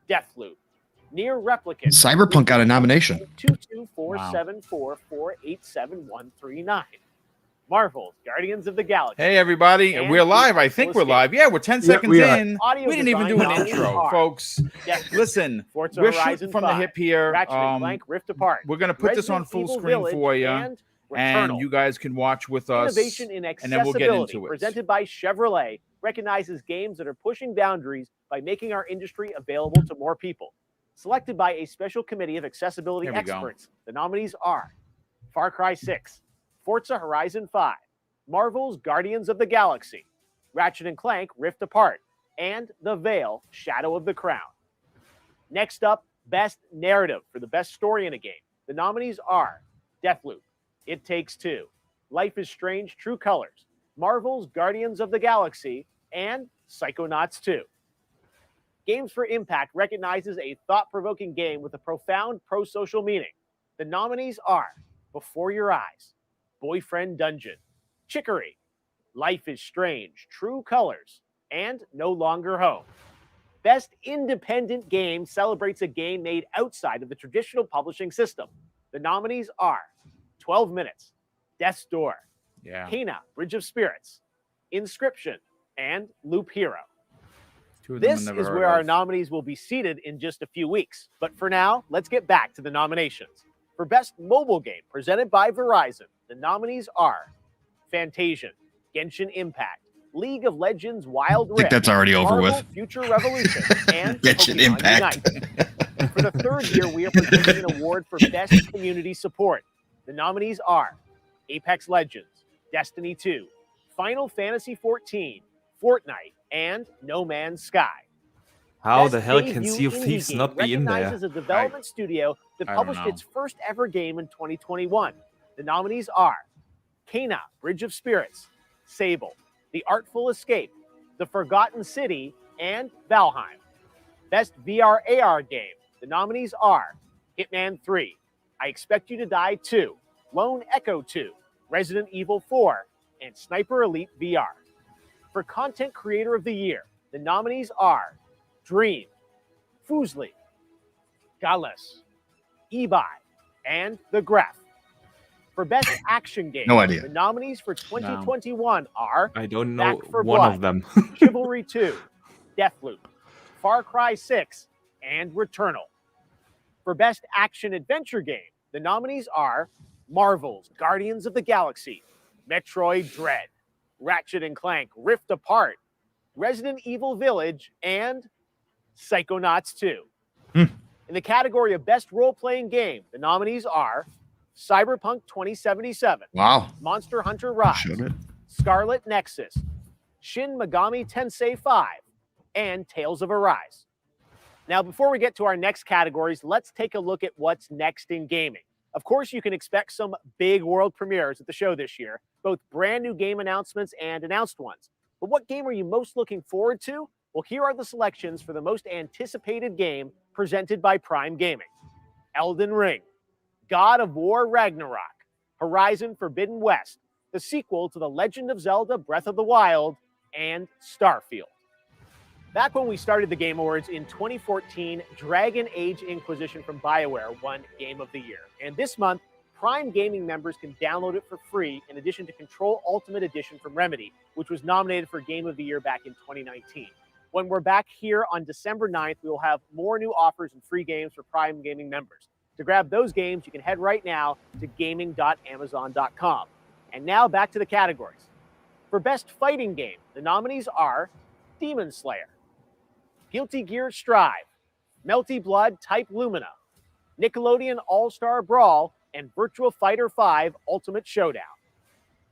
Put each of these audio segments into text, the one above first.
Deathloop, Near Replicant. Cyberpunk got a nomination. 22474487139. Marvel's Guardians of the Galaxy. Hey, everybody. And we're live. I think we're live. Yeah, we're 10 seconds we in. Audio We didn't even do design an intro, nominees folks. Deathloop, Listen, Forza we're Horizon shooting from the 5, hip here. Ratchet and Clank Rift Apart. We're going to put this on Resident full Evil screen Village, for you, and and you guys can watch with us. Innovation in and then we'll get accessibility, into it. presented by Chevrolet, recognizes games that are pushing boundaries by making our industry available to more people. Selected by a special committee of accessibility experts, the nominees are Far Cry 6, Forza Horizon 5, Marvel's Guardians of the Galaxy, Ratchet and Clank Rift Apart, and The Veil, Shadow of the Crown. Next up, Best Narrative for the best story in a game. The nominees are Deathloop, It Takes Two, Life is Strange True Colors, Marvel's Guardians of the Galaxy, and Psychonauts 2. Games for Impact recognizes a thought-provoking game with a profound pro-social meaning. The nominees are Before Your Eyes, Boyfriend Dungeon, Chicory, Life is Strange True Colors, and No Longer Home. Best Independent Game celebrates a game made outside of the traditional publishing system. The nominees are 12 Minutes, Death's Door, Kena, Bridge of Spirits, Inscription, and Loop Hero. This is where our nominees will be seated in just a few weeks. But for now, let's get back to the nominations. For Best Mobile Game, presented by Verizon, the nominees are Fantasian, Genshin Impact, League of Legends Wild Rift, I think that's already over Marvel with. Future Revolution, and Genshin Pokemon Impact. Unite. For the third year, we are presenting an award for Best Community Support. The nominees are Apex Legends, Destiny 2, Final Fantasy XIV, Fortnite, and No Man's Sky. How Best the hell can debut Sea of indie Thieves game not be in there? recognizes a development studio that I don't published know. its first ever game in 2021. The nominees are Kena, Bridge of Spirits, Sable, The Artful Escape, The Forgotten City, and Valheim. Best VR AR game. The nominees are Hitman 3, I Expect You to Die 2, Lone Echo 2, Resident Evil 4, and Sniper Elite VR. For Content Creator of the Year, the nominees are Dream, Fusely, Gallus, Ebi, and The Graph. For Best Action Game, No idea. the nominees for 2021 are I don't know Back 4 one Blood, of them. Chivalry 2, Deathloop, Far Cry 6, and Returnal. For Best Action Adventure Game, the nominees are Marvel's Guardians of the Galaxy, Metroid Dread, Ratchet and Clank Rift Apart, Resident Evil Village, and Psychonauts 2. In the category of Best Role-Playing Game, the nominees are Cyberpunk 2077, Wow. Monster Hunter Rise, Showed it. Scarlet Nexus, Shin Megami Tensei 5, and Tales of Arise. Now, before we get to our next categories, let's take a look at what's next in gaming. Of course, you can expect some big world premieres at the show this year, both brand new game announcements and announced ones. But what game are you most looking forward to? Well, here are the selections for the most anticipated game presented by Prime Gaming. Elden Ring, God of War Ragnarok, Horizon Forbidden West, the sequel to The Legend of Zelda Breath of the Wild, and Starfield. Back when we started the Game Awards in 2014, Dragon Age Inquisition from BioWare won Game of the Year. And this month, Prime Gaming members can download it for free, in addition to Control Ultimate Edition from Remedy, which was nominated for Game of the Year back in 2019. When we're back here on December 9th, we will have more new offers and free games for Prime Gaming members. To grab those games, you can head right now to gaming.amazon.com. And now back to the categories. For Best Fighting Game, the nominees are Demon Slayer, Guilty Gear Strive, Melty Blood Type Lumina, Nickelodeon All-Star Brawl, and Virtua Fighter 5 Ultimate Showdown.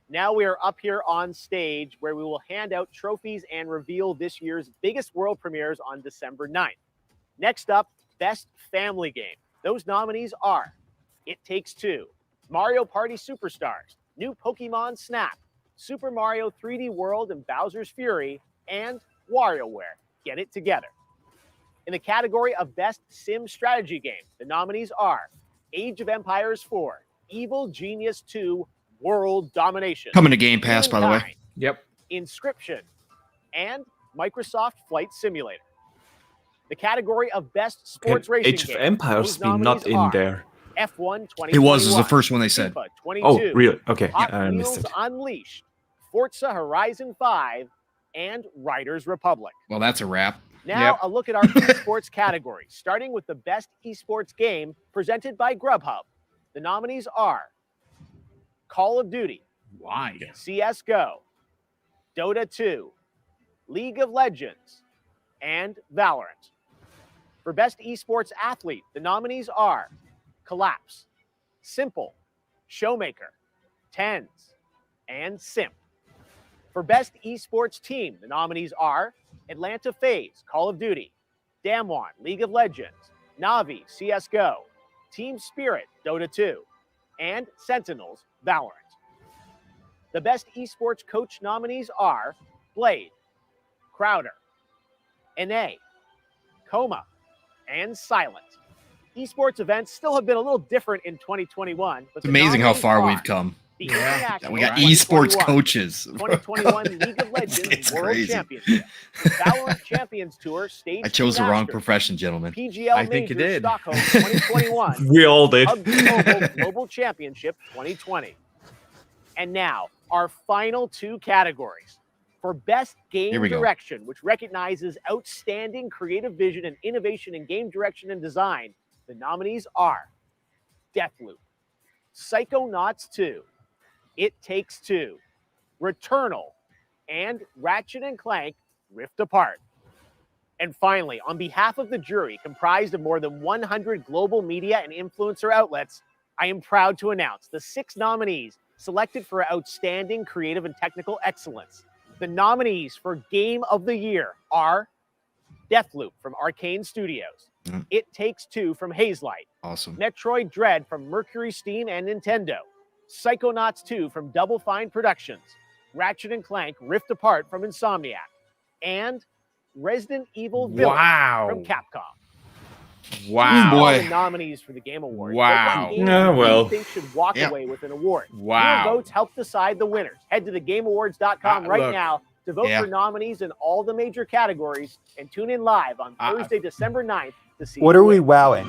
Now we are up here on stage where we will hand out trophies and reveal this year's biggest world premieres on December 9th. Next up, Best Family Game. Those nominees are It Takes Two, Mario Party Superstars, New Pokemon Snap, Super Mario 3D World and Bowser's Fury, and WarioWare Get It Together. In the category of Best Sim Strategy Game, the nominees are Age of Empires 4, Evil Genius 2, World Domination. Coming to Game Pass, by the way. Yep. Inscription, and Microsoft Flight Simulator. The category of best sports Can racing Age of game. Empires Those be not nominees in are there? F1 2021. It was the first one they said. FIFA 22. Oh, really? Okay, Hot I missed Wheels it. Unleashed, Forza Horizon 5, and Riders Republic. Well, that's a wrap. Now, a look at our esports category, starting with the best esports game presented by Grubhub. The nominees are Call of Duty, Why? CSGO, Dota 2, League of Legends, and Valorant. For best esports athlete, the nominees are Collapse, Simple, Showmaker, Tens, and Simp. For best esports team, the nominees are Atlanta FaZe, Call of Duty, Damwon, League of Legends, Navi, CSGO, Team Spirit, Dota 2, and Sentinels, Valorant. The best esports coach nominees are Blade, Crowder, NA, Coma, and Silent. Esports events still have been a little different in 2021. But It's amazing how far we've come. The International We got 2021, esports coaches. 2021 League of Legends It's World crazy. Championship, Valorant Champions Tour Stage I chose the wrong Masters, profession, gentlemen. PGL I think you Majors did. Stockholm 2021, We all did. PUBG Mobile Global Championship 2020. And now, our final two categories. For Best Game Here we go. Direction, which recognizes outstanding creative vision and innovation in game direction and design, the nominees are Deathloop, Psychonauts 2, It Takes Two, Returnal, and Ratchet & Clank Rift Apart. And finally, on behalf of the jury, comprised of more than 100 global media and influencer outlets, I am proud to announce the 6 nominees selected for outstanding creative and technical excellence. The nominees for Game of the Year are Deathloop from Arcane Studios, It Takes Two from Hazelight, Awesome. Metroid Dread from Mercury Steam and Nintendo, Psychonauts 2 from Double Fine Productions, Ratchet & Clank Rift Apart from Insomniac, and Resident Evil Village from Capcom. Wow. These are all Boy. the nominees for the Game Awards. Wow. But what game Yeah, do you well. think should walk Yeah. away with an award? Wow. Your votes help decide the winners. Head to thegameawards.com right Look. now to vote Yeah. for nominees in all the major categories and tune in live on Thursday, December 9th to see What who are we wins. wowing?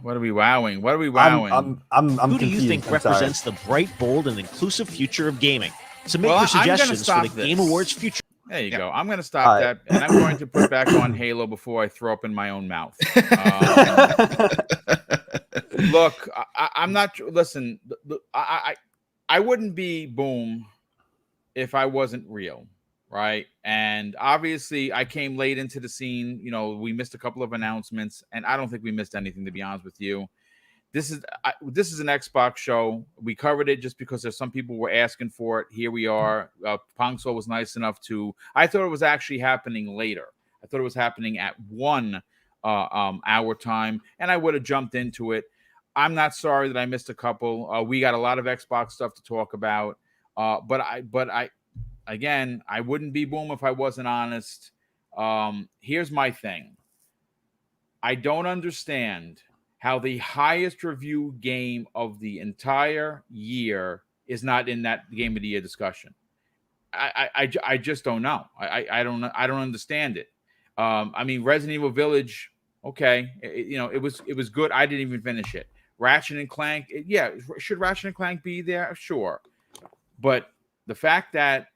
What are we wowing? What are we wowing? I'm Who do you confused. think I'm sorry. represents the bright, bold, and inclusive future of gaming? Submit Well, your I'm gonna suggestions for stop the this. Game Awards Future. There you Yeah. go. I'm going to stop All that, and I'm going to put back on Halo before I throw up in my own mouth. Look, I'm not. Listen, I wouldn't be Boom if I wasn't real, right? And obviously, I came late into the scene. You know, we missed a couple of announcements, and I don't think we missed anything, to be honest with you. This is an Xbox show. We covered it just because there's some people were asking for it. Here we are. Pongso was nice enough to. I thought it was actually happening later. I thought it was happening at 1 hour time, and I would have jumped into it. I'm not sorry that I missed a couple. We got a lot of Xbox stuff to talk about. But I again, I wouldn't be Boom if I wasn't honest. Here's my thing. I don't understand how the highest review game of the entire year is not in that Game of the Year discussion. I just don't know. I don't understand it. I mean, Resident Evil Village, okay, it was good. I didn't even finish it. Ratchet and Clank, should Ratchet and Clank be there? Sure, but the fact that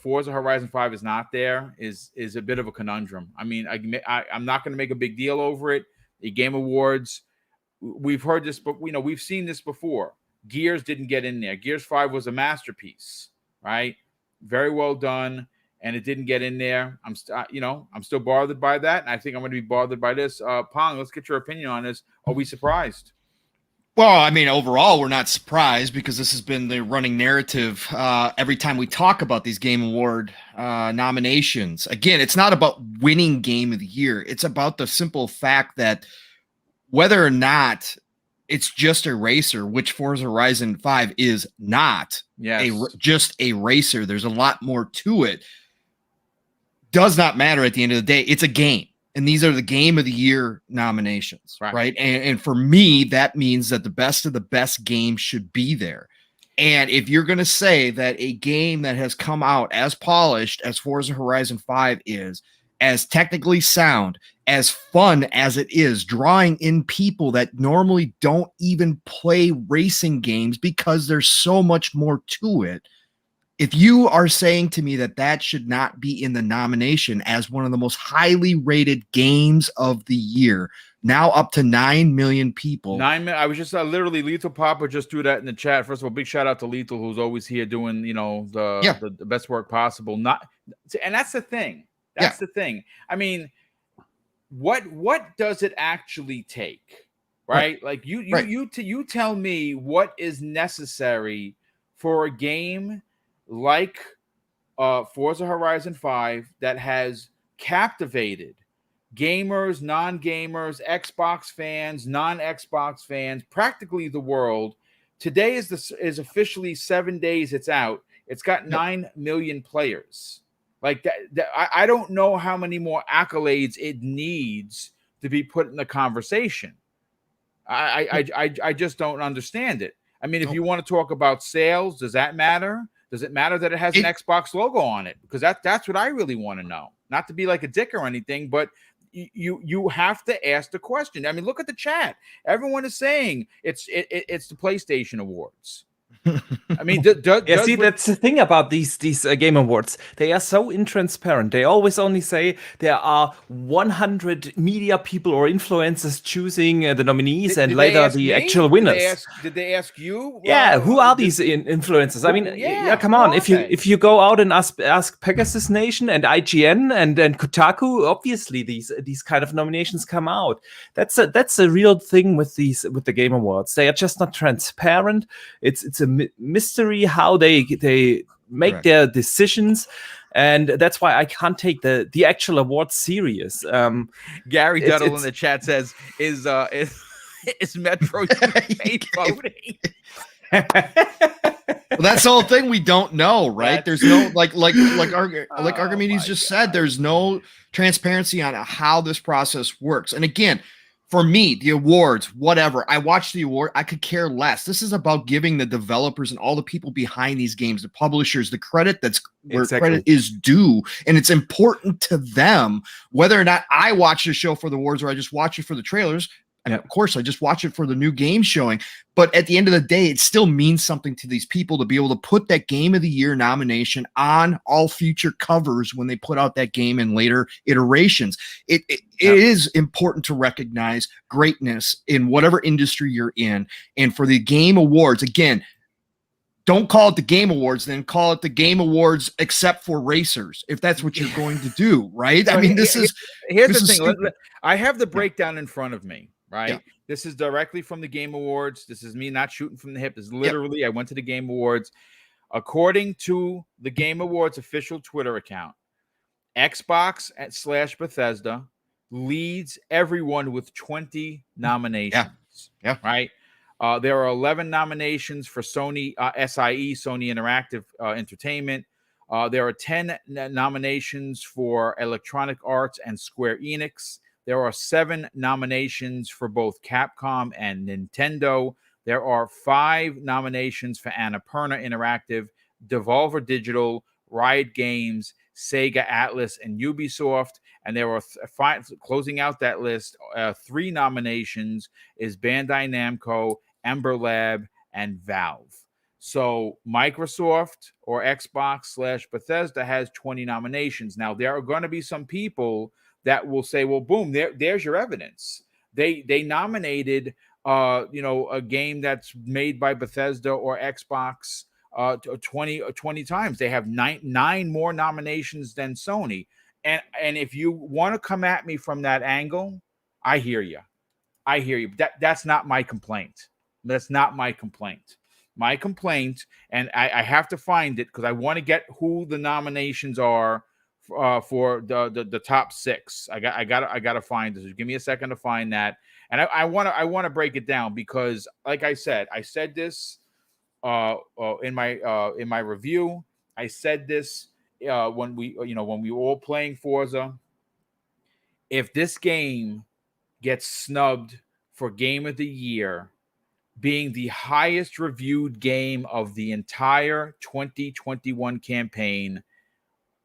Forza Horizon 5 is not there is a bit of a conundrum. I mean, I'm not going to make a big deal over it. The Game Awards, we've heard this, but we've seen this before. Gears didn't get in there. Gears 5 was a masterpiece, right? Very well done, and it didn't get in there. I'm still bothered by that, and I think I'm going to be bothered by this. Pong, let's get your opinion on this. Are we surprised? Well, I mean, overall, we're not surprised because this has been the running narrative every time we talk about these Game Award nominations. Again, it's not about winning Game of the Year. It's about the simple fact that whether or not it's just a racer, which Forza Horizon 5 is not just a racer. There's a lot more to it. Does not matter at the end of the day. It's a game. And these are the Game of the Year nominations, right? And for me, that means that the best of the best games should be there. And if you're going to say that a game that has come out as polished as Forza Horizon 5 is, as technically sound, as fun as it is, drawing in people that normally don't even play racing games because there's so much more to it. If you are saying to me that that should not be in the nomination as one of the most highly rated games of the year, now up to 9 million people. 9 million. I was just literally Lethal Papa just threw that in the chat. First of all, big shout out to Lethal, who's always here doing, the best work possible. And that's the thing. That's the thing. I mean, what does it actually take? Right? Like you tell me what is necessary for a game like Forza Horizon 5 that has captivated gamers, non-gamers, Xbox fans, non-Xbox fans, practically the world. Today is officially 7 days it's out. It's got 9 million players. Like that, I don't know how many more accolades it needs to be put in the conversation. I just don't understand it. I mean, if you want to talk about sales, does that matter? Does it matter that it has an Xbox logo on it? Because that's what I really want to know. Not to be like a dick or anything, but you have to ask the question. I mean, look at the chat. Everyone is saying it's the PlayStation Awards. I mean, that's the thing about these Game Awards. They are so intransparent. They always only say there are 100 media people or influencers choosing the nominees and later the actual winners. Did they ask you? Yeah, who are these influencers? I mean, yeah, come on. If you go out and ask Pegasus Nation and IGN and Kotaku, obviously these kind of nominations come out. That's a real thing with the Game Awards. They are just not transparent. It's a mystery how they make their decisions, and that's why I can't take the actual awards serious. Gary Duddle in the chat says, "Is Metro paid voting?" Well, that's the whole thing. We don't know, right? There's no like Archimedes just said. There's no transparency on how this process works. And again, for me, the awards, whatever, I watch the award, I could care less. This is about giving the developers and all the people behind these games, the publishers, the credit that's where credit is due. And it's important to them, whether or not I watch the show for the awards or I just watch it for the trailers. And of course, I just watch it for the new game showing. But at the end of the day, it still means something to these people to be able to put that Game of the Year nomination on all future covers when they put out that game in later iterations. It is important to recognize greatness in whatever industry you're in. And for the Game Awards, again, don't call it the Game Awards, then call it the Game Awards except for racers, if that's what you're going to do, right? So I mean, here's the thing. I have the breakdown in front of me. Right. Yeah. This is directly from the Game Awards. This is me not shooting from the hip. This is literally, I went to the Game Awards. According to the Game Awards official Twitter account, Xbox / Bethesda leads everyone with 20 nominations. Yeah. Right. There are 11 nominations for Sony, SIE, Sony Interactive Entertainment. There are 10 nominations for Electronic Arts and Square Enix. There are 7 nominations for both Capcom and Nintendo. There are 5 nominations for Annapurna Interactive, Devolver Digital, Riot Games, Sega Atlas, and Ubisoft. And there are closing out that list, 3 nominations is Bandai Namco, Ember Lab, and Valve. So Microsoft or Xbox / Bethesda has 20 nominations. Now, there are going to be some people that will say, well, boom, there's your evidence. They nominated, a game that's made by Bethesda or Xbox 20 times. They have nine more nominations than Sony. And if you want to come at me from that angle, I hear you. That's not my complaint. That's not my complaint. My complaint, and I have to find it because I want to get who the nominations are for the top 6. I got to find this. Give me a second to find that. And I want to break it down because, like I said this in my review. I said this when we were all playing Forza. If this game gets snubbed for Game of the Year, being the highest reviewed game of the entire 2021 campaign,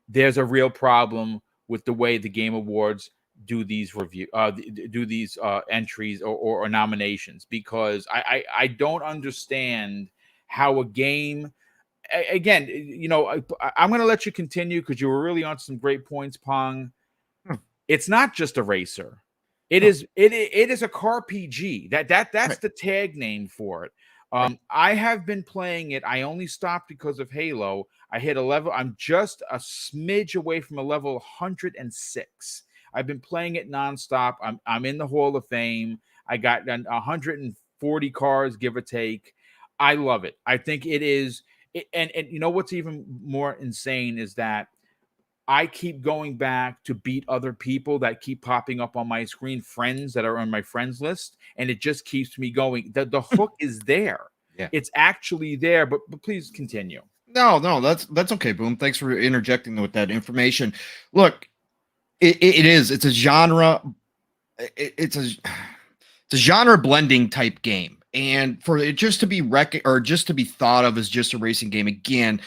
there's a real problem with the way the Game Awards do these entries or nominations, because I don't understand how a game, again, I'm going to let you continue because you were really on some great points, Pong. It's not just a racer. It is a car PG. That's right. The tag name for it. I have been playing it. I only stopped because of Halo. I hit a level. I'm just a smidge away from a level 106. I've been playing it nonstop. I'm in the Hall of Fame. I got 140 cars, give or take. I love it. I think it is. And you know what's even more insane is that I keep going back to beat other people that keep popping up on my screen, friends that are on my friends list, and it just keeps me going. The hook is there. Yeah. It's actually there, but please continue. No, that's okay, Boom. Thanks for interjecting with that information. Look, it's a genre. It's a genre blending type game, and for it just to be just to be thought of as just a racing game again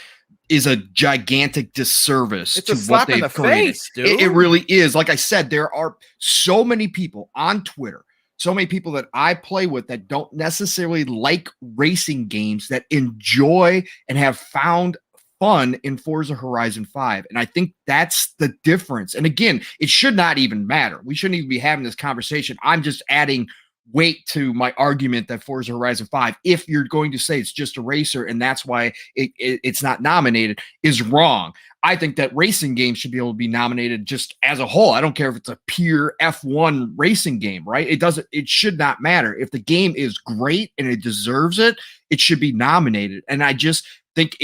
is a gigantic disservice to what they've created. It really is. Like I said, there are so many people on Twitter, so many people that I play with that don't necessarily like racing games that enjoy and have found fun in Forza Horizon 5. And I think that's the difference. And again, it should not even matter. We shouldn't even be having this conversation. I'm just adding weight to my argument that Forza Horizon 5, if you're going to say it's just a racer and that's why it's not nominated, is wrong. I think that racing games should be able to be nominated just as a whole. I don't care if it's a pure F1 racing game, right? It should not matter. If the game is great and it deserves it, it should be nominated. And I just think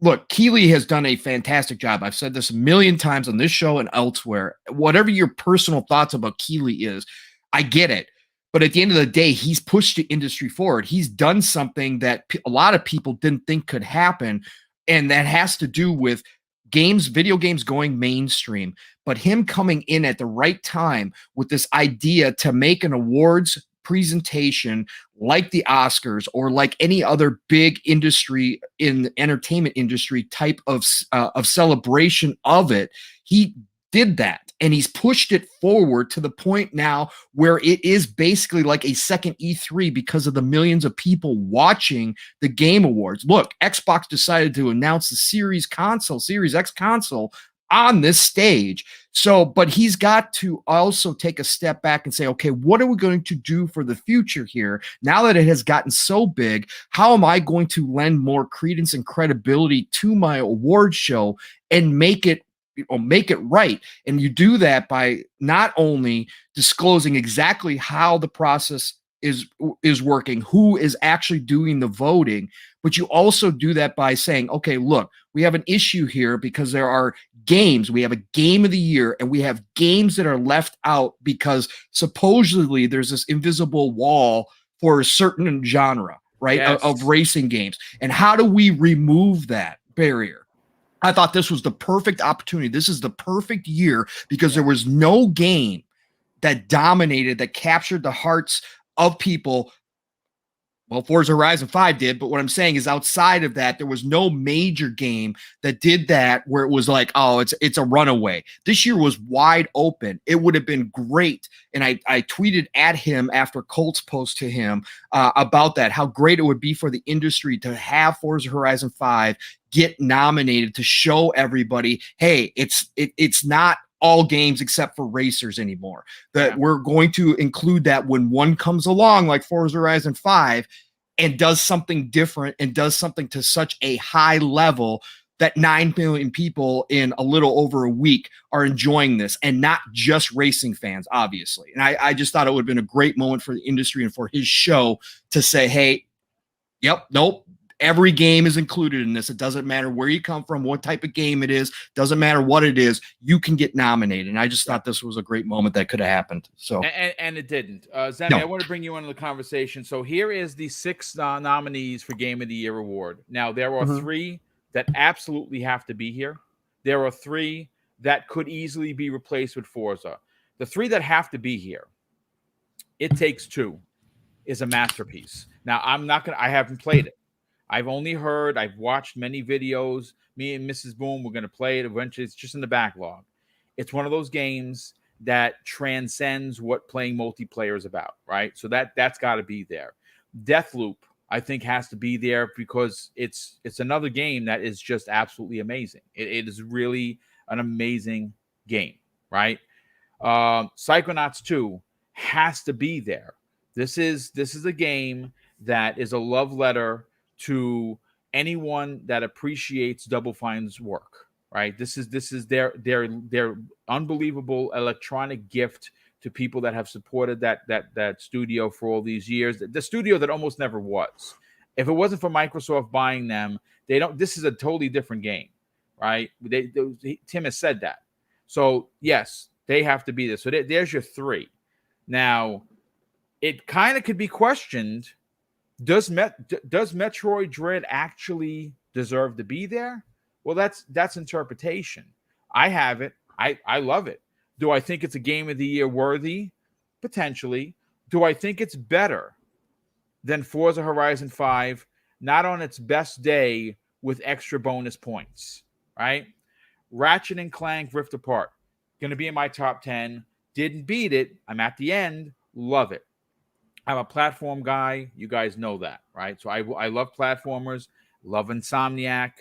look, Keighley has done a fantastic job. I've said this a million times on this show and elsewhere. Whatever your personal thoughts about Keighley is, I get it. But at the end of the day, he's pushed the industry forward. He's done something that a lot of people didn't think could happen. And that has to do with video games going mainstream, but him coming in at the right time with this idea to make an awards presentation like the Oscars or like any other big industry in the entertainment industry type of celebration of it. He did that, and he's pushed it forward to the point now where it is basically like a second E3 because of the millions of people watching the Game Awards. Look, Xbox decided to announce the Series X console on this stage. So, but he's got to also take a step back and say, okay, what are we going to do for the future here? Now that it has gotten so big, how am I going to lend more credence and credibility to my award show and make it right? And you do that by not only disclosing exactly how the process is working, who is actually doing the voting, but you also do that by saying, okay, look, we have an issue here because there are games. We have a game of the year, and we have games that are left out because supposedly there's this invisible wall for a certain genre, right? Yes. Of racing games. And how do we remove that barrier? I thought this was the perfect opportunity. This is the perfect year because there was no game that dominated, that captured the hearts of people. Well, Forza Horizon 5 did, but what I'm saying is outside of that, there was no major game that did that where it was like, oh, it's a runaway. This year was wide open. It would have been great. And I tweeted at him after Colt's post to him about that, how great it would be for the industry to have Forza Horizon 5 get nominated to show everybody, hey, it's not all games except for racers anymore. That we're going to include that when one comes along like Forza Horizon 5 and does something different and does something to such a high level that 9 million people in a little over a week are enjoying this, and not just racing fans, obviously. And I just thought it would have been a great moment for the industry and for his show to say, hey, nope, every game is included in this. It doesn't matter where you come from, what type of game it is, doesn't matter what it is, you can get nominated. And I just thought this was a great moment that could have happened. So and it didn't. Zanny, I want to bring you into the conversation. So here is the 6 nominees for Game of the Year award. Now, there are 3 that absolutely have to be here. There are 3 that could easily be replaced with Forza. The 3 that have to be here, It Takes Two is a masterpiece. Now, I haven't played it. I've only heard, I've watched many videos. Me and Mrs. Boom, we're going to play it eventually. It's just in the backlog. It's one of those games that transcends what playing multiplayer is about, right? So that's got to be there. Deathloop, I think, has to be there because it's another game that is just absolutely amazing. It is really an amazing game, right? Psychonauts 2 has to be there. This is a game that is a love letter to anyone that appreciates Double Fine's work, right? This is their unbelievable electronic gift to people that have supported that studio for all these years. The studio that almost never was. If it wasn't for Microsoft buying them, this is a totally different game, right? Tim has said that. So yes, they have to be there. So there's your 3. Now, it kind of could be questioned. Does Metroid Dread actually deserve to be there? Well, that's interpretation. I have it. I love it. Do I think it's a Game of the Year worthy? Potentially. Do I think it's better than Forza Horizon 5? Not on its best day with extra bonus points, right? Ratchet and Clank Rift Apart. Going to be in my top 10. Didn't beat it. I'm at the end. Love it. I'm a platform guy. You guys know that, right? So I love platformers. Love Insomniac.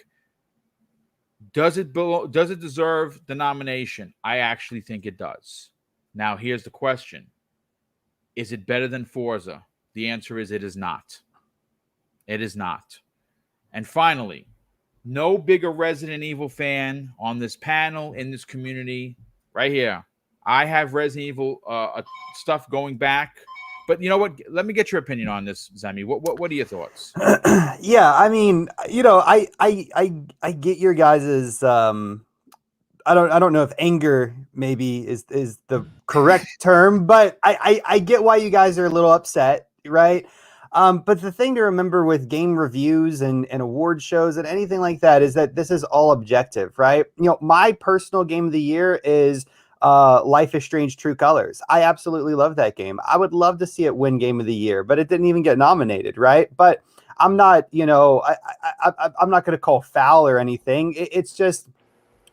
Does it deserve the nomination? I actually think it does. Now, here's the question. Is it better than Forza? The answer is it is not. It is not. And finally, no bigger Resident Evil fan on this panel, in this community, right here. I have Resident Evil stuff going back. But you know what? Let me get your opinion on this, Zemi. What are your thoughts? Yeah, I mean, I get your guys's I don't know if anger maybe is the correct term, but I get why you guys are a little upset, right? But the thing to remember with game reviews and award shows and anything like that is that this is all objective, right? My personal game of the year is Life is Strange True Colors. I absolutely love that game. I would love to see it win Game of the Year, but it didn't even get nominated, right? But I'm not, I'm not going to call foul or anything. It's just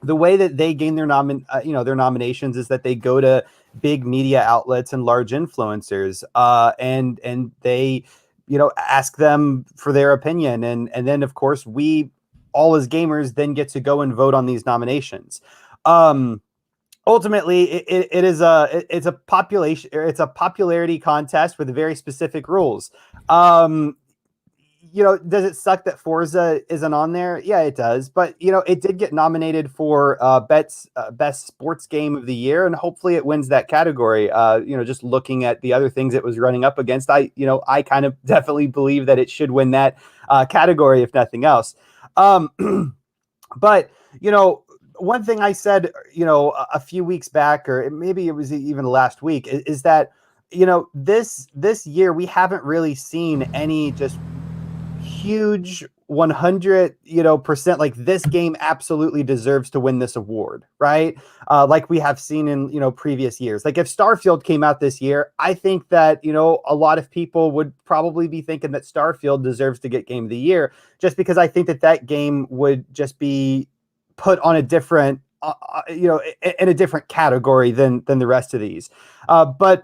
the way that they gain their their nominations is that they go to big media outlets and large influencers, and they, ask them for their opinion, and then of course we all as gamers then get to go and vote on these nominations. Ultimately, it's a popularity contest with very specific rules. Does it suck that Forza isn't on there? Yeah, it does. But it did get nominated for best sports game of the year, and hopefully it wins that category. Just looking at the other things it was running up against, I kind of definitely believe that it should win that category, if nothing else. But one thing I said, a few weeks back, or maybe it was even last week, is that, this year we haven't really seen any just huge 100%, like this game absolutely deserves to win this award, right? Like we have seen in, previous years. Like if Starfield came out this year, I think that, a lot of people would probably be thinking that Starfield deserves to get Game of the Year, just because I think that game would just be put on a different, in a different category than the rest of these. But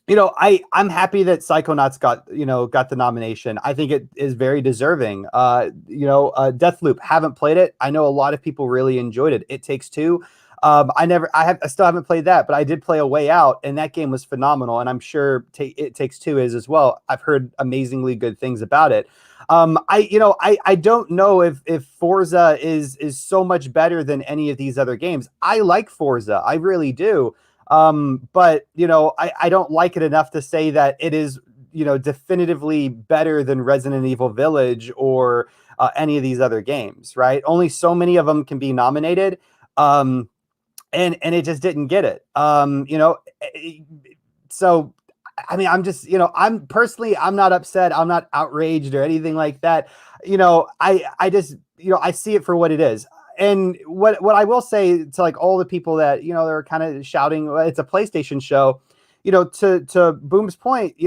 I'm happy that Psychonauts got the nomination. I think it is very deserving. Deathloop, haven't played it. I know a lot of people really enjoyed it. It Takes Two. I still haven't played that, but I did play A Way Out, and that game was phenomenal. And I'm sure It Takes Two is as well. I've heard amazingly good things about it. I don't know if Forza is so much better than any of these other games. I like Forza, I really do. But I don't like it enough to say that it is, definitively better than Resident Evil Village or any of these other games, right? Only so many of them can be nominated. And it just didn't get it. So I mean, I'm just, I'm not upset. I'm not outraged or anything like that. I just, I see it for what it is. And what I will say to like all the people that, they're kind of shouting, it's a PlayStation show, to Boom's point,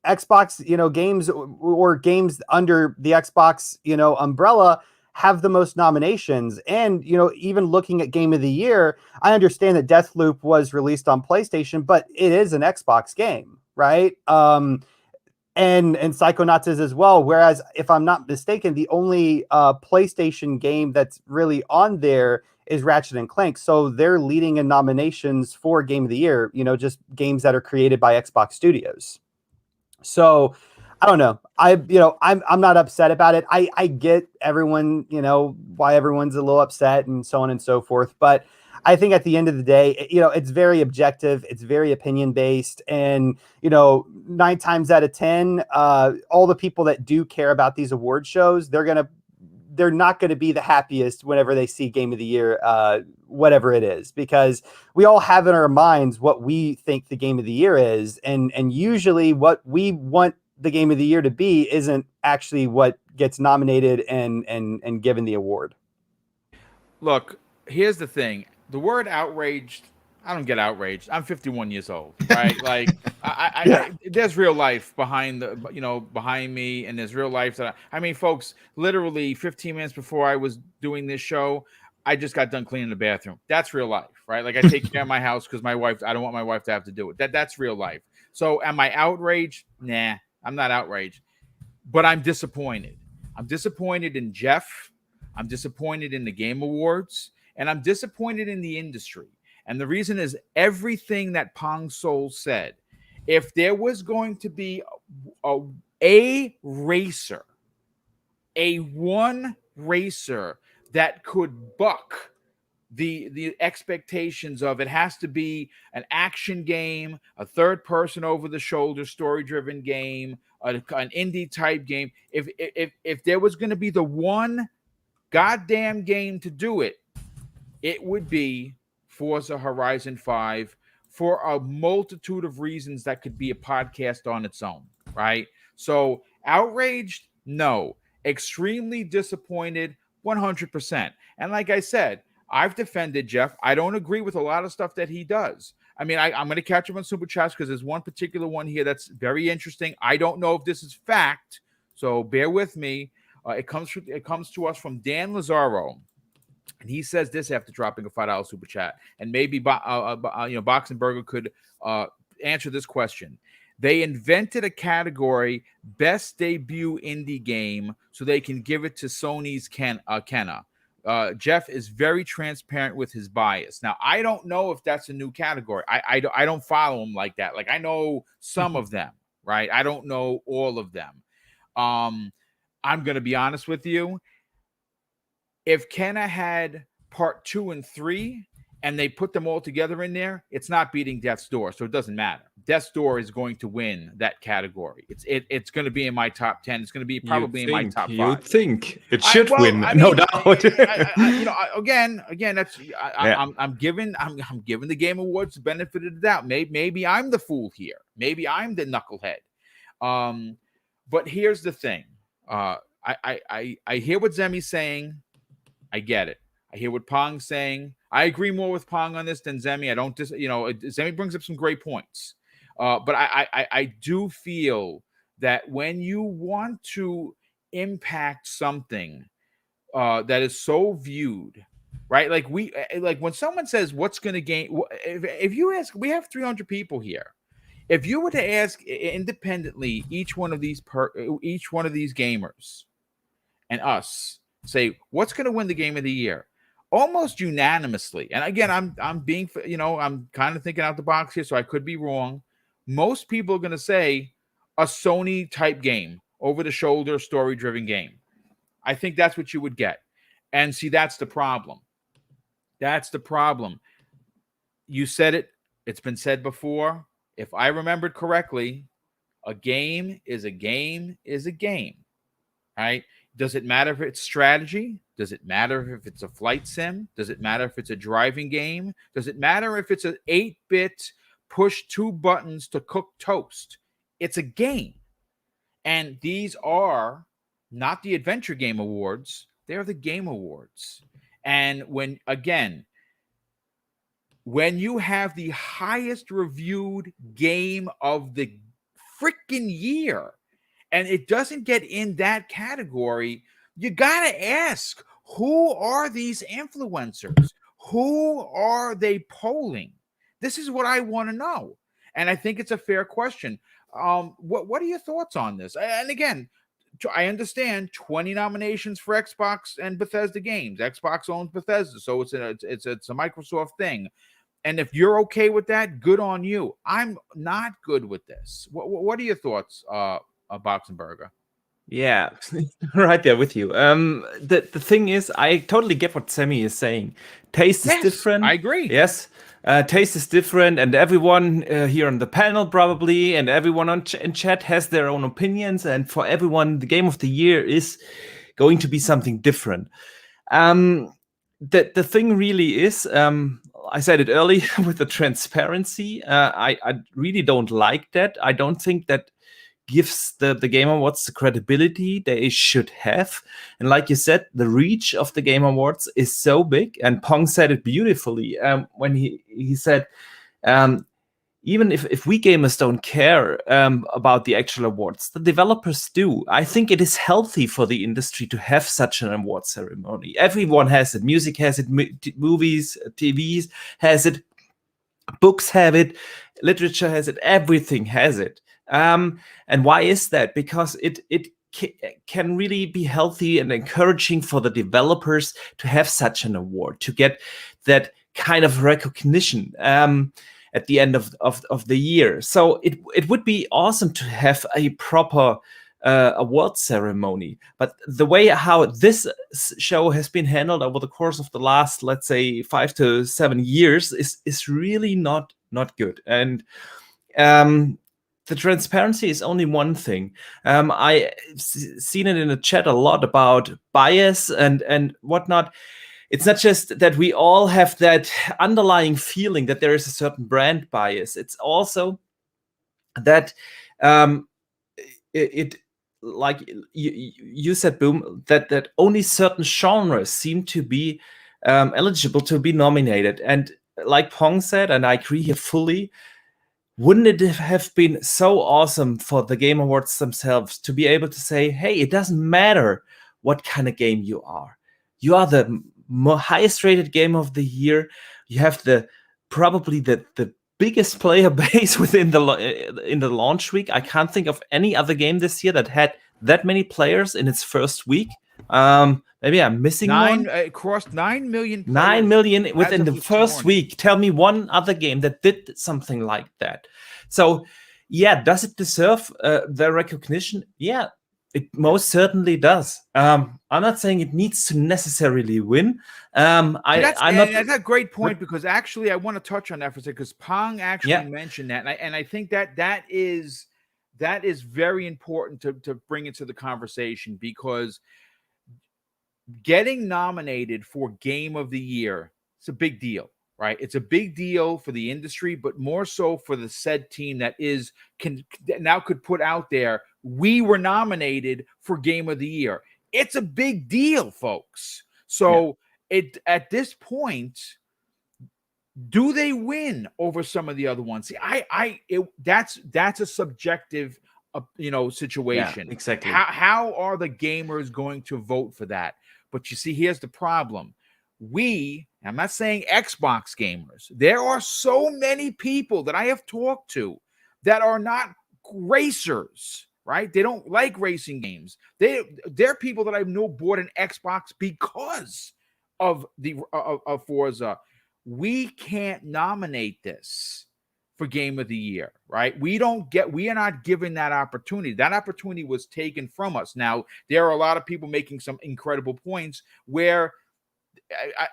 Xbox, games or games under the Xbox, umbrella have the most nominations. And, you know, even looking at Game of the Year, I understand that Deathloop was released on PlayStation, but it is an Xbox game, right? And Psychonauts is as well. Whereas, if I'm not mistaken, the only PlayStation game that's really on there is Ratchet and Clank. So they're leading in nominations for Game of the Year, you know, just games that are created by Xbox Studios. So I don't know. I'm not upset about it. I get everyone, you know, why everyone's a little upset and so on and so forth. But I think at the end of the day, you know, it's very objective. It's very opinion based. And, you know, 9 times out of 10, all the people that do care about these award shows, they're not going to be the happiest whenever they see Game of the Year, whatever it is, because we all have in our minds what we think the Game of the Year is. And usually what we want the Game of the Year to be isn't actually what gets nominated and given the award. Look, here's the thing. The word outraged, I don't get outraged. I'm 51 years old, right? Like, there's real life behind me, and there's real life I mean, folks, literally 15 minutes before I was doing this show, I just got done cleaning the bathroom. That's real life, right? Like, I take care of my house because I don't want my wife to have to do it. That's real life. So am I outraged? Nah, I'm not outraged, but I'm disappointed. I'm disappointed in Jeff. I'm disappointed in the Game Awards. And I'm disappointed in the industry. And the reason is everything that Pong Soul said. If there was going to be a racer, one racer that could buck the expectations of, it has to be an action game, a third-person over-the-shoulder, story-driven game, an indie type game. If there was going to be the one goddamn game to do it, it would be Forza Horizon 5 for a multitude of reasons that could be a podcast on its own, right? So outraged? No. Extremely disappointed? 100%. And like I said, I've defended Jeff. I don't agree with a lot of stuff that he does. I mean, I'm going to catch him on Super Chats because there's one particular one here that's very interesting. I don't know if this is fact, so bear with me. It comes to us from Dan Lazaro. And he says this after dropping a $5 super chat, and maybe Box and Burger could answer this question. They invented a category, best debut indie game, so they can give it to Sony's Kenna. Jeff is very transparent with his bias. Now, I don't know if that's a new category. I don't follow him like that. Like, I know some of them, right? I don't know all of them. I'm going to be honest with you. If Kenna had part 2 and 3 and they put them all together in there, it's not beating Death's Door, so it doesn't matter. Death's Door is going to win that category. It's going to be in my top 10. It's going to be probably in my top 5. You think it should win? I mean, no doubt. Again, that's I'm giving the Game Awards the benefit of the doubt. Maybe I'm the fool here. Maybe I'm the knucklehead. But here's the thing. I hear what Zemi's saying. I get it. I hear what Pong's saying. I agree more with Pong on this than Zemi. Zemi brings up some great points. But I do feel that when you want to impact something that is so viewed, right? Like when someone says what's going to gain, if you ask, we have 300 people here. If you were to ask independently each one of these gamers and us, say what's going to win the Game of the Year, almost unanimously, and again, I'm being, I'm kind of thinking out the box here, so I could be wrong. Most people are going to say a Sony type game, over the shoulder, story driven game. I think that's what you would get. And see, that's the problem. That's the problem. You said it. It's been said before. If I remembered correctly, a game is a game is a game. Right? Does it matter if it's strategy? Does it matter if it's a flight sim? Does it matter if it's a driving game? Does it matter if it's an 8-bit push 2 buttons to cook toast? It's a game. And these are not the Adventure Game Awards. They're the Game Awards. And when you have the highest reviewed game of the freaking year, and it doesn't get in that category, you gotta ask, who are these influencers? Who are they polling? This is what I want to know, and I think it's a fair question. What are your thoughts on this? And again, I understand 20 nominations for Xbox and Bethesda games. Xbox owns Bethesda, so it's a Microsoft thing. And if you're okay with that, good on you. I'm not good with this. What are your thoughts, Boxenberger? Yeah, right there with you. The thing is, I totally get what Sammy is saying. Taste is different. I agree. Yes, taste is different, and everyone here on the panel probably, and everyone in chat has their own opinions. And for everyone, the game of the year is going to be something different. The thing really is, I said it early with the transparency. I really don't like that. I don't think that gives the Game Awards the credibility they should have. And like you said, the reach of the Game Awards is so big. And Pong said it beautifully when he said, even if we gamers don't care about the actual awards, the developers do. I think it is healthy for the industry to have such an award ceremony. Everyone has it. Music has it. Movies, TVs has it. Books have it. Literature has it. Everything has it. And why is that? Because it can really be healthy and encouraging for the developers to have such an award, to get that kind of recognition at the end of the year. So it would be awesome to have a proper award ceremony. But the way how this show has been handled over the course of the last, let's say, 5 to 7 years is really not good. And the transparency is only one thing. I've seen it in the chat a lot about bias and whatnot. It's not just that we all have that underlying feeling that there is a certain brand bias. It's also that it like you said, Boom, that only certain genres seem to be eligible to be nominated. And like Pong said, and I agree here fully, wouldn't it have been so awesome for the Game Awards themselves to be able to say, hey, it doesn't matter what kind of game you are. You are the highest rated game of the year. You have probably the biggest player base within in the launch week. I can't think of any other game this year that had that many players in its first week. Maybe I'm missing one. It crossed 9 million. 9 million within the first week. Tell me one other game that did something like that. So, yeah, does it deserve the recognition? Yeah, it most certainly does. I'm not saying it needs to necessarily win. That's a great point, because actually I want to touch on that for a second, because Pong actually mentioned that, and I think that is very important to bring into the conversation, because getting nominated for Game of the Year, it's a big deal, right? It's a big deal for the industry, but more so for the said team that could put out there, we were nominated for Game of the Year. It's a big deal, folks. So at this point, do they win over some of the other ones? See, that's a subjective situation. Yeah, exactly. How are the gamers going to vote for that? But you see, here's the problem. I'm not saying Xbox gamers. There are so many people that I have talked to that are not racers, right? They don't like racing games. They're people that I know bought an Xbox because of of Forza. We can't nominate this for Game of the Year, right? We are not given that opportunity. That opportunity was taken from us. Now, there are a lot of people making some incredible points where,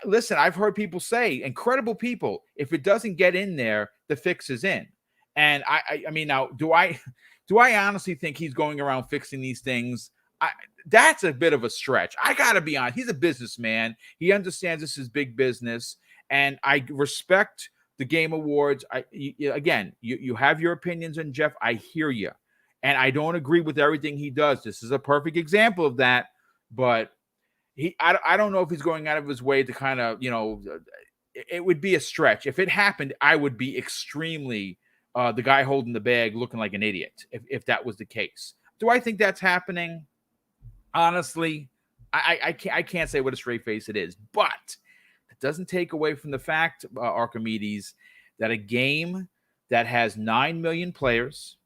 listen, I've heard people say, incredible people, if it doesn't get in there, the fix is in. And I mean, now, do I honestly think he's going around fixing these things? That's a bit of a stretch. I got to be honest. He's a businessman. He understands this is big business. And I respect the Game Awards. Again, you have your opinions, and Jeff, I hear you. And I don't agree with everything he does. This is a perfect example of that. But I don't know if he's going out of his way to kind of, it would be a stretch. If it happened, I would be extremely the guy holding the bag looking like an idiot if that was the case. Do I think that's happening? Honestly, I can't say what a straight face it is, but it doesn't take away from the fact, Archimedes, that a game that has 9 million players,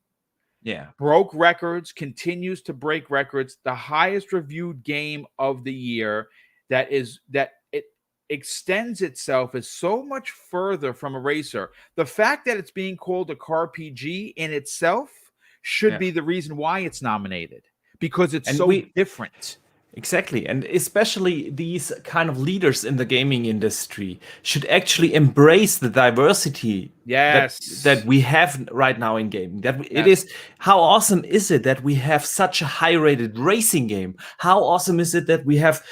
broke records, continues to break records, the highest reviewed game of the year, that it extends itself is so much further from a racer. The fact that it's being called a car PG in itself should be the reason why it's nominated, because it's different. Exactly. And especially these kind of leaders in the gaming industry should actually embrace the diversity that we have right now in gaming. It is, how awesome is it that we have such a high rated racing game? How awesome is it that we have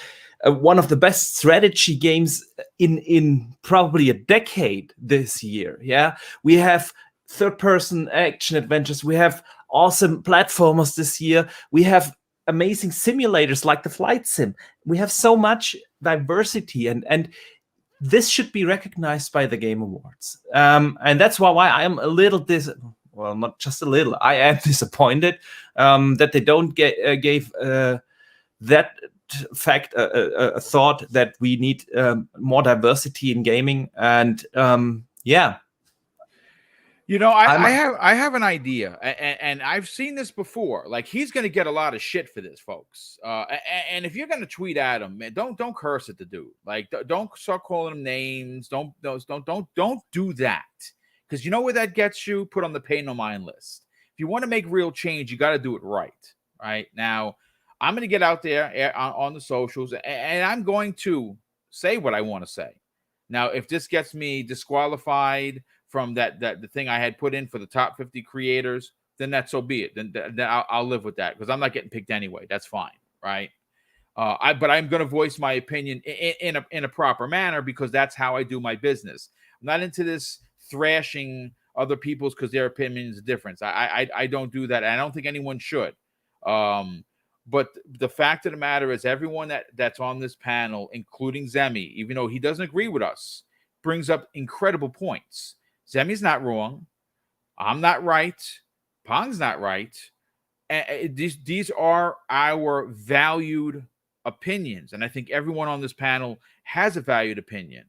one of the best strategy games in probably a decade this year? Yeah, we have third person action adventures. We have awesome platformers this year. We have amazing simulators like the flight sim. We have so much diversity, and this should be recognized by the Game Awards. And that's why I am a little well, not just a little, I am disappointed that they don't gave that fact a thought that we need more diversity in gaming. And you know, I have an idea, and I've seen this before. Like, he's going to get a lot of shit for this, folks. And if you're going to tweet at him, man, don't curse at the dude. Like, don't start calling him names. Don't do that, because you know where that gets you? Put on the pay no mind list. If you want to make real change, you got to do it right. Right now, I'm going to get out there on the socials, and I'm going to say what I want to say. Now, if this gets me disqualified from the thing I had put in for the top 50 creators, then that's so be it. Then I'll live with that, because I'm not getting picked anyway. That's fine, right? But I'm going to voice my opinion in a proper manner, because that's how I do my business. I'm not into this thrashing other people's because their opinion is different. I don't do that. I don't think anyone should. But the fact of the matter is, everyone that's on this panel, including Zemi, even though he doesn't agree with us, brings up incredible points. Zemi's not wrong. I'm not right. Pong's not right. And these are our valued opinions. And I think everyone on this panel has a valued opinion.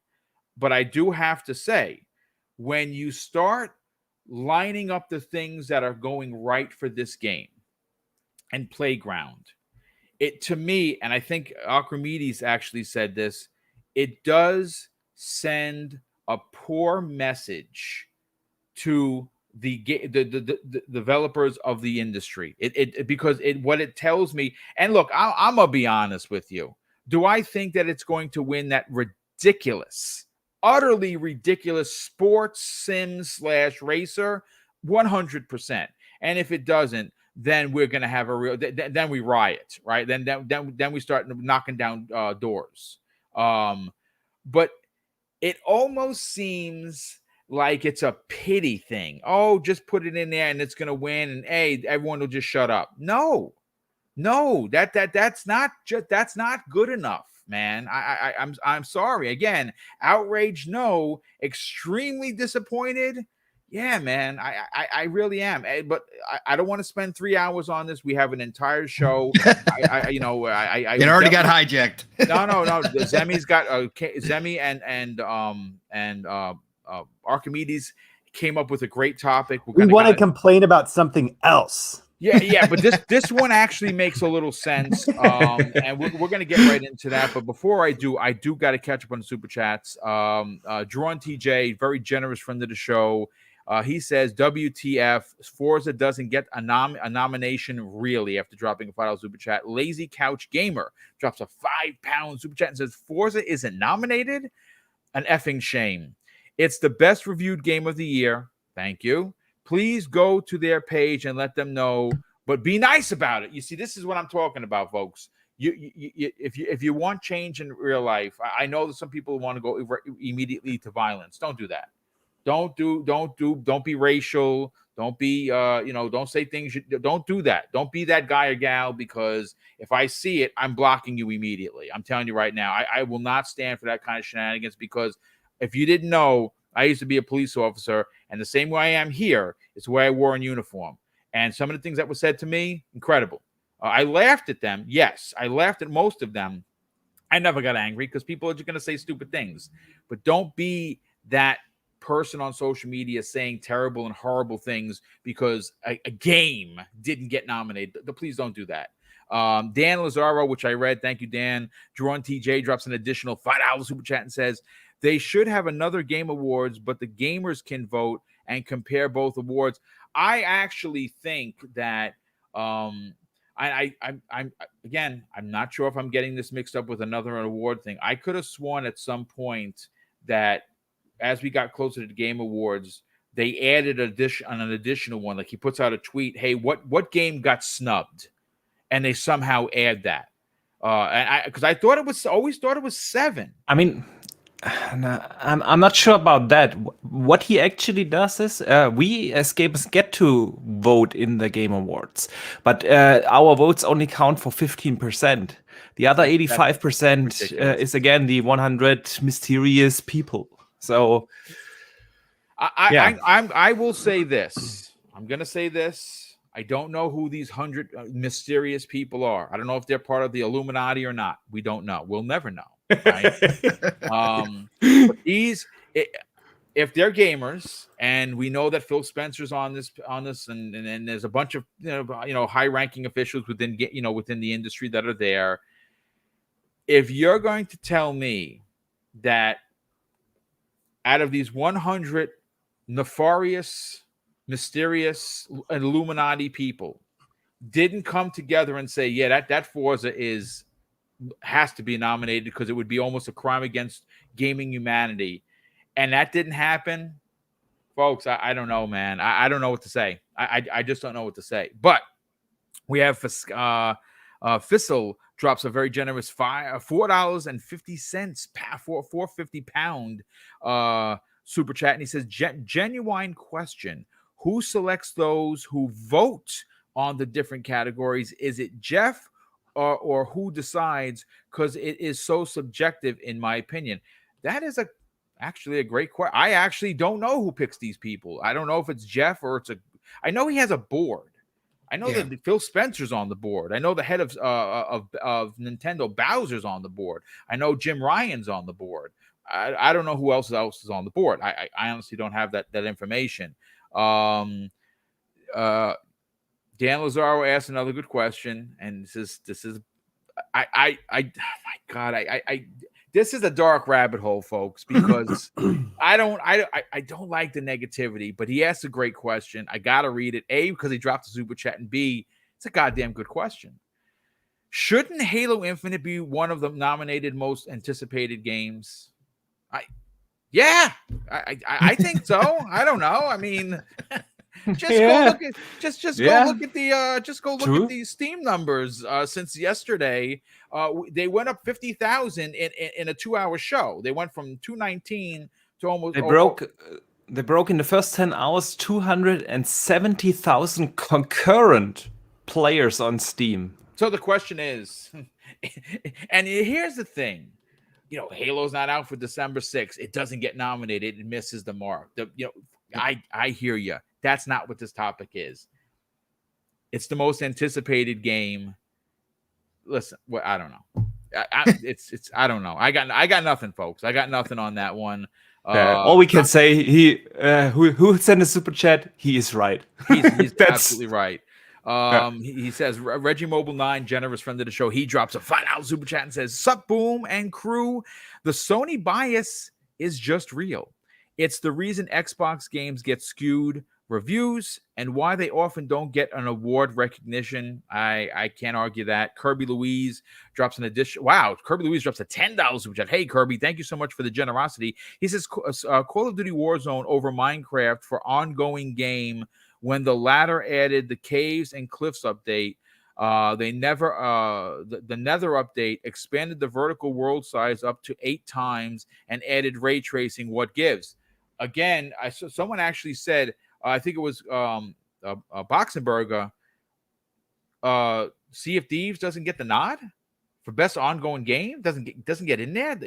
But I do have to say, when you start lining up the things that are going right for this game and Playground, it, to me, and I think Archimedes actually said this, it does send a poor message to the developers of the industry. Because what it tells me, and look, I'm gonna be honest with you. Do I think that it's going to win that ridiculous, utterly ridiculous sports sim / racer? 100%. And if it doesn't, then we're gonna have a real. Then we riot, right? Then we start knocking down doors. But it almost seems like it's a pity thing. Oh, just put it in there and it's going to win, and hey, everyone will just shut up. No, that's not good enough, man. I'm sorry. Again, outraged, no. Extremely disappointed. Yeah, man, I really am. But I don't want to spend 3 hours on this. We have an entire show. It already got hijacked. No. Zemi's got Zemi and Archimedes came up with a great topic. We want to complain about something else. Yeah, but this one actually makes a little sense, and we're going to get right into that. But before I do got to catch up on the super chats. Drawn TJ, very generous friend of the show. He says, WTF, Forza doesn't get a nomination, really, after dropping a $5 super chat. Lazy Couch Gamer drops a £5 super chat and says, Forza isn't nominated? An effing shame. It's the best reviewed game of the year. Thank you. Please go to their page and let them know, but be nice about it. You see, this is what I'm talking about, folks. If you want change in real life, I know that some people want to go immediately to violence. Don't do that. Don't be racial. Don't be, don't say things. Don't do that. Don't be that guy or gal, because if I see it, I'm blocking you immediately. I'm telling you right now, I will not stand for that kind of shenanigans, because if you didn't know, I used to be a police officer, and the same way I am here is the way I wore in uniform. And some of the things that were said to me, incredible. I laughed at them. Yes, I laughed at most of them. I never got angry because people are just going to say stupid things. But don't be that person on social media saying terrible and horrible things because a game didn't get nominated. Please don't do that. Dan Lazaro, which I read, thank you, Dan. Jerron TJ drops an additional $5 super chat and says they should have another game awards, but the gamers can vote and compare both awards. I actually think that I'm not sure if I'm getting this mixed up with another award thing. I could have sworn at some point that as we got closer to the Game Awards, they added an additional one. Like he puts out a tweet, "Hey, what game got snubbed?" And they somehow add that. Because I thought always thought it was 7. I mean, I'm not sure about that. What he actually does is we as gamers get to vote in the Game Awards, but our votes only count for 15%. The other 85% is again the 100 mysterious people. So I will say this. I'm going to say this. I don't know who these 100 mysterious people are. I don't know if they're part of the Illuminati or not. We don't know. We'll never know. Right? But if they're gamers, and we know that Phil Spencer's on this, and there's a bunch of high-ranking officials within the industry that are there. If you're going to tell me that out of these 100 nefarious, mysterious Illuminati people didn't come together and say, yeah, that Forza has to be nominated because it would be almost a crime against gaming humanity, and that didn't happen, folks, I don't know, man. I don't know what to say. I just don't know what to say. But we have Fissel drops a very generous $4.50 £4.50 super chat, and he says, genuine question. Who selects those who vote on the different categories? Is it Jeff or who decides? Because it is so subjective, in my opinion. That is actually a great question. I actually don't know who picks these people. I don't know if it's Jeff or I know he has a board. I know that Phil Spencer's on the board. I know the head of Nintendo, Bowser's on the board. I know Jim Ryan's on the board. I don't know who else is on the board. I honestly don't have that information. Dan Lazaro asked another good question, and this is my God, this is a dark rabbit hole, folks, because I don't like the negativity, but he asked a great question. I gotta read it. A, because he dropped a super chat, and B, it's a goddamn good question. Shouldn't Halo Infinite be one of the nominated most anticipated games? I think so. I don't know. I mean, go look at the Steam numbers since yesterday. They went up 50,000 in a 2-hour show. They went from 219 to almost. They broke in the first 10 hours 270,000 concurrent players on Steam. So the question is, and here's the thing. Halo's not out for December 6th. It doesn't get nominated. It misses the mark. I hear you. That's not what this topic is. It's the most anticipated game. Listen, I don't know. I don't know. I got nothing, folks. I got nothing on that one. All we can say, who sent a super chat, he is right. He's absolutely right. He says Reggie Mobile 9, generous friend of the show. He drops a $5 super chat and says, "Sup, Boom and crew. The Sony bias is just real. It's the reason Xbox games get skewed reviews and why they often don't get an award recognition. I can't argue that." Kirby Louise drops an addition. Wow, Kirby Louise drops a $10 super chat. Hey, Kirby, thank you so much for the generosity. He says Call of Duty Warzone over Minecraft for ongoing game. When the latter added the Caves and Cliffs update, the Nether update expanded the vertical world size up to 8 times and added ray tracing. What gives? Again, I saw someone actually said, I think it was Boxenberger, Sea of Thieves doesn't get the nod for best ongoing game. Doesn't get in there.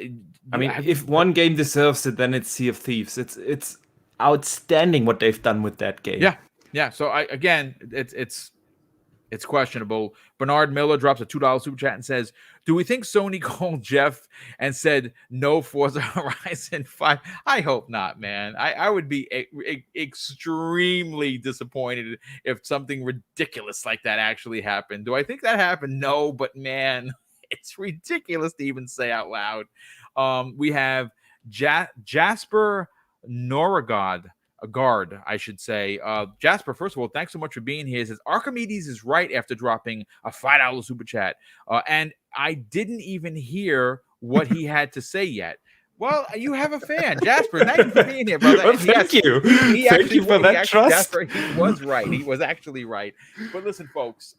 I mean, if one game deserves it, then it's Sea of Thieves. It's outstanding what they've done with that game. Yeah. So it's It's questionable. Bernard Miller drops a $2 super chat and says, do we think Sony called Jeff and said no Forza Horizon 5? I hope not, man. I would be extremely disappointed if something ridiculous like that actually happened. Do I think that happened? No, but man, it's ridiculous to even say out loud. We have Jasper Noragod. A guard, I should say. Jasper, first of all, thanks so much for being here. He says Archimedes is right after dropping a $5 super chat. And I didn't even hear what he had to say yet. Well, you have a fan, Jasper. Thank you for being here, brother. Well, thank you. Thank you for that trust. Jasper, he was right. He was actually right. But listen, folks,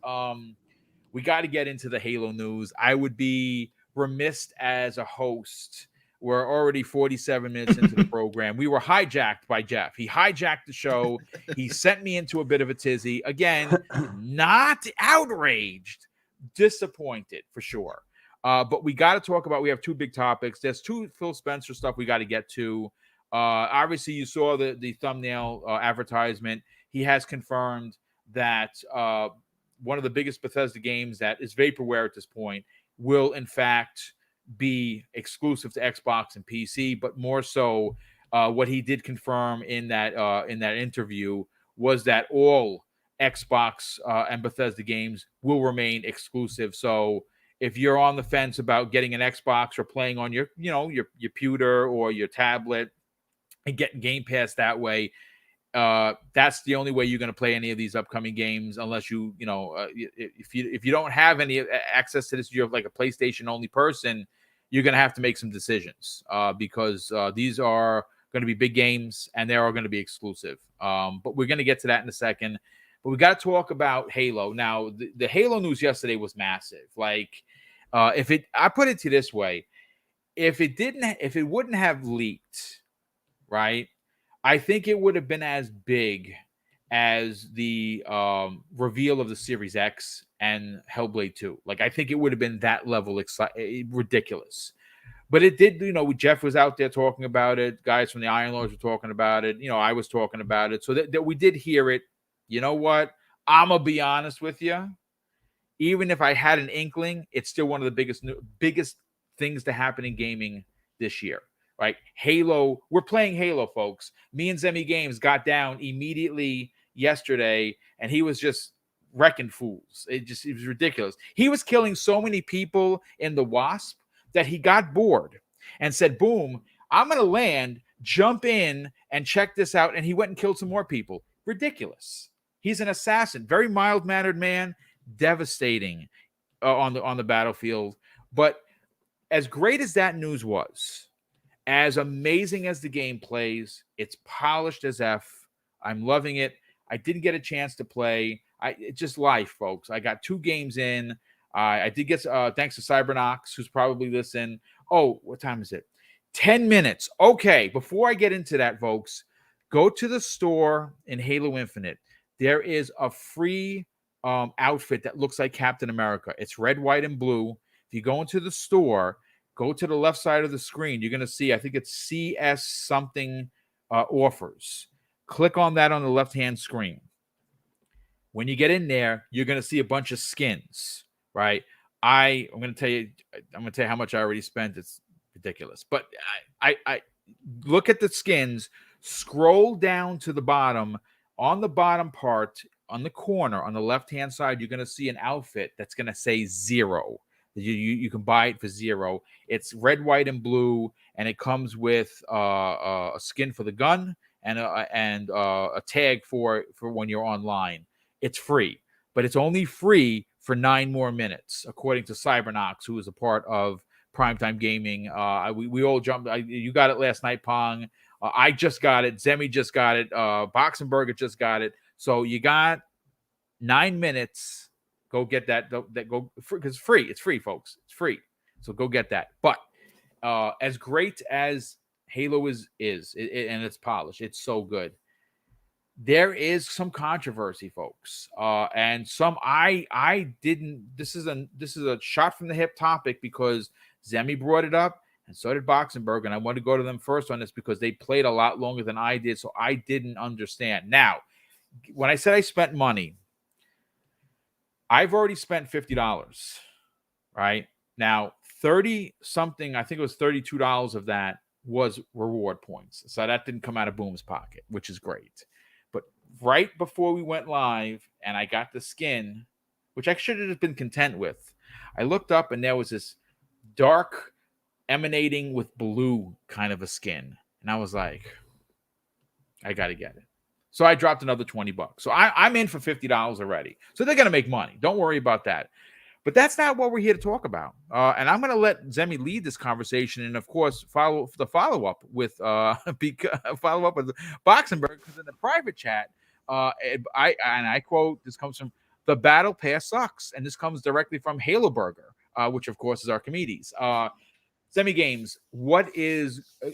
we got to get into the Halo news. I would be remiss as a host. We're already 47 minutes into the program. We were hijacked by Jeff. He hijacked the show. He sent me into a bit of a tizzy. Again, not outraged, disappointed for sure. But we got to talk about, we have two big topics. There's two Phil Spencer stuff we got to get to. Obviously, you saw the thumbnail advertisement. He has confirmed that one of the biggest Bethesda games that is vaporware at this point will, in fact, be exclusive to Xbox and PC, but more so, what he did confirm in that interview was that all Xbox and Bethesda games will remain exclusive. So if you're on the fence about getting an Xbox or playing on your pewter or your tablet and getting Game Pass that way, that's the only way you're going to play any of these upcoming games, unless if you don't have any access to this, you're like a PlayStation only person, you're going to have to make some decisions because these are going to be big games and they are going to be exclusive. But we're going to get to that in a second. But we got to talk about Halo. Now, the Halo news yesterday was massive. Like, I put it to you this way, if it wouldn't have leaked, right? I think it would have been as big as the reveal of the Series X and Hellblade 2. Like, I think it would have been that level ridiculous. But it did, Jeff was out there talking about it. Guys from the Iron Lords were talking about it. I was talking about it. So that we did hear it. You know what? I'm going to be honest with you. Even if I had an inkling, it's still one of the biggest things to happen in gaming this year. Right? Halo. We're playing Halo, folks. Me and Zemi Games got down immediately yesterday, and he was just wrecking fools. It was ridiculous. He was killing so many people in the Wasp that he got bored and said, boom, I'm going to land, jump in, and check this out. And he went and killed some more people. Ridiculous. He's an assassin. Very mild-mannered man. Devastating on the battlefield. But as great as that news was, as amazing as the game plays, it's polished as F. I'm loving it. I didn't get a chance to play. It's just life, folks. I got 2 games in. I did get, thanks to Cybernox, who's probably listening. Oh, what time is it? 10 minutes. Okay, before I get into that, folks, go to the store in Halo Infinite. There is a free outfit that looks like Captain America. It's red, white, and blue. If you go into the store, go to the left side of the screen. You're going to see, I think it's CS something offers. Click on that on the left-hand screen. When you get in there, you're going to see a bunch of skins, right? I'm going to tell you how much I already spent. It's ridiculous. But I look at the skins, scroll down to the bottom. On the bottom part, on the corner, on the left-hand side, you're going to see an outfit that's going to say 0. You can buy it for 0. It's red, white, and blue, and it comes with a skin for the gun and a tag for when you're online. It's free, but it's only free for 9 more minutes, according to Cybernox, who is a part of Primetime Gaming. We all jumped. You got it last night, Pong. I just got it. Zemi just got it. Boxenberger just got it. So you got 9 minutes. Go get that. Go because it's free. It's free, folks. It's free. So go get that. But as great as Halo is and it's polished, it's so good. There is some controversy, folks, and some I didn't. This is a shot from the hip topic because Zemi brought it up, and so did Boxenberg, and I want to go to them first on this because they played a lot longer than I did, so I didn't understand. Now, when I said I spent money, I've already spent $50, right? Now, 30 something, I think it was $32 of that was reward points. So that didn't come out of Boom's pocket, which is great. But right before we went live and I got the skin, which I should have been content with, I looked up and there was this dark emanating with blue kind of a skin. And I was like, I got to get it. So I dropped another $20. So I'm in for $50 already. So they're going to make money. Don't worry about that. But that's not what we're here to talk about. And I'm going to let Zemi lead this conversation, and of course, follow up with Boxenberg, because in the private chat, I quote, this comes from the Battle Pass sucks, and this comes directly from Halo Burger, which of course is Archimedes. Zemi Games,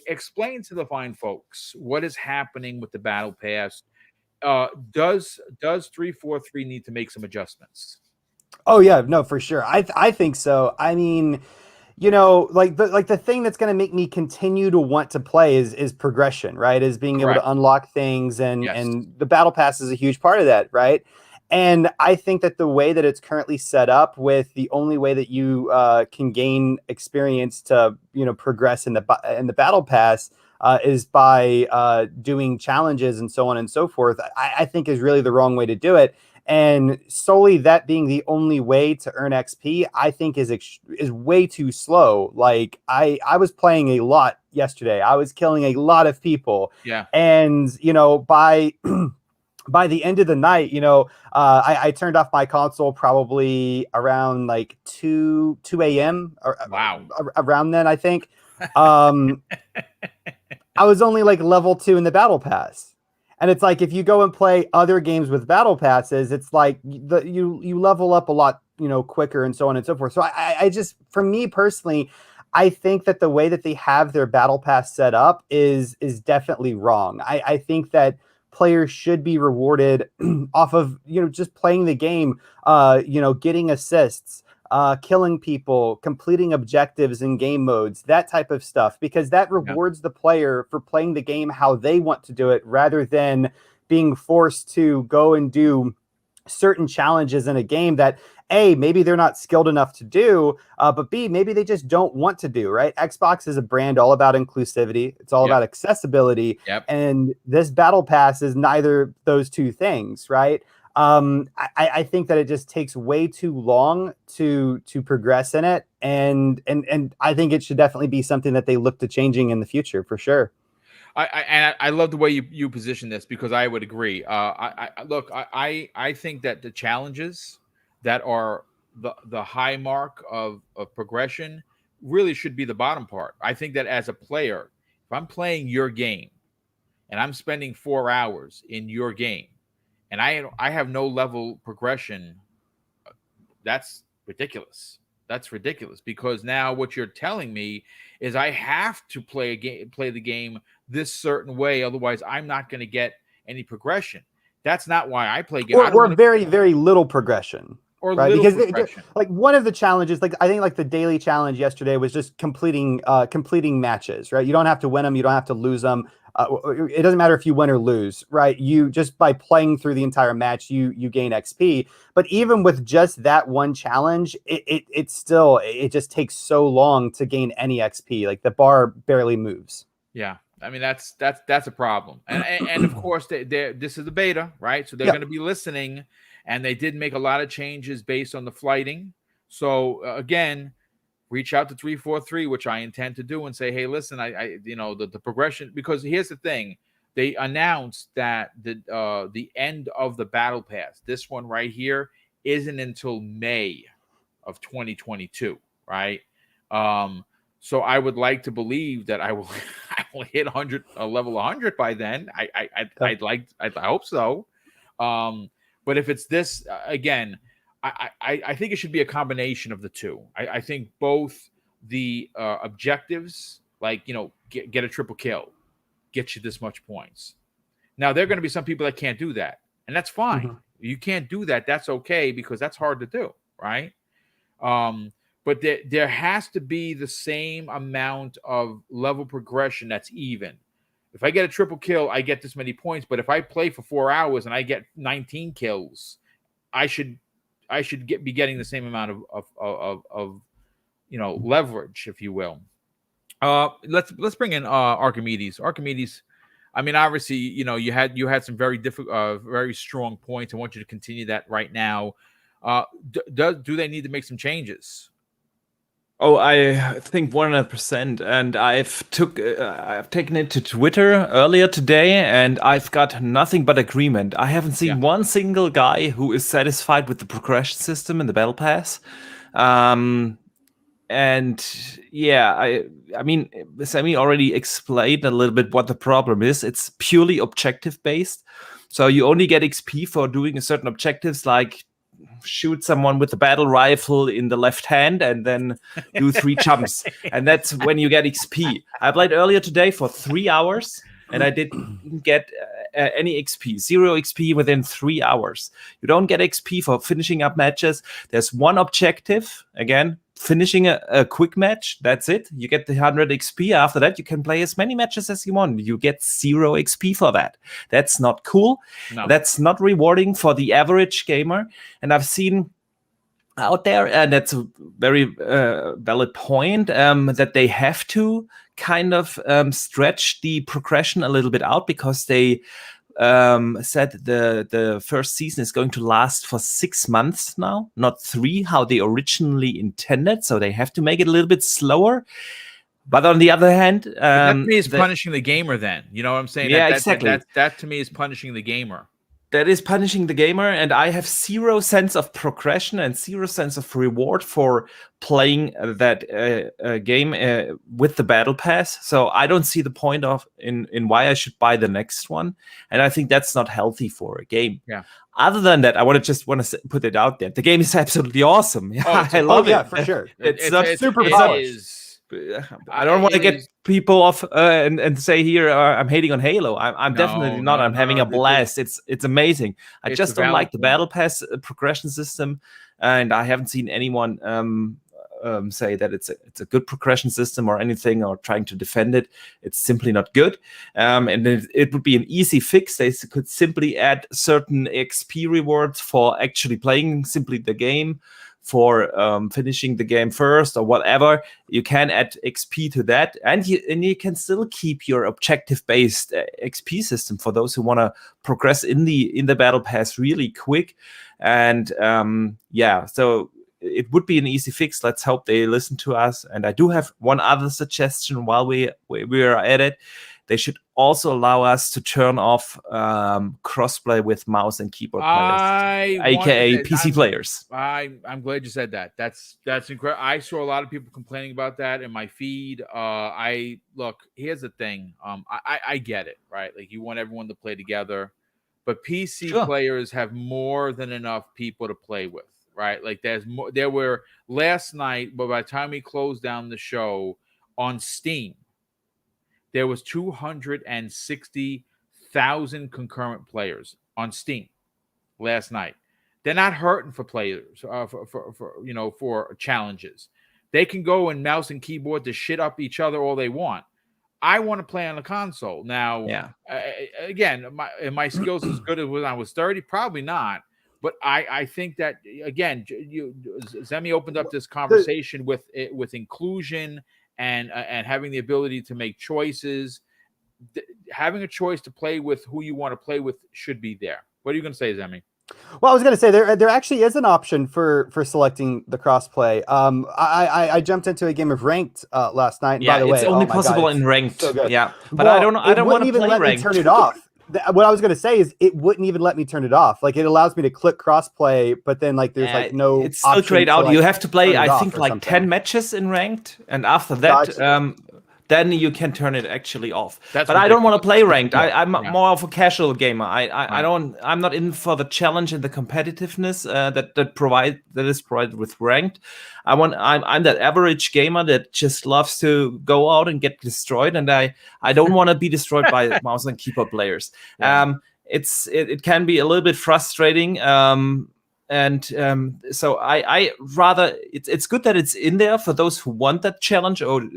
explain to the fine folks what is happening with the Battle Pass. Does 343 need to make some adjustments? Oh yeah, no, for sure. I think so. I mean, the thing that's going to make me continue to want to play is progression, right? Is being able to unlock things, and the battle pass is a huge part of that, right? And I think that the way that it's currently set up, with the only way that you can gain experience to progress in the battle pass is by doing challenges and so on and so forth, I think is really the wrong way to do it. And solely that being the only way to earn XP, I think is way too slow. Like I was playing a lot yesterday. I was killing a lot of people. Yeah. And by the end of the night, I turned off my console probably around like 2 a.m. Wow. Around then, I think. I was only like level 2 in the battle pass. And it's like, if you go and play other games with battle passes, it's like you level up a lot, quicker and so on and so forth. So I just, for me personally, I think that the way that they have their battle pass set up is definitely wrong. I think that players should be rewarded off of, just playing the game, getting assists, killing people, completing objectives in game modes, that type of stuff, because that rewards the player for playing the game how they want to do it, rather than being forced to go and do certain challenges in a game that A, maybe they're not skilled enough to do, but B, maybe they just don't want to do, right? Xbox is a brand all about inclusivity. It's all about accessibility. And this battle pass is neither those two things, right? I think that it just takes way too long to progress in it, and I think it should definitely be something that they look to changing in the future for sure. I love the way you position this, because I would agree. I think that the challenges that are the high mark of progression really should be the bottom part. I think that as a player, if I'm playing your game and I'm spending 4 hours in your game, and I have no level progression, that's ridiculous. That's ridiculous, because now what you're telling me is I have to play the game this certain way, otherwise I'm not going to get any progression. That's not why I play games. Or very, very little progression. Or right? Little Because progression. like one of the challenges, like I think like the daily challenge yesterday was just completing matches, right? You don't have to win them, you don't have to lose them. It doesn't matter if you win or lose, right? You just, by playing through the entire match, you gain XP. But even with just that one challenge, it just takes so long to gain any XP. Like the bar barely moves. Yeah. I mean, that's a problem. And of course, this is the beta, right? So they're going to be listening, and they did make a lot of changes based on the flighting. So again, reach out to 343, which I intend to do, and say, hey, listen, the progression, because here's the thing. They announced that the end of the battle pass, this one right here, isn't until May of 2022, right? So I would like to believe that I will hit level 100 by then. I hope so. But if it's this again, I think it should be a combination of the two. I think both the objectives, like get a triple kill, get you this much points. Now there are going to be some people that can't do that, and that's fine. Mm-hmm. You can't do that. That's okay, because that's hard to do, right? But there has to be the same amount of level progression that's even. If I get a triple kill, I get this many points. But if I play for 4 hours and I get 19 kills, I should be getting the same amount of leverage, if you will. Let's bring in Archimedes. Archimedes, I mean, obviously, you had some very difficult, very strong points. I want you to continue that right now. Do they need to make some changes? Oh, I think 100%. And I've taken it to Twitter earlier today, and I've got nothing but agreement. I haven't seen one single guy who is satisfied with the progression system in the Battle Pass. And yeah, I mean, Sammy already explained a little bit what the problem is. It's purely objective based. So you only get XP for doing certain objectives, like shoot someone with a battle rifle in the left hand and then do 3 jumps. And that's when you get XP. I played earlier today for 3 hours and I didn't get any XP, 0 XP within 3 hours. You don't get XP for finishing up matches. There's one objective, again, finishing a quick match. That's it. You get the 100 XP. After that, you can play as many matches as you want. You get 0 XP for that. That's not cool. No. That's not rewarding for the average gamer. And I've seen out there, and that's a very valid point, that they have to kind of stretch the progression a little bit out, because they said the first season is going to last for 6 months now, not 3, how they originally intended. So they have to make it a little bit slower. But on the other hand, that to me is punishing the gamer. Then you know what I'm saying? Yeah, exactly. That to me is punishing the gamer. That is punishing the gamer, and I have 0 sense of progression and 0 sense of reward for playing that game with the Battle Pass. So I don't see the point in why I should buy the next one, and I think that's not healthy for a game. Yeah. Other than that, I want to put it out there. The game is absolutely awesome. Yeah, I love it. Yeah, for sure. It's not super polished. I don't want to get people off and say here I'm hating on Halo. I'm definitely not. I'm having a blast. It's amazing. I just don't like the Battle Pass progression system, and I haven't seen anyone say that it's a good progression system or anything, or trying to defend it. It's simply not good. And it would be an easy fix. They could simply add certain XP rewards for actually playing simply the game, for finishing the game first or whatever. You can add XP to that, and you can still keep your objective-based XP system for those who want to progress in the Battle Pass really quick. And so it would be an easy fix. Let's hope they listen to us. And I do have one other suggestion while we are at it. They should also allow us to turn off crossplay with mouse and keyboard players, aka PC players. I'm glad you said that. That's incredible. I saw a lot of people complaining about that in my feed. Here's the thing. I get it, right? Like, you want everyone to play together, but PC players have more than enough people to play with, right? Like, there's more. There were last night, but by the time we closed down the show on Steam, there was 260,000 concurrent players on Steam last night. They're not hurting for players, for challenges. They can go and mouse and keyboard to shit up each other all they want. I want to play on the console now. Yeah. Again, my skills as good as when I was 30, probably not. But I think that, again, Zemi opened up this conversation with inclusion and having the ability to make choices. Having a choice to play with who you want to play with should be there. What are you going to say, Zemi? Well, I was going to say there actually is an option for selecting the crossplay. I jumped into a game of ranked last night. And by the way, it's only possible in ranked. So yeah, but I don't want to even play let ranked. me turn it off. What I was going to say is it wouldn't even let me turn it off. Like, it allows me to click crossplay, but then there's no. It's still grayed out. You have to play, I think, like 10 matches in ranked, and after that, then you can turn it actually off. But I don't want to play ranked. I'm more of a casual gamer. I'm not in for the challenge and the competitiveness that is provided with ranked. I'm that average gamer that just loves to go out and get destroyed, and I don't want to be destroyed by mouse and keyboard players. It can be a little bit frustrating. And so I rather it's good that it's in there for those who want that challenge, or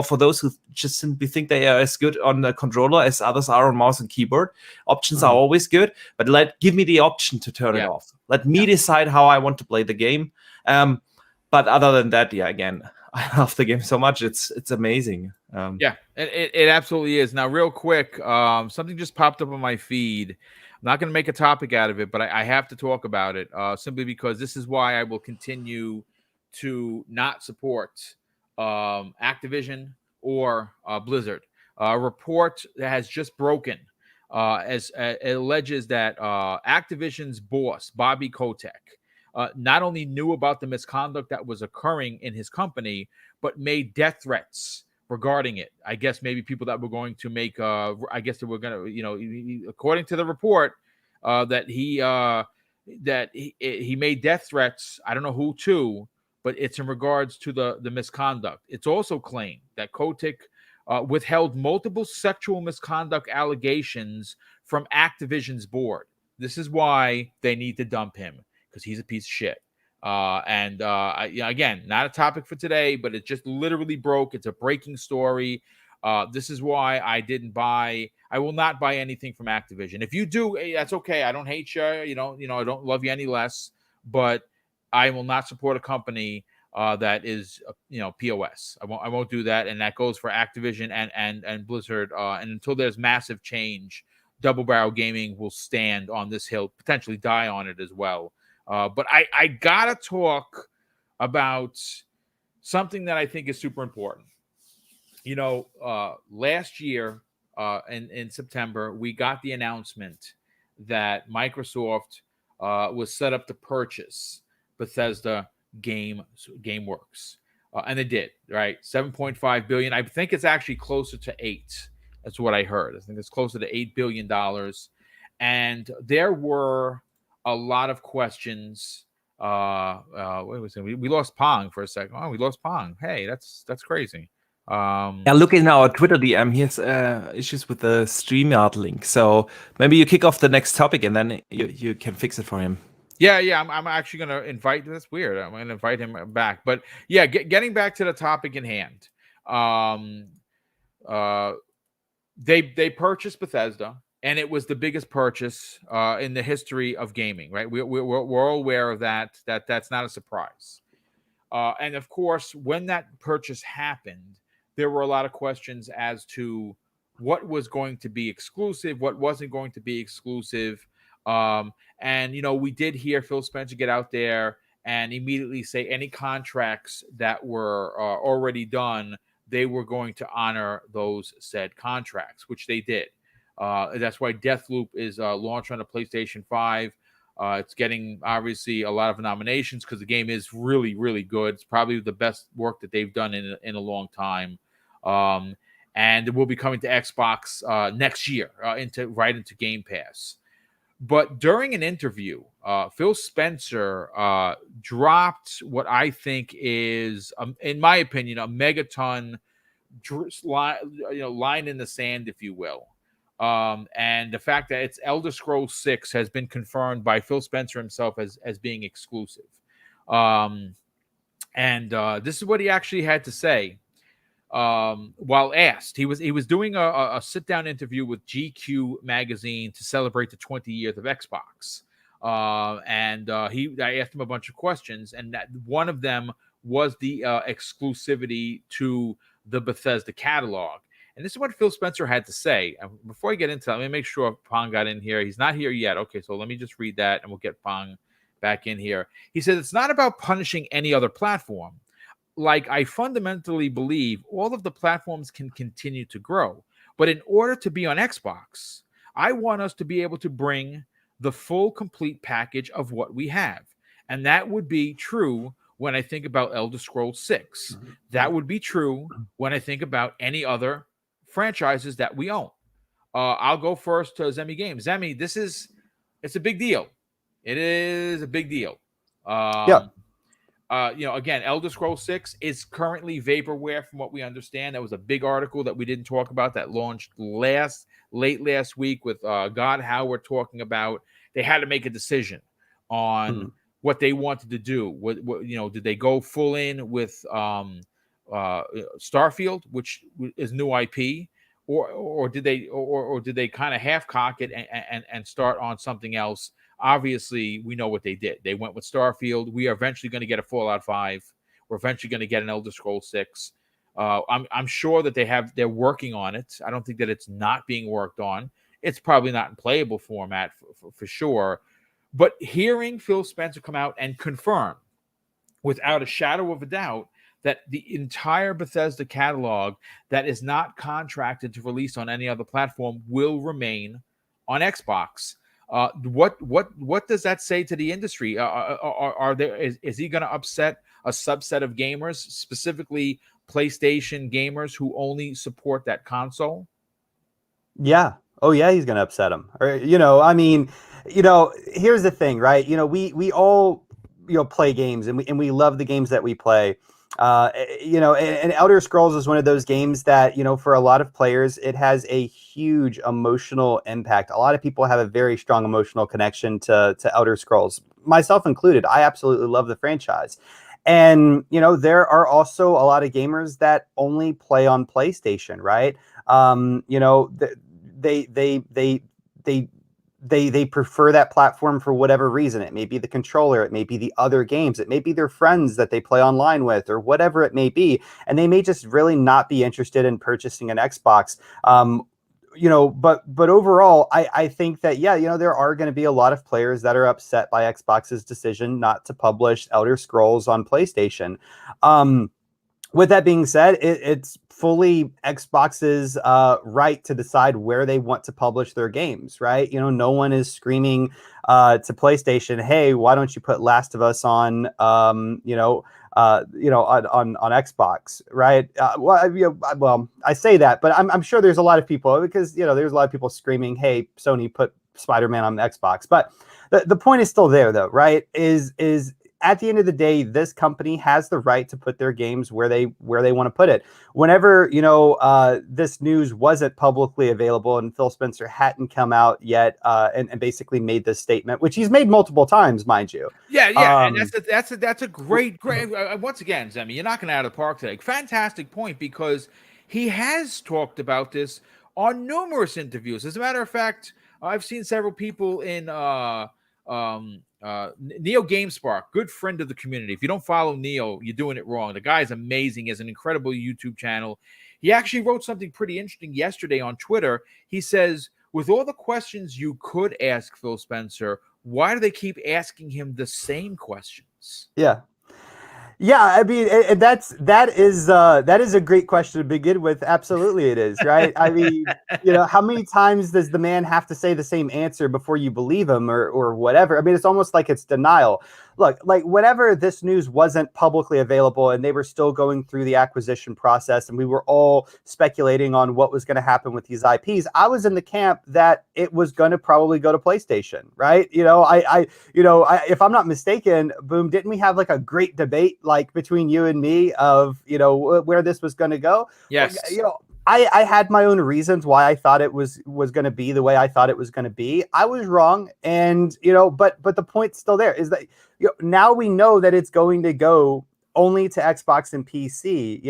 for those who just simply think they are as good on the controller as others are on mouse and keyboard. Options are always good, but give me the option to turn it off. Let me decide how I want to play the game. But other than that, again, I love the game so much. It's amazing. It absolutely is. Now, real quick, something just popped up on my feed. I'm not going to make a topic out of it, but I have to talk about it simply because this is why I will continue to not support Activision or Blizzard. A report that has just broken as it alleges that Activision's boss, Bobby Kotick, not only knew about the misconduct that was occurring in his company, but made death threats regarding it. I guess maybe people that were going to make, I guess they were going to, according to the report, that he made death threats. I don't know who to, but it's in regards to the misconduct. It's also claimed that Kotick withheld multiple sexual misconduct allegations from Activision's board. This is why they need to dump him, because he's a piece of shit. Again, not a topic for today, but it just literally broke. It's a breaking story. This is why I will not buy anything from Activision. If you do, that's okay. I don't hate you. I don't love you any less, but I will not support a company that is, POS. I won't do that. And that goes for Activision and Blizzard. And until there's massive change, Double Barrel Gaming will stand on this hill, potentially die on it as well. But I gotta talk about something that I think is super important. Last year in September, we got the announcement that Microsoft was set up to purchase Bethesda GameWorks, and they did, right? $7.5 billion. I think it's actually closer to $8 billion. That's what I heard. I think it's closer to $8 billion. And there were a lot of questions. We lost Pong for a second. Oh, we lost Pong. Hey, that's crazy. Look in our Twitter DM. He has issues with the StreamYard link. So maybe you kick off the next topic and then you can fix it for him. Yeah. I'm actually going to invite. That's weird. I'm going to invite him back. But yeah, getting back to the topic in hand. They purchased Bethesda. And it was the biggest purchase in the history of gaming, right? We're all aware of that. That's not a surprise. And of course, when that purchase happened, there were a lot of questions as to what was going to be exclusive, what wasn't going to be exclusive. And we did hear Phil Spencer get out there and immediately say any contracts that were already done, they were going to honor those said contracts, which they did. That's why Deathloop is launched on the PlayStation 5. It's getting, obviously, a lot of nominations because the game is really, really good. It's probably the best work that they've done in a long time. And it will be coming to Xbox next year, into Game Pass. But during an interview, Phil Spencer dropped what I think is, in my opinion, a megaton line in the sand, if you will. And the fact that it's Elder Scrolls 6 has been confirmed by Phil Spencer himself as being exclusive. And this is what he actually had to say while asked. He was doing a sit-down interview with GQ magazine to celebrate the 20 years of Xbox. I asked him a bunch of questions, and that one of them was the exclusivity to the Bethesda catalog. And this is what Phil Spencer had to say. Before I get into that, let me make sure Pong got in here. He's not here yet. Okay, so let me just read that, and we'll get Pong back in here. He said, it's not about punishing any other platform. Like, I fundamentally believe all of the platforms can continue to grow. But in order to be on Xbox, I want us to be able to bring the full, complete package of what we have. And that would be true when I think about Elder Scrolls 6. That would be true when I think about any other franchises that we own. I'll go first to Zemi Games. Zemi, it's a big deal. It is a big deal. Again, Elder Scrolls 6 is currently vaporware from what we understand. That was a big article that we didn't talk about that launched late last week with God Howard talking about they had to make a decision on what they wanted to do. What did they go full in with Starfield, which is new IP, or did they kind of half cock it and start on something else? Obviously, we know what they did. They went with Starfield. We are eventually going to get a Fallout 5. We're eventually going to get an Elder Scrolls 6. I'm sure that they're working on it. I don't think that it's not being worked on. It's probably not in playable format for sure. But hearing Phil Spencer come out and confirm without a shadow of a doubt that the entire Bethesda catalog that is not contracted to release on any other platform will remain on Xbox. What does that say to the industry? Is he going to upset a subset of gamers, specifically PlayStation gamers who only support that console? Yeah. Oh yeah, he's going to upset them. Or I mean, here's the thing, right? We all play games, and we love the games that we play. And Elder Scrolls is one of those games that, for a lot of players, it has a huge emotional impact. A lot of people have a very strong emotional connection to Elder Scrolls, myself included. I absolutely love the franchise. And, there are also a lot of gamers that only play on PlayStation, right? They prefer that platform for whatever reason. It may be the controller, it may be the other games, it may be their friends that they play online with, or whatever it may be. And they may just really not be interested in purchasing an Xbox. But overall, I think that, there are going to be a lot of players that are upset by Xbox's decision not to publish Elder Scrolls on PlayStation. With that being said, it's fully Xbox's right to decide where they want to publish their games, right? No one is screaming to PlayStation, "Hey, why don't you put Last of Us on, on Xbox," right? Well, I say that, but I'm sure there's a lot of people, because there's a lot of people screaming, "Hey, Sony, put Spider-Man on Xbox." But the point is still there, though, right? Is at the end of the day, this company has the right to put their games where they want to put it. Whenever, this news wasn't publicly available and Phil Spencer hadn't come out yet and basically made this statement, which he's made multiple times, mind you. Yeah. And that's a great, once again, Zemi, you're knocking it out of the park today. Fantastic point, because he has talked about this on numerous interviews. As a matter of fact, I've seen several people in Neo GameSpark, good friend of the community. If you don't follow Neo, you're doing it wrong. The guy is amazing. He has an incredible YouTube channel. He actually wrote something pretty interesting yesterday on Twitter. He says, with all the questions you could ask Phil Spencer, why do they keep asking him the same questions? Yeah, I mean, that is a great question to begin with. Absolutely, it is, right? I mean, how many times does the man have to say the same answer before you believe him, or whatever? I mean, it's almost like it's denial. Look, like, whenever this news wasn't publicly available and they were still going through the acquisition process, and we were all speculating on what was going to happen with these IPs, I was in the camp that it was going to probably go to PlayStation, right? If I'm not mistaken, Boom, didn't we have like a great debate, like, between you and me of, where this was going to go? Yes. I had my own reasons why I thought it was going to be the way I thought it was going to be. I was wrong. And, but the point's still there, is that, now we know that it's going to go only to Xbox and PC.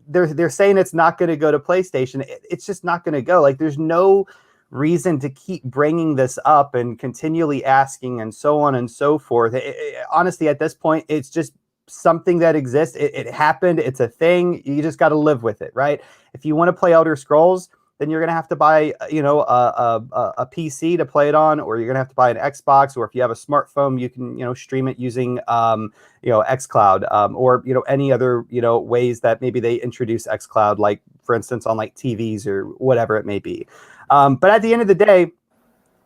They're saying it's not going to go to PlayStation. It's just not going to go. Like, there's no reason to keep bringing this up and continually asking and so on and so forth. Honestly, at this point, it's just something that exists. It happened. It's a thing. You just got to live with it, right? If you want to play Elder Scrolls, then you're going to have to buy, a PC to play it on, or you're going to have to buy an Xbox, or if you have a smartphone, you can, stream it using, xCloud, or, any other, ways that maybe they introduce xCloud, like, for instance, on like TVs or whatever it may be. But at the end of the day,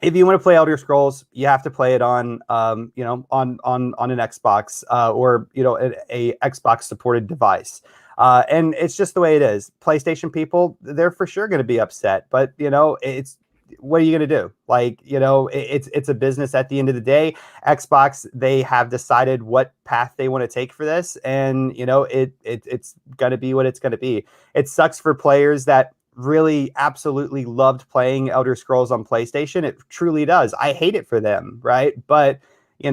if you want to play Elder Scrolls, you have to play it on, on an Xbox, or, a Xbox supported device. And it's just the way it is. PlayStation people, they're for sure going to be upset, but it's, what are you going to do? Like, it's a business at the end of the day. Xbox, they have decided what path they want to take for this. And, it's going to be what it's going to be. It sucks for players that really absolutely loved playing Elder Scrolls on PlayStation. It truly does. I hate it for them, right? But It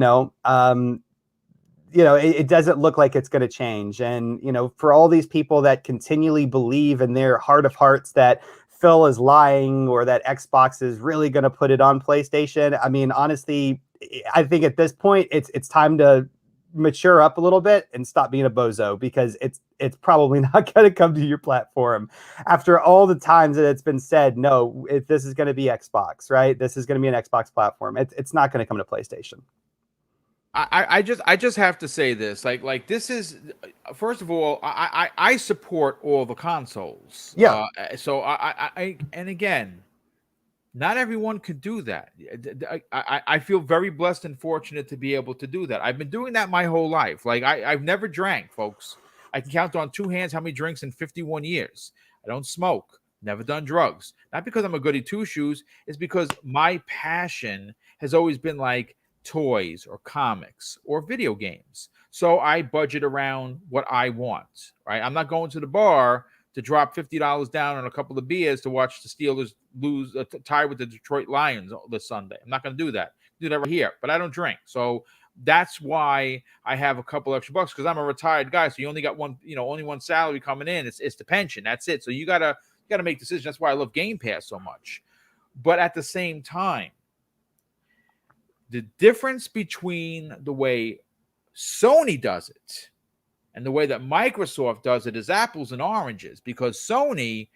doesn't look like it's going to change. And, for all these people that continually believe in their heart of hearts that Phil is lying or that Xbox is really going to put it on PlayStation, I mean, honestly, I think at this point it's time to mature up a little bit and stop being a bozo, because it's probably not going to come to your platform after all the times that it's been said, no, this is going to be Xbox, right? This is going to be an Xbox platform. It's not going to come to PlayStation. I just have to say this, like this is, first of all, I support all the consoles. Yeah. So and again, not everyone could do that. I feel very blessed and fortunate to be able to do that. I've been doing that my whole life. Like I've never drank, folks. I can count on two hands how many drinks in 51 years. I don't smoke. Never done drugs. Not because I'm a goody two shoes. It's because my passion has always been like toys or comics or video games. So I budget around what I want. Right? I'm not going to the bar to drop $50 down on a couple of beers to watch the Steelers lose, tie with the Detroit Lions this Sunday. I'm not going to do that. Do that right here, but I don't drink. So that's why I have a couple extra bucks, because I'm a retired guy. So you only got one, only one salary coming in. It's the pension. That's it. So you gotta make decisions. That's why I love Game Pass so much. But at the same time, the difference between the way Sony does it and the way that Microsoft does it is apples and oranges, because Sony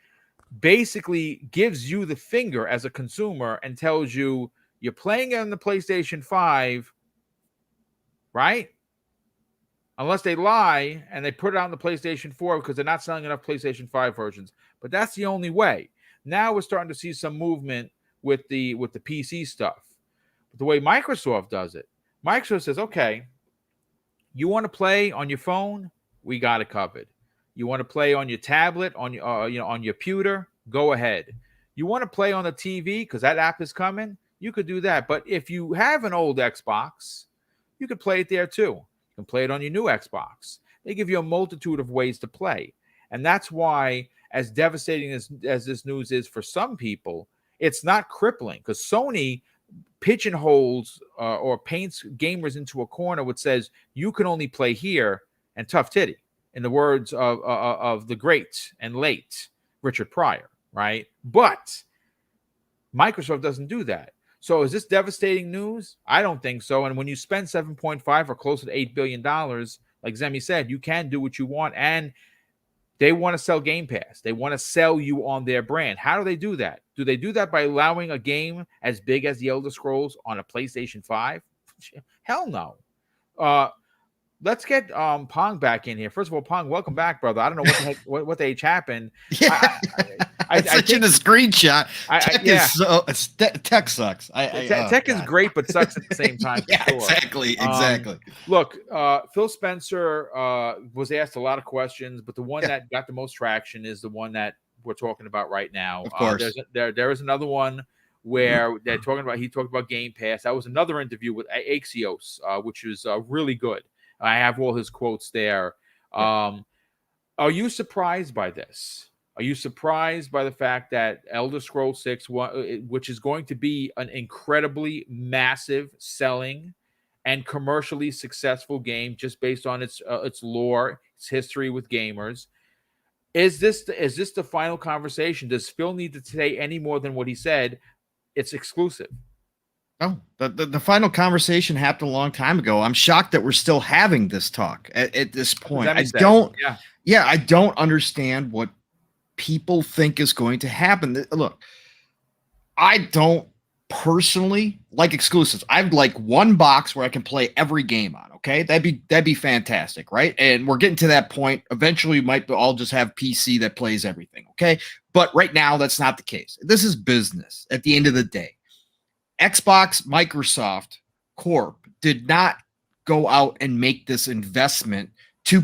basically gives you the finger as a consumer and tells you you're playing on the PlayStation 5, right? Unless they lie and they put it on the PlayStation 4 because they're not selling enough PlayStation 5 versions. But that's the only way. Now we're starting to see some movement with the PC stuff. But the way Microsoft does it, Microsoft says, okay, you want to play on your phone? We got it covered. You want to play on your tablet, on your on your computer? Go ahead. You want to play on the TV because that app is coming? You could do that. But if you have an old Xbox, you could play it there too. You can play it on your new Xbox. They give you a multitude of ways to play. And that's why, as devastating as this news is for some people, it's not crippling, because Sony pigeonholes or paints gamers into a corner which says you can only play here and tough titty, in the words of the great and late Richard Pryor, right? But Microsoft doesn't do that. So is this devastating news? I don't think so. And when you spend 7.5 or close to $8 billion, like Zemi said, you can do what you want. And they want to sell Game Pass. They want to sell you on their brand. How do they do that? Do they do that by allowing a game as big as The Elder Scrolls on a PlayStation 5? Hell no. Let's get Pong back in here. First of all, Pong, welcome back, brother. I don't know what the heck, what the H happened. Yeah. I sent you the screenshot. Tech sucks. Tech is great, but sucks at the same time. Yeah, sure. Exactly. Look, Phil Spencer was asked a lot of questions, but the one that got the most traction is the one that we're talking about right now. Of course. There is another one where he talked about Game Pass. That was another interview with Axios, which was really good. I have all his quotes there. Are you surprised by this? Are you surprised by the fact that Elder Scrolls 6, which is going to be an incredibly massive selling and commercially successful game just based on its lore, its history with gamers, is this the final conversation? Does Phil need to say any more than what he said? It's exclusive. Oh, the final conversation happened a long time ago. I'm shocked that we're still having this talk at this point. I don't understand what people think is going to happen. Look, I don't personally like exclusives. I'd like one box where I can play every game on. Okay, that'd be fantastic, right? And we're getting to that point. Eventually, we might all just have PC that plays everything. Okay, but right now that's not the case. This is business. At the end of the day, Xbox, Microsoft Corp did not go out and make this investment to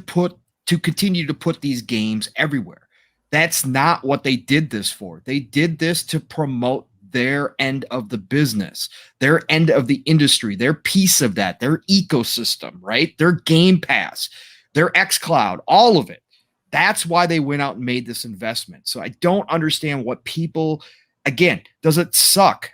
continue to put these games everywhere. That's not what they did this for. They did this to promote their end of the business, their end of the industry, their piece of that, their ecosystem, right? Their Game Pass, their xCloud, all of it. That's why they went out and made this investment. So I don't understand what people, again, does it suck?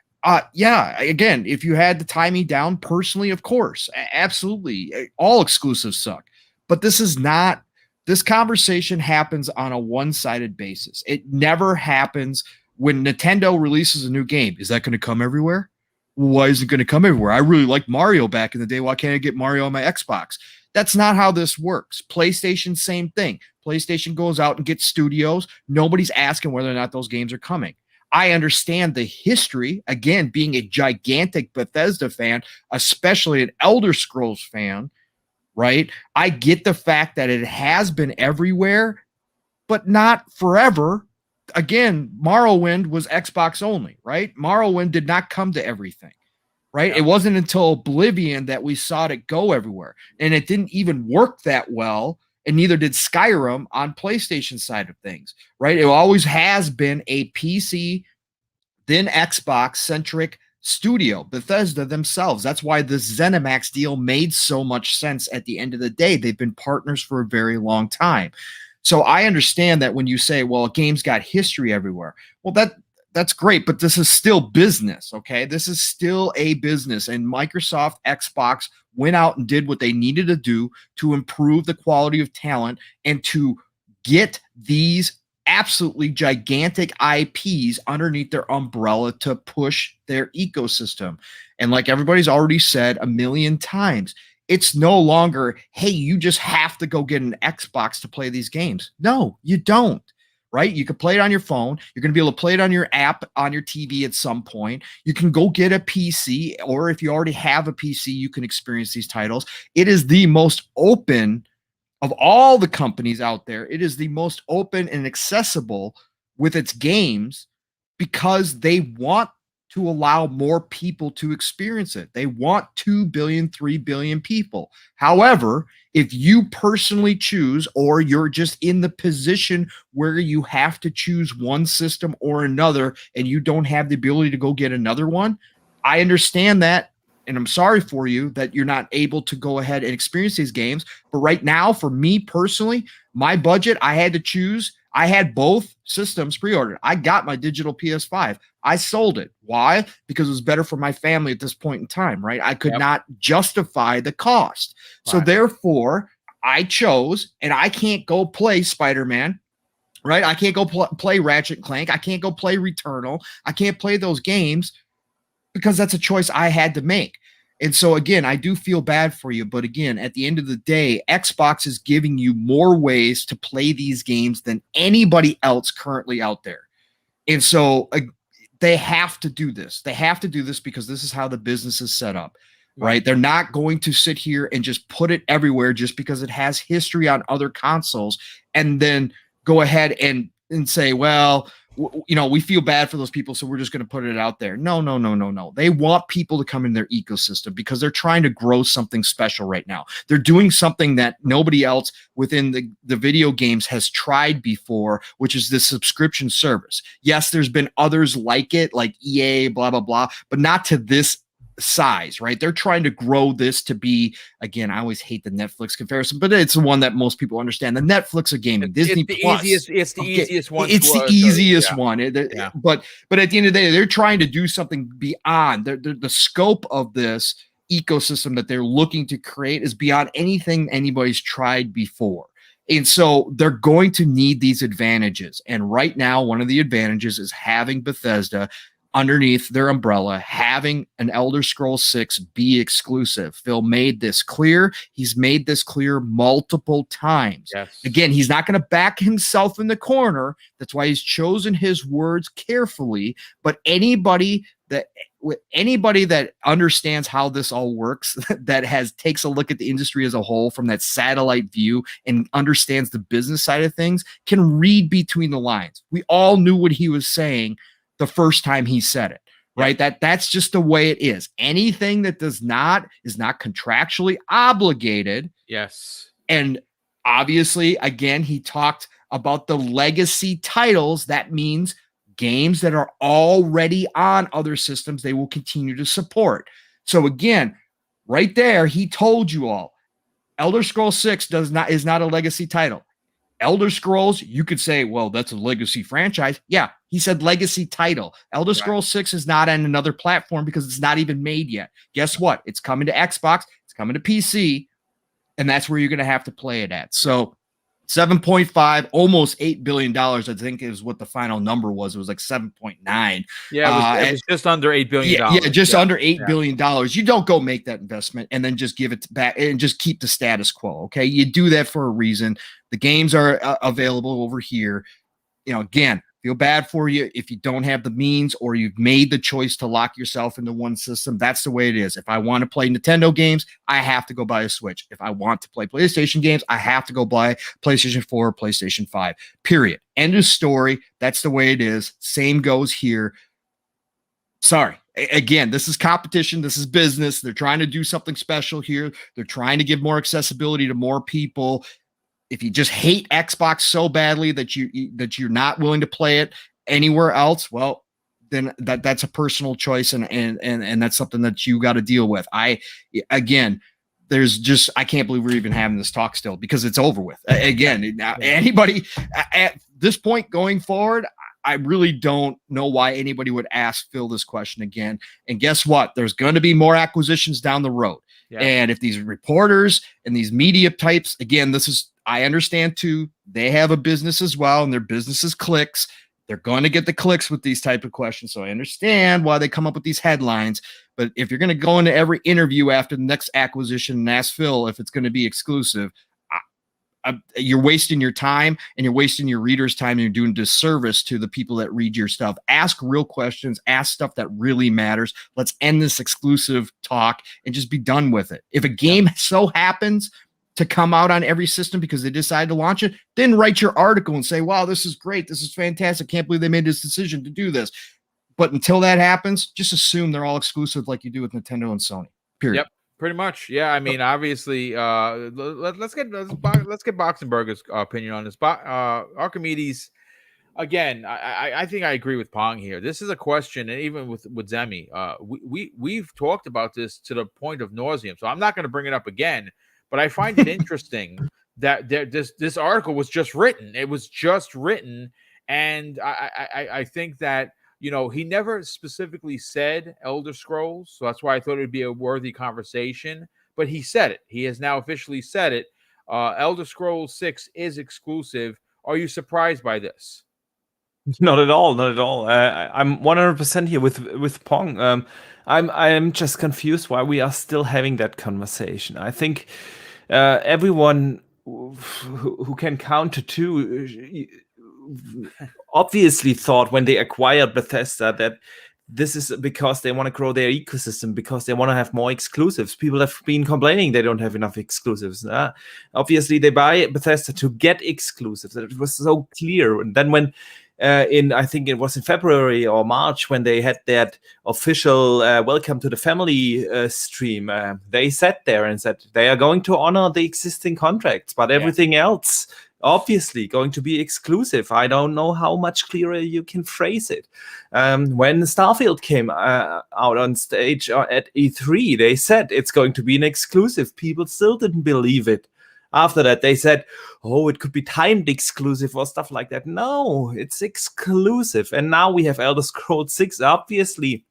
Yeah, again, if you had the timing down personally, of course, absolutely. All exclusives suck. But this conversation happens on a one-sided basis. It never happens when Nintendo releases a new game. Is that going to come everywhere? Why is it going to come everywhere? I really liked Mario back in the day. Why can't I get Mario on my Xbox? That's not how this works. PlayStation, same thing. PlayStation goes out and gets studios. Nobody's asking whether or not those games are coming. I understand the history, again, being a gigantic Bethesda fan, especially an Elder Scrolls fan, right? I get the fact that it has been everywhere, but not forever. Again, Morrowind was Xbox only, right? Morrowind did not come to everything, right? Yeah. It wasn't until Oblivion that we saw it go everywhere. And it didn't even work that well, and neither did Skyrim on PlayStation side of things, right? It always has been a PC, then Xbox-centric studio, Bethesda themselves. That's why the ZeniMax deal made so much sense at the end of the day. They've been partners for a very long time. So I understand that when you say, well, a game's got history everywhere. Well, that's great, but this is still business, okay? This is still a business, and Microsoft, Xbox went out and did what they needed to do to improve the quality of talent and to get these absolutely gigantic IPs underneath their umbrella to push their ecosystem. And like everybody's already said a million times, it's no longer, hey, you just have to go get an Xbox to play these games. No, you don't. Right? You can play it on your phone. You're going to be able to play it on your app, on your TV at some point. You can go get a PC, or if you already have a PC, you can experience these titles. It is the most open of all the companies out there. It is the most open and accessible with its games because they want to allow more people to experience it. They want 2 billion, 3 billion people. However, if you personally choose, or you're just in the position where you have to choose one system or another, and you don't have the ability to go get another one, I understand that. And I'm sorry for you that you're not able to go ahead and experience these games. But right now, for me personally, my budget, I had to choose. I had both systems pre-ordered. I got my digital PS5. I sold it. Why? Because it was better for my family at this point in time, right? I could not justify the cost. Right. So therefore, I chose, and I can't go play Spider-Man, right? I can't go play Ratchet & Clank. I can't go play Returnal. I can't play those games because that's a choice I had to make. And so, again, I do feel bad for you. But again, at the end of the day, Xbox is giving you more ways to play these games than anybody else currently out there. And so they have to do this. They have to do this because this is how the business is set up, right? They're not going to sit here and just put it everywhere just because it has history on other consoles and then go ahead and say, well, you know, we feel bad for those people, so we're just going to put it out there. No. They want people to come in their ecosystem because they're trying to grow something special right now. They're doing something that nobody else within the video games has tried before, which is this subscription service. Yes, there's been others like it, like EA, blah, blah, blah, but not to this size, right? They're trying to grow this to be, again, I always hate the Netflix comparison, but it's the one that most people understand. The Netflix of gaming, Disney Plus. It's the easiest one. It's the easiest one. But at the end of the day, they're trying to do something beyond the scope of this ecosystem that they're looking to create is beyond anything anybody's tried before. And so they're going to need these advantages. And right now, one of the advantages is having Bethesda underneath their umbrella, having an Elder Scrolls 6 be exclusive. Phil made this clear. He's made this clear multiple times. Yes. Again, he's not going to back himself in the corner. That's why he's chosen his words carefully. But anybody that understands how this all works, that takes a look at the industry as a whole from that satellite view and understands the business side of things, can read between the lines. We all knew what he was saying the first time he said it, right? That's just the way it is. Anything that is not contractually obligated. Yes. And obviously, again, he talked about the legacy titles. That means games that are already on other systems, they will continue to support. So again, right there, he told you all, Elder Scrolls 6 is not a legacy title. Elder Scrolls, you could say, well, that's a legacy franchise. Yeah, he said legacy title. Elder Scrolls 6 is not on another platform because it's not even made yet. Guess what? It's coming to Xbox, it's coming to PC, and that's where you're going to have to play it at. So 7.5, almost $8 billion, I think is what the final number was. It was like 7.9. Yeah, it was just under $8 billion. Yeah, just under $8 billion. You don't go make that investment and then just give it back and just keep the status quo. Okay, you do that for a reason. The games are available over here. You know, again, feel bad for you if you don't have the means or you've made the choice to lock yourself into one system. That's the way it is. If I want to play Nintendo games, I have to go buy a Switch. If I want to play PlayStation games, I have to go buy PlayStation 4 or PlayStation 5. Period. End of story. That's the way it is. Same goes here. Sorry. Again, this is competition. This is business. They're trying to do something special here. They're trying to give more accessibility to more people. If you just hate Xbox so badly that you're not willing to play it anywhere else, well, then that's a personal choice, and that's something that you got to deal with. I can't believe we're even having this talk still because it's over with. Again, anybody at this point going forward, I really don't know why anybody would ask Phil this question again. And guess what? There's going to be more acquisitions down the road. Yeah. And if these reporters and these media types, again, I understand too, they have a business as well, and their business is clicks. They're going to get the clicks with these type of questions. So I understand why they come up with these headlines. But if you're going to go into every interview after the next acquisition and ask Phil if it's going to be exclusive, you're wasting your time and you're wasting your readers' time, and you're doing disservice to the people that read your stuff. Ask real questions, ask stuff that really matters. Let's end this exclusive talk and just be done with it. If a game so happens to come out on every system because they decided to launch it, then write your article and say, wow, this is great. This is fantastic. Can't believe they made this decision to do this. But until that happens, just assume they're all exclusive like you do with Nintendo and Sony. Period. Yep. Pretty much, yeah. I mean, obviously, let's get Boxenberger's opinion on this. Archimedes, again, I think I agree with Pong here. This is a question, and even with Zemi, we've talked about this to the point of nauseum. So I'm not going to bring it up again. But I find it interesting that this article was just written. It was just written, and I think that, you know, he never specifically said Elder Scrolls, so that's why I thought it would be a worthy conversation. But he said it. He has now officially said it. Elder Scrolls 6 is exclusive. Are you surprised by this? Not at all. Not at all. I'm 100% here with Pong. I'm just confused why we are still having that conversation. I think everyone who can count to two obviously thought when they acquired Bethesda that this is because they want to grow their ecosystem, because they want to have more exclusives. People have been complaining they don't have enough exclusives. Obviously, they buy Bethesda to get exclusives. It was so clear. And then when I think it was in February or March when they had that official welcome to the family stream, they sat there and said they are going to honor the existing contracts, but everything else obviously going to be exclusive. I don't know how much clearer you can phrase it. When Starfield came out on stage at E3, they said it's going to be an exclusive. People still didn't believe it. After that, they said, oh, it could be timed exclusive or stuff like that. No, it's exclusive. And now we have Elder Scrolls 6, obviously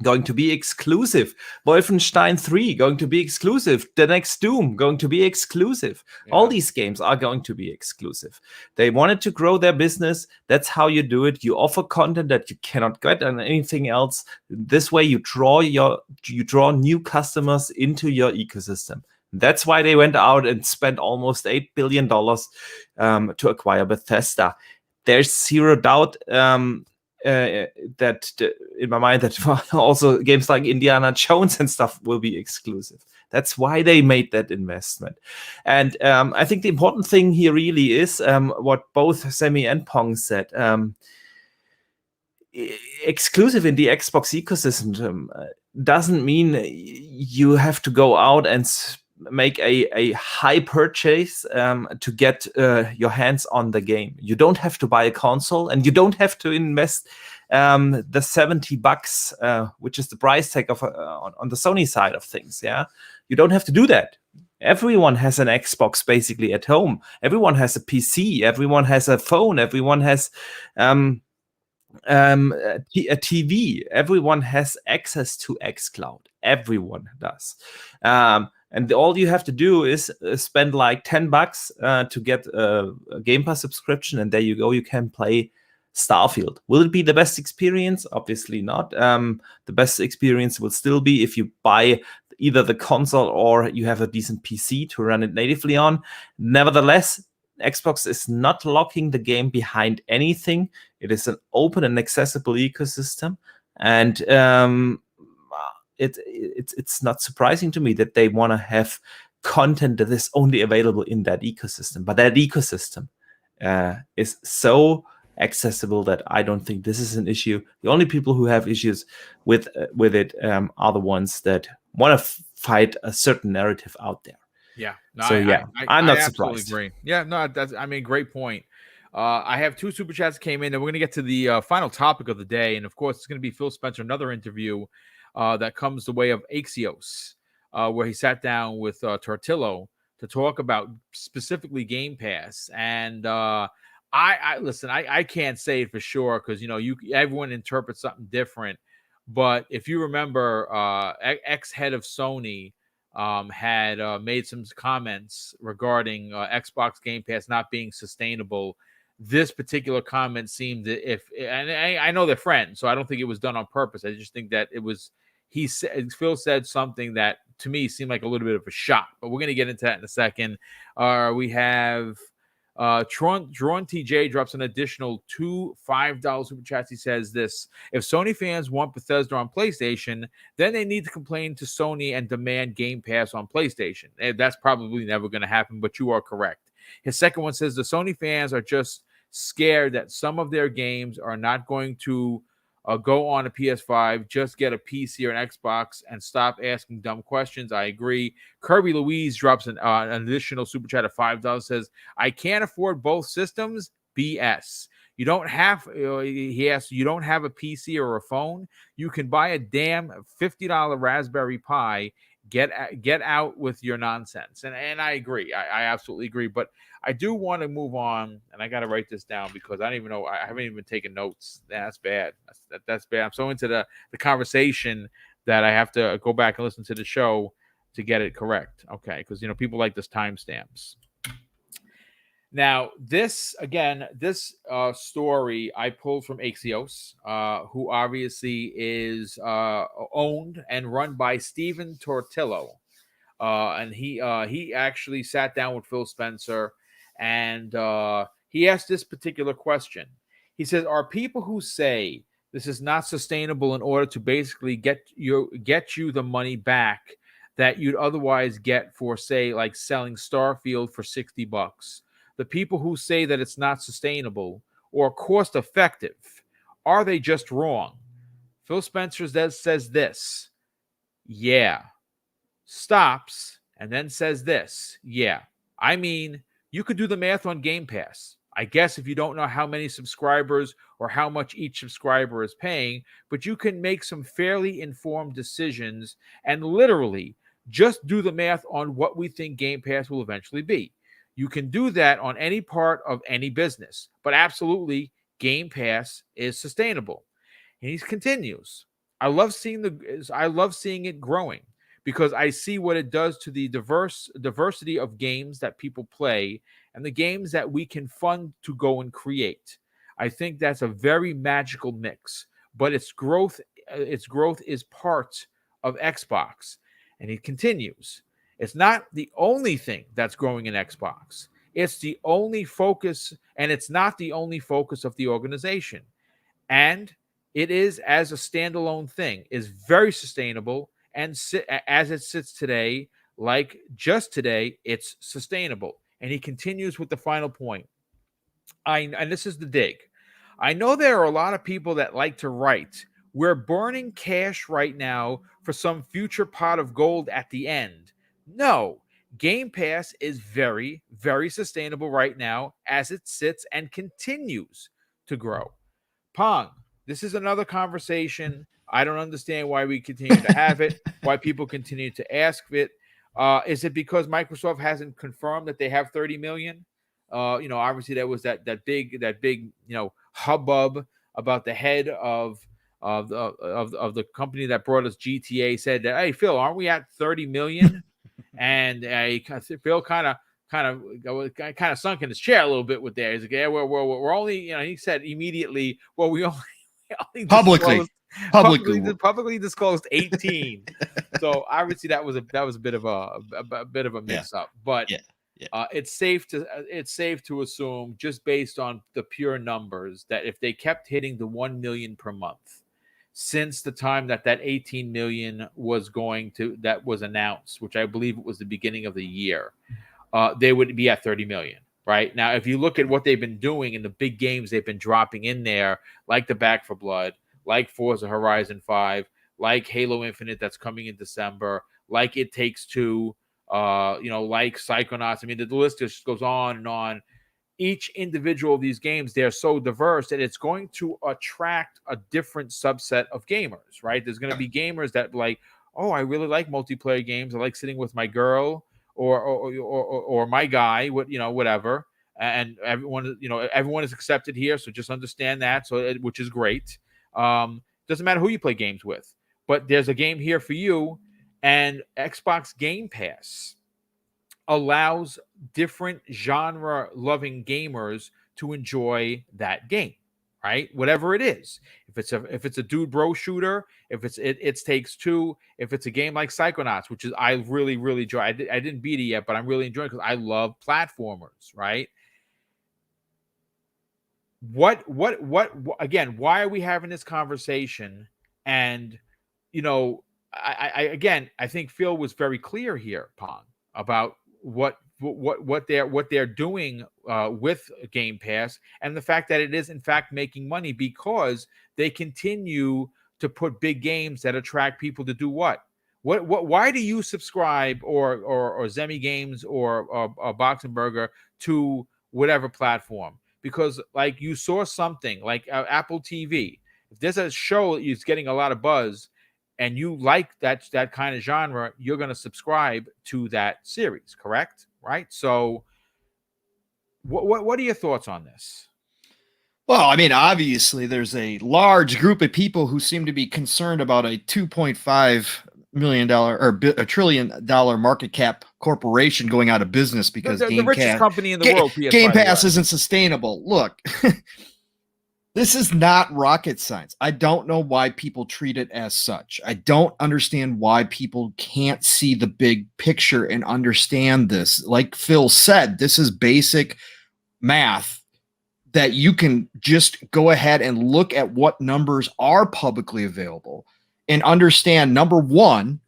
going to be exclusive. Wolfenstein 3 going to be exclusive. The next Doom going to be exclusive. Yeah. All these games are going to be exclusive. They wanted to grow their business. That's how you do it. You offer content that you cannot get on anything else. This way you draw new customers into your ecosystem. That's why they went out and spent almost $8 billion to acquire Bethesda. There's zero doubt that in my mind that also games like Indiana Jones and stuff will be exclusive. That's why they made that investment. And I think the important thing here really is what both Semi and Pong said. Exclusive in the Xbox ecosystem doesn't mean you have to go out and make a high purchase to get your hands on the game. You don't have to buy a console, and you don't have to invest the $70, which is the price tag of on the Sony side of things. Yeah, you don't have to do that. Everyone has an Xbox basically at home. Everyone has a PC. Everyone has a phone. Everyone has a TV. Everyone has access to xCloud. Everyone does. And all you have to do is spend like $10 to get a Game Pass subscription, and there you go. You can play Starfield. Will it be the best experience? Obviously not. The best experience will still be if you buy either the console or you have a decent PC to run it natively on. Nevertheless, Xbox is not locking the game behind anything. It is an open and accessible ecosystem, and it's not surprising to me that they want to have content that is only available in that ecosystem. But that ecosystem is so accessible that I don't think this is an issue. The only people who have issues with it are the ones that want to fight a certain narrative out there. Yeah. No, So I'm not surprised. Agree. Yeah, no, that's great point. I have 2 super chats that came in, and we're going to get to the final topic of the day. And of course, it's going to be Phil Spencer, another interview that comes the way of Axios, where he sat down with Tortillo to talk about specifically Game Pass. And I listen, I can't say it for sure because everyone interprets something different. But if you remember, ex-head of Sony had made some comments regarding Xbox Game Pass not being sustainable. This particular comment seemed that and I know they're friends, so I don't think it was done on purpose. I just think that it was, Phil said something that to me seemed like a little bit of a shot, but we're going to get into that in a second. We have Tron TJ drops an additional 2 $5 super chats. He says this: if Sony fans want Bethesda on PlayStation, then they need to complain to Sony and demand Game Pass on PlayStation. That's probably never going to happen, but you are correct. His second one says the Sony fans are just scared that some of their games are not going to go on a PS5, just get a PC or an Xbox and stop asking dumb questions. I agree. Kirby Louise drops an additional super chat of $5, says, I can't afford both systems. BS. You don't have, he asks, you don't have a PC or a phone? You can buy a damn $50 Raspberry Pi. Get out with your nonsense. And I agree. I absolutely agree. But I do want to move on, and I got to write this down because I don't even know. I haven't even taken notes. That's bad. That's bad. I'm so into the conversation that I have to go back and listen to the show to get it correct. Okay, because people like this timestamps. Now, this story I pulled from Axios, who obviously is owned and run by Steven Tortillo. And he actually sat down with Phil Spencer, and he asked this particular question. He says, are people who say this is not sustainable in order to basically get you the money back that you'd otherwise get for, say, like selling Starfield for $60? The people who say that it's not sustainable or cost effective, are they just wrong? Phil Spencer says this. Yeah. Stops and then says this. Yeah. I mean, you could do the math on Game Pass. I guess if you don't know how many subscribers or how much each subscriber is paying, but you can make some fairly informed decisions and literally just do the math on what we think Game Pass will eventually be. You can do that on any part of any business, but absolutely Game Pass is sustainable. And he continues, I love seeing it growing because I see what it does to the diversity of games that people play and the games that we can fund to go and create. I think that's a very magical mix, but its growth is part of Xbox. And he continues, it's not the only thing that's growing in Xbox. It's the only focus, and it's not the only focus of the organization. And it is, as a standalone thing, is very sustainable. And as it sits today, like just today, it's sustainable. And he continues with the final point. And this is the dig. I know there are a lot of people that like to write, we're burning cash right now for some future pot of gold at the end. No, Game Pass is very, very sustainable right now as it sits and continues to grow. Pong, this is another conversation. I don't understand why we continue to have it, why people continue to ask it. Is it because Microsoft hasn't confirmed that they have 30 million? Obviously there was that big hubbub about the head of the company that brought us GTA said that, hey Phil, aren't we at 30 million? And Phil kind of sunk in his chair a little bit with there. He's like, yeah, we're only, he said immediately, well, we only publicly disclosed 18. So obviously that was a bit of a mix up, but it's safe to assume, just based on the pure numbers, that if they kept hitting the 1 million per month since the time that 18 million was announced, which I believe it was the beginning of the year, they would be at 30 million. Right now, if you look at what they've been doing in the big games they've been dropping in there, like the Back 4 Blood, like Forza Horizon 5, like Halo Infinite that's coming in December, like It Takes Two, like Psychonauts. I mean, the list just goes on and on. Each individual of these games, they're so diverse that it's going to attract a different subset of gamers, right? There's going to be gamers that like, oh, I really like multiplayer games. I like sitting with my girl or my guy, whatever. And everyone is accepted here. So just understand that. Which is great. Doesn't matter who you play games with, but there's a game here for you. And Xbox Game Pass allows different genre loving gamers to enjoy that game, right? Whatever it is. If it's a dude bro shooter, if it Takes Two, if it's a game like Psychonauts, which is I really enjoy. I didn't beat it yet, but I'm really enjoying it because I love platformers, right? What again, why are we having this conversation? And I think Phil was very clear here, Pong, about what they're doing with Game Pass, and the fact that it is in fact making money because they continue to put big games that attract people to do what? Why do you subscribe or Zemi Games or Boxenberger to whatever platform? Because like you saw something like Apple TV. If there's a show that is getting a lot of buzz and you like that kind of genre, you're going to subscribe to that series, correct? Right? So what are your thoughts on this? Well, I mean, obviously there's a large group of people who seem to be concerned about a $2.5 million or $1 trillion market cap corporation going out of business because the richest company in the world, Game Pass isn't sustainable. Look, this is not rocket science. I don't know why people treat it as such. I don't understand why people can't see the big picture and understand this. Like Phil said, this is basic math that you can just go ahead and look at what numbers are publicly available and understand, number one,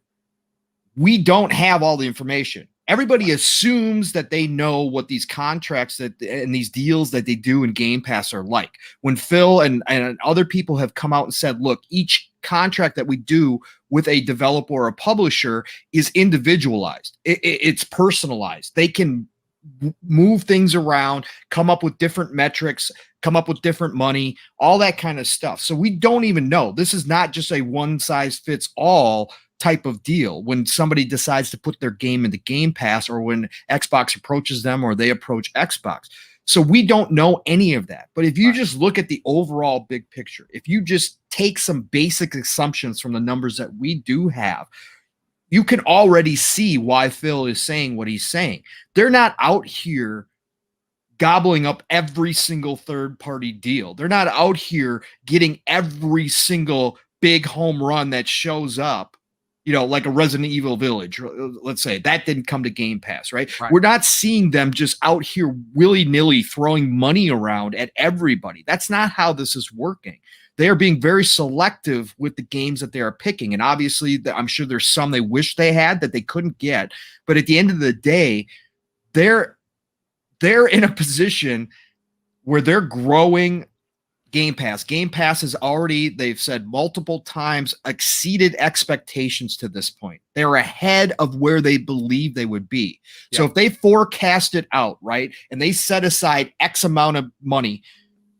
we don't have all the information. Everybody assumes that they know what these contracts and these deals that they do in Game Pass are like. When Phil and other people have come out and said, look, each contract that we do with a developer or a publisher is individualized. It's personalized. They can move things around, come up with different metrics, come up with different money, all that kind of stuff. So we don't even know. This is not just a one size fits all type of deal when somebody decides to put their game into Game Pass or when Xbox approaches them or they approach Xbox. So we don't know any of that. But if you just look at the overall big picture, if you just take some basic assumptions from the numbers that we do have, you can already see why Phil is saying what he's saying. They're not out here gobbling up every single third-party deal. They're not out here getting every single big home run that shows up, like a Resident Evil Village, let's say. That didn't come to Game Pass, right? We're not seeing them just out here willy-nilly throwing money around at everybody. That's not how this is working. They are being very selective with the games that they are picking. And obviously, I'm sure there's some they wish they had that they couldn't get. But at the end of the day, they're in a position where they're growing Game Pass. Game Pass has already, they've said multiple times, exceeded expectations to this point. They're ahead of where they believe they would be. So if they forecast it out, right, and they set aside X amount of money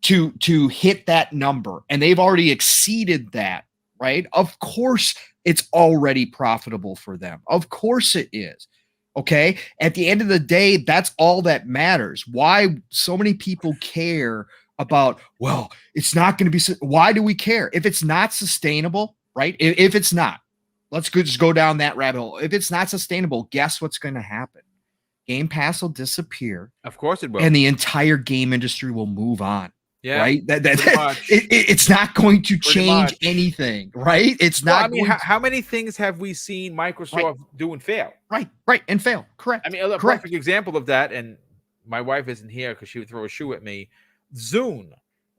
to hit that number, and they've already exceeded that right? Of course it's already profitable for them. Of course it is. Okay. At the end of the day, that's all that matters. Why so many people care about, well, it's not going to be, why do we care? If it's not sustainable, right? If it's not, let's just go down that rabbit hole. If it's not sustainable, guess what's going to happen? Game Pass will disappear. Of course it will. And the entire game industry will move on. Yeah, right. It's not going to change anything, right? It's not. I mean, how many things have we seen Microsoft do and fail? Right, and fail. Correct. I mean, a perfect example of that, and my wife isn't here because she would throw a shoe at me. Zune.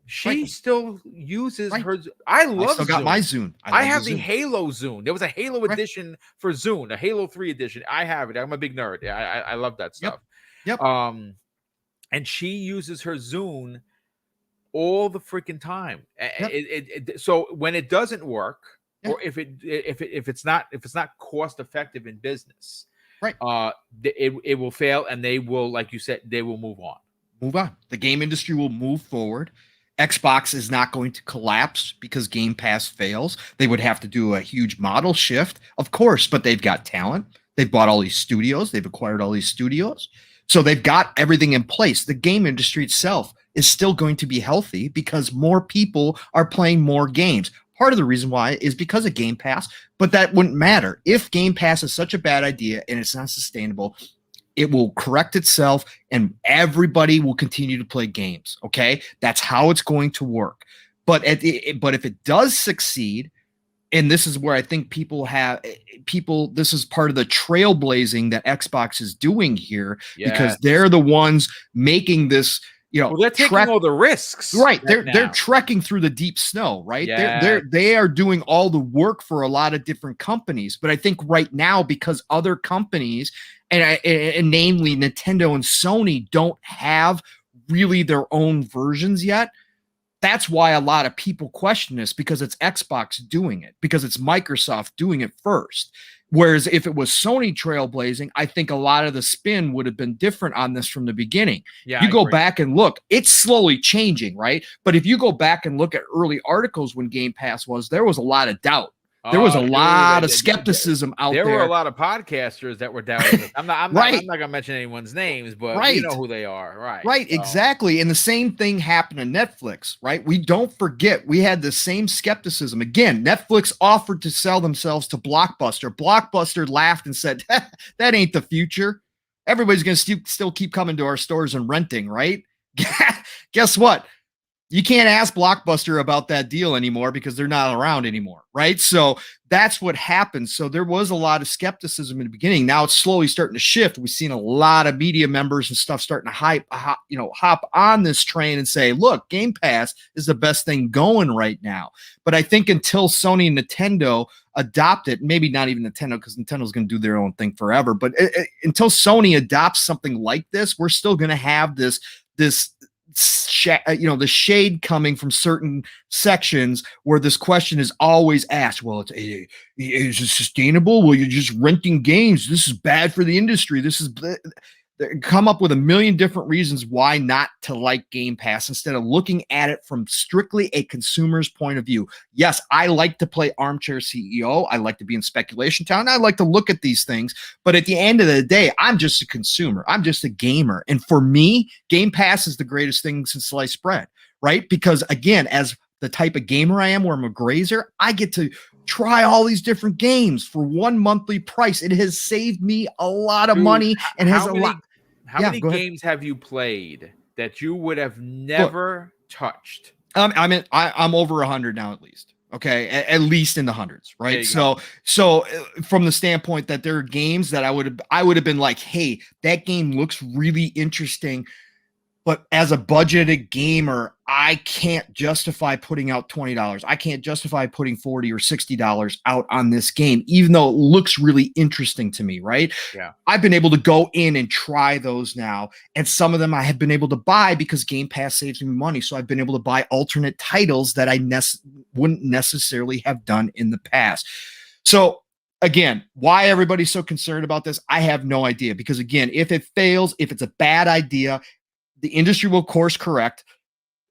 She still uses her. I love. I still got my Zune. I have the Halo Zune. There was a Halo edition for Zune, a Halo 3 edition. I have it. I'm a big nerd. I love that stuff. Yep. And she uses her Zune all the freaking time. So when it doesn't work, or if it's not cost effective in business, right, it will fail, and they will, like you said, they will move on. The game industry will move forward. Xbox is not going to collapse because Game Pass fails. They would have to do a huge model shift, of course, but they've got talent. They've bought all these studios. They've acquired all these studios. So they've got everything in place. The game industry itself is still going to be healthy because more people are playing more games. Part of the reason why is because of Game Pass, but that wouldn't matter. If Game Pass is such a bad idea and it's not sustainable, it will correct itself and everybody will continue to play games. Okay. That's how it's going to work. But if it does succeed, and this is where I think this is part of the trailblazing that Xbox is doing here, because they're the ones making this, they're taking all the risks. Right. They're trekking through the deep snow, right? They are doing all the work for a lot of different companies. But I think right now, because other companies, and namely Nintendo and Sony, don't have really their own versions yet, that's why a lot of people question this, because it's Xbox doing it, because it's Microsoft doing it first. Whereas if it was Sony trailblazing, I think a lot of the spin would have been different on this from the beginning. Yeah, you go back and look, it's slowly changing, right? But if you go back and look at early articles when Game Pass there was a lot of doubt. There was a lot of skepticism out there. There were a lot of podcasters that were doubting it. I'm not going to mention anyone's names, but you know who they are. Right. Exactly. And the same thing happened to Netflix, right? We don't forget, we had the same skepticism. Again, Netflix offered to sell themselves to Blockbuster. Blockbuster laughed and said, that ain't the future. Everybody's going to still keep coming to our stores and renting, right? Guess what? You can't ask Blockbuster about that deal anymore because they're not around anymore, right? So that's what happened. So there was a lot of skepticism in the beginning. Now it's slowly starting to shift. We've seen a lot of media members and stuff starting to hop on this train and say, look, Game Pass is the best thing going right now. But I think until Sony and Nintendo adopt it, maybe not even Nintendo, because Nintendo's going to do their own thing forever. But until Sony adopts something like this, we're still going to have this the shade coming from certain sections where this question is always asked. Well, is it sustainable? Well, you're just renting games. This is bad for the industry. This is come up with a million different reasons why not to like Game Pass instead of looking at it from strictly a consumer's point of view. Yes, I like to play armchair CEO. I like to be in speculation town. I like to look at these things. But at the end of the day, I'm just a consumer. I'm just a gamer. And for me, Game Pass is the greatest thing since sliced bread, right? Because again, as the type of gamer I am, where I'm a grazer, I get to try all these different games for one monthly price. It has saved me a lot of money and has a lot. How many games have you played that you would have never touched? I'm over 100 now, at least. Okay, at least in the hundreds, right? So from the standpoint that there are games that I would have been like, hey, that game looks really interesting, but as a budgeted gamer, I can't justify putting out $20. I can't justify putting $40 or $60 out on this game, even though it looks really interesting to me, right? Yeah. I've been able to go in and try those now, and some of them I have been able to buy because Game Pass saves me money. So I've been able to buy alternate titles that I wouldn't necessarily have done in the past. So again, why everybody's so concerned about this, I have no idea. Because again, if it fails, if it's a bad idea, the industry will course correct.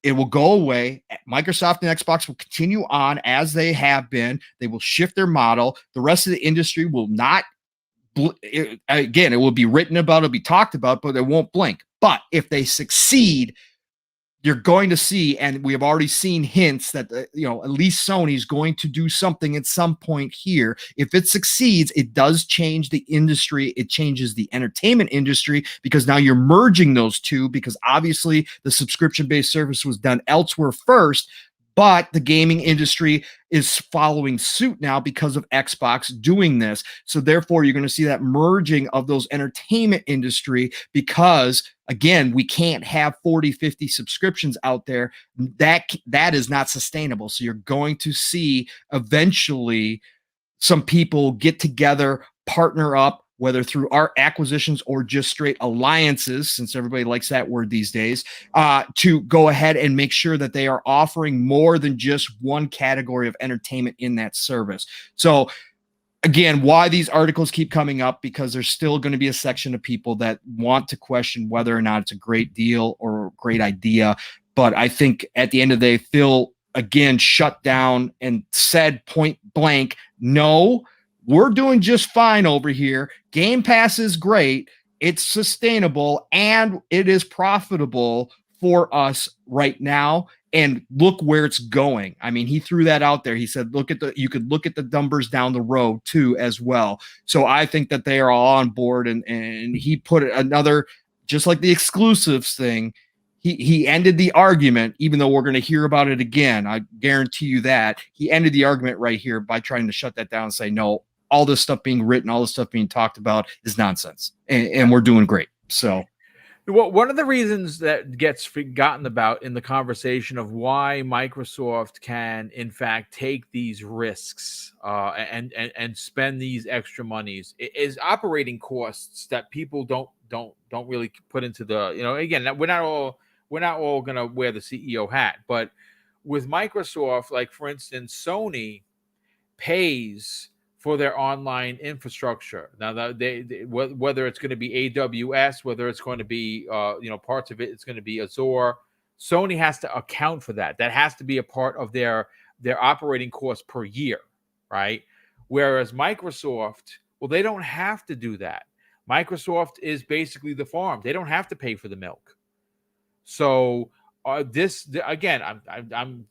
It will go away. Microsoft and Xbox will continue on as they have been. They will shift their model. The rest of the industry will not. Again, it will be written about, it'll be talked about, but it won't blink. But if they succeed, you're going to see, and we have already seen hints that, at least Sony's going to do something at some point here. If it succeeds, it does change the industry. It changes the entertainment industry, because now you're merging those two, because obviously the subscription-based service was done elsewhere first, but the gaming industry is following suit now because of Xbox doing this. So therefore, you're going to see that merging of those entertainment industry, because again, we can't have 40, 50 subscriptions out there. That is not sustainable. So you're going to see eventually some people get together, partner up, whether through our acquisitions or just straight alliances, since everybody likes that word these days, to go ahead and make sure that they are offering more than just one category of entertainment in that service. So again, why these articles keep coming up, because there's still going to be a section of people that want to question whether or not it's a great deal or a great idea. But I think at the end of the day, Phil, again, shut down and said point blank, no, we're doing just fine over here. Game Pass is great. It's sustainable and it is profitable for us right now. And look where it's going. I mean, he threw that out there. He said, you could look at the numbers down the road too, as well. So I think that they are all on board. And he put another, just like the exclusives thing, he ended the argument, even though we're going to hear about it again. I guarantee you that. He ended the argument right here by trying to shut that down and say, no, all this stuff being written, all this stuff being talked about is nonsense. And we're doing great. So. Well, one of the reasons that gets forgotten about in the conversation of why Microsoft can, in fact, take these risks and spend these extra monies is operating costs that people don't really put into the, again, we're not all going to wear the CEO hat, but with Microsoft, like for instance, Sony pays for their online infrastructure. Now, whether it's going to be AWS, whether it's going to be, parts of it's going to be Azure, Sony has to account for that. That has to be a part of their operating cost per year, right? Whereas Microsoft, well, they don't have to do that. Microsoft is basically the farm. They don't have to pay for the milk. So again, I'm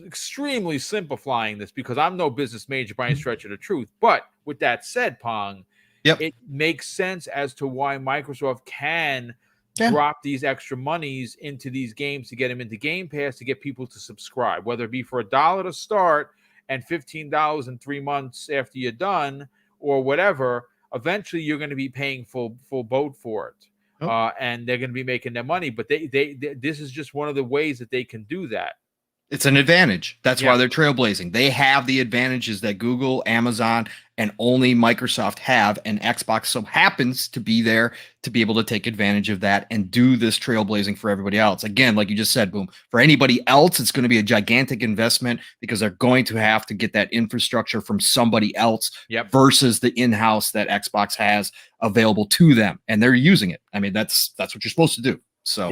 extremely simplifying this because I'm no business major by any stretch of the truth. But with that said, Pong, it makes sense as to why Microsoft can drop these extra monies into these games to get them into Game Pass, to get people to subscribe, whether it be for $1 to start and $15 in 3 months after you're done or whatever. Eventually, you're going to be paying full boat for it. And they're going to be making their money, but they this is just one of the ways that they can do that. It's an advantage. That's why they're trailblazing. They have the advantages that Google, Amazon, and only Microsoft have, and Xbox so happens to be there to be able to take advantage of that and do this trailblazing for everybody else. Again, like you just said, Boom, for anybody else, it's going to be a gigantic investment because they're going to have to get that infrastructure from somebody else versus the in-house that Xbox has available to them, and they're using it. I mean, that's what you're supposed to do. So.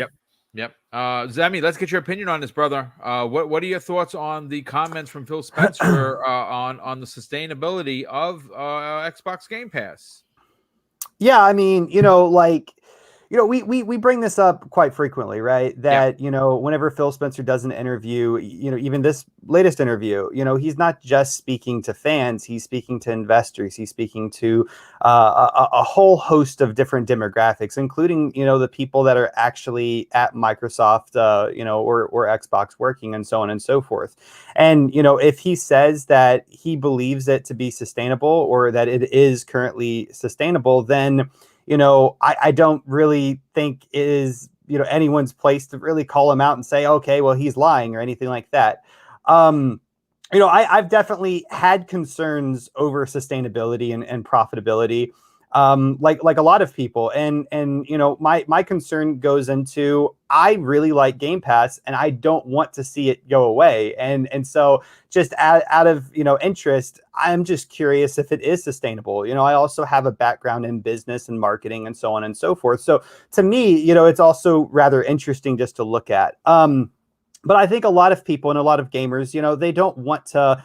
Yep. Zemi, let's get your opinion on this, brother. What are your thoughts on the comments from Phil Spencer on the sustainability of Xbox Game Pass? Yeah, I mean, we bring this up quite frequently, right? That, whenever Phil Spencer does an interview, even this latest interview, he's not just speaking to fans, he's speaking to investors, he's speaking to a whole host of different demographics, including, the people that are actually at Microsoft, or Xbox working and so on and so forth. And, if he says that he believes it to be sustainable or that it is currently sustainable, then I don't really think it is, anyone's place to really call him out and say, okay, well, he's lying or anything like that. I've definitely had concerns over sustainability and profitability, like a lot of people. And my concern goes into, I really like Game Pass and I don't want to see it go away. And so just out of, interest, I'm just curious if it is sustainable. I also have a background in business and marketing and so on and so forth. So to me, it's also rather interesting just to look at. But I think a lot of people and a lot of gamers, they don't want to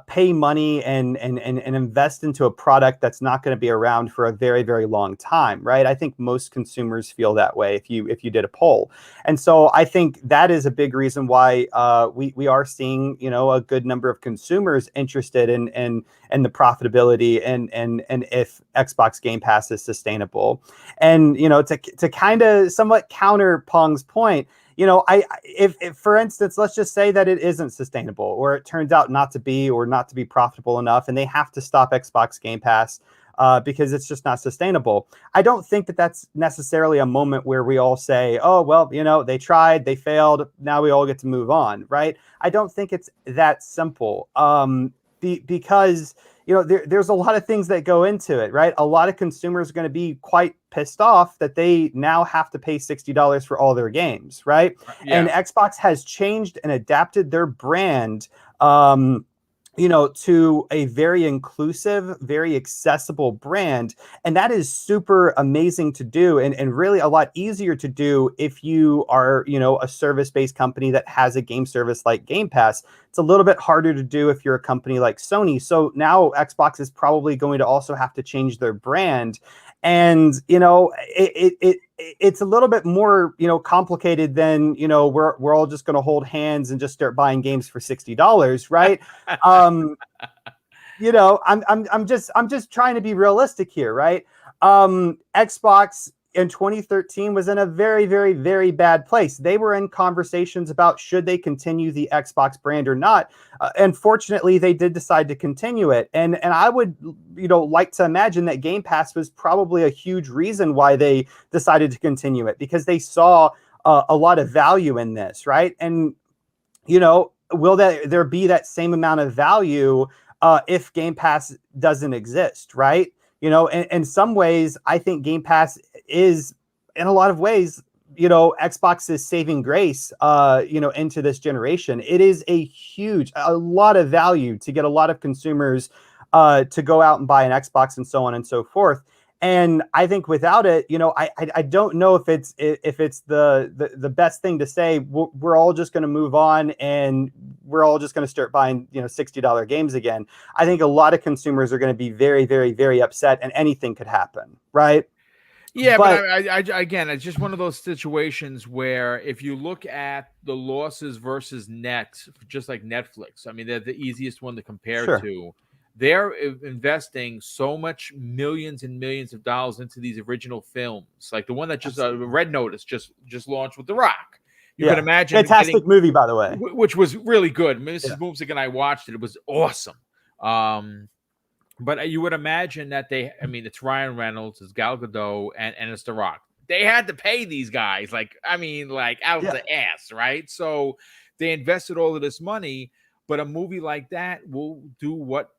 pay money and invest into a product that's not going to be around for a very, very long time, right? I think most consumers feel that way if you did a poll. And so I think that is a big reason why we are seeing, a good number of consumers interested in the profitability and if Xbox Game Pass is sustainable. And, to kind of somewhat counter Pong's point, if for instance, let's just say that it isn't sustainable, or it turns out not to be profitable enough, and they have to stop Xbox Game Pass because it's just not sustainable. I don't think that that's necessarily a moment where we all say, oh, well, they tried, they failed, now we all get to move on, right? I don't think it's that simple because there's a lot of things that go into it, right? A lot of consumers are going to be quite pissed off that they now have to pay $60 for all their games, right? Yeah. And Xbox has changed and adapted their brand, to a very inclusive, very accessible brand. And that is super amazing to do and really a lot easier to do if you are, a service-based company that has a game service like Game Pass. It's a little bit harder to do if you're a company like Sony. So now Xbox is probably going to also have to change their brand. And, it's a little bit more, complicated than, we're all just going to hold hands and just start buying games for $60, right? I'm just trying to be realistic here, right? Xbox in 2013 was in a very, very, very bad place. They were in conversations about should they continue the Xbox brand or not. Unfortunately, they did decide to continue it. And I would, like to imagine that Game Pass was probably a huge reason why they decided to continue it, because they saw a lot of value in this, right? And, will there be that same amount of value if Game Pass doesn't exist, right? In some ways, I think Game Pass is, in a lot of ways, Xbox's saving grace, into this generation. It is a lot of value to get a lot of consumers to go out and buy an Xbox and so on and so forth. And I think without it, I don't know if it's the best thing to say. We're all just going to move on and we're all just going to start buying $60 games again. I think a lot of consumers are going to be very, very, very upset, and anything could happen, right? Yeah, but again, it's just one of those situations where if you look at the losses versus net, just like Netflix, I mean, they're the easiest one to compare to. They're investing so much millions and millions of dollars into these original films, like the one that just Red Notice just launched with The Rock. You can imagine, fantastic movie, by the way, which was really good. I mean, this is BoomStick and I watched it; it was awesome. But you would imagine that it's Ryan Reynolds, it's Gal Gadot, and it's The Rock. They had to pay these guys, out the ass, right? So they invested all of this money, but a movie like that will do what?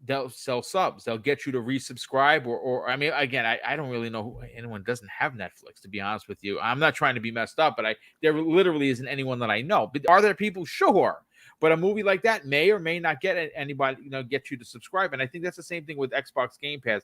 They'll sell subs. They'll get you to resubscribe or I mean, again, I don't really know who anyone doesn't have Netflix, to be honest with you. I'm not trying to be messed up, but there literally isn't anyone that I know. But are there people? Sure. But a movie like that may or may not get anybody, get you to subscribe. And I think that's the same thing with Xbox Game Pass.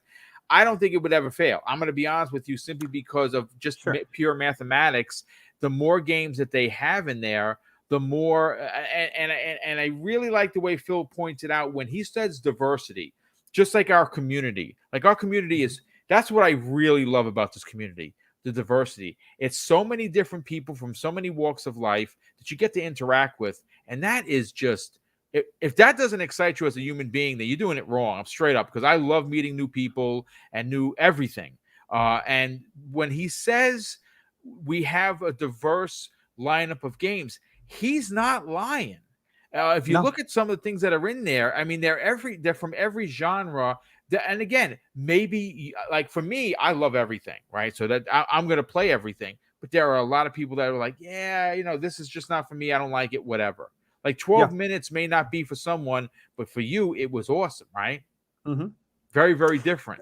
I don't think it would ever fail. I'm going to be honest with you, simply because of just pure mathematics. The more games that they have in there, the more, and I really like the way Phil pointed out when he says diversity, just like our community. Like our community that's what I really love about this community, the diversity. It's so many different people from so many walks of life that you get to interact with. And that is just, if that doesn't excite you as a human being, then you're doing it wrong. I'm straight up, because I love meeting new people and new everything. And when he says we have a diverse lineup of games, he's not lying. If you look at some of the things that are in there, I mean, they're from every genre. And again, maybe like for me, I love everything, right? So that I'm going to play everything. But there are a lot of people that are like, this is just not for me. I don't like it, whatever. Like 12 minutes may not be for someone, but for you, it was awesome, right? Mm-hmm. Very, very different.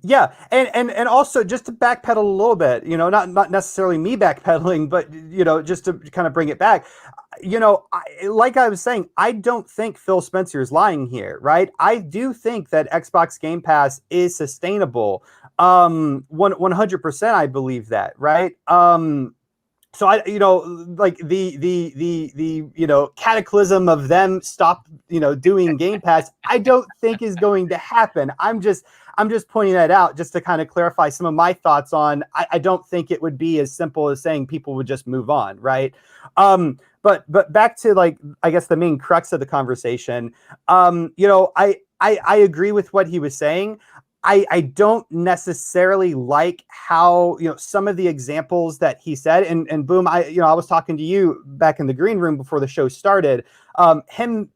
Yeah. And also just to backpedal a little bit, not necessarily me backpedaling, but, just to kind of bring it back, like I was saying, I don't think Phil Spencer is lying here, right? I do think that Xbox Game Pass is sustainable. 100%, I believe that, right? So like the cataclysm of them stop doing Game Pass, I don't think is going to happen. I'm just pointing that out just to kind of clarify some of my thoughts on. I don't think it would be as simple as saying people would just move on, right? But back to, like, I guess the main crux of the conversation. I agree with what he was saying. I don't necessarily like how, some of the examples that he said, and Boom, I was talking to you back in the green room before the show started, him,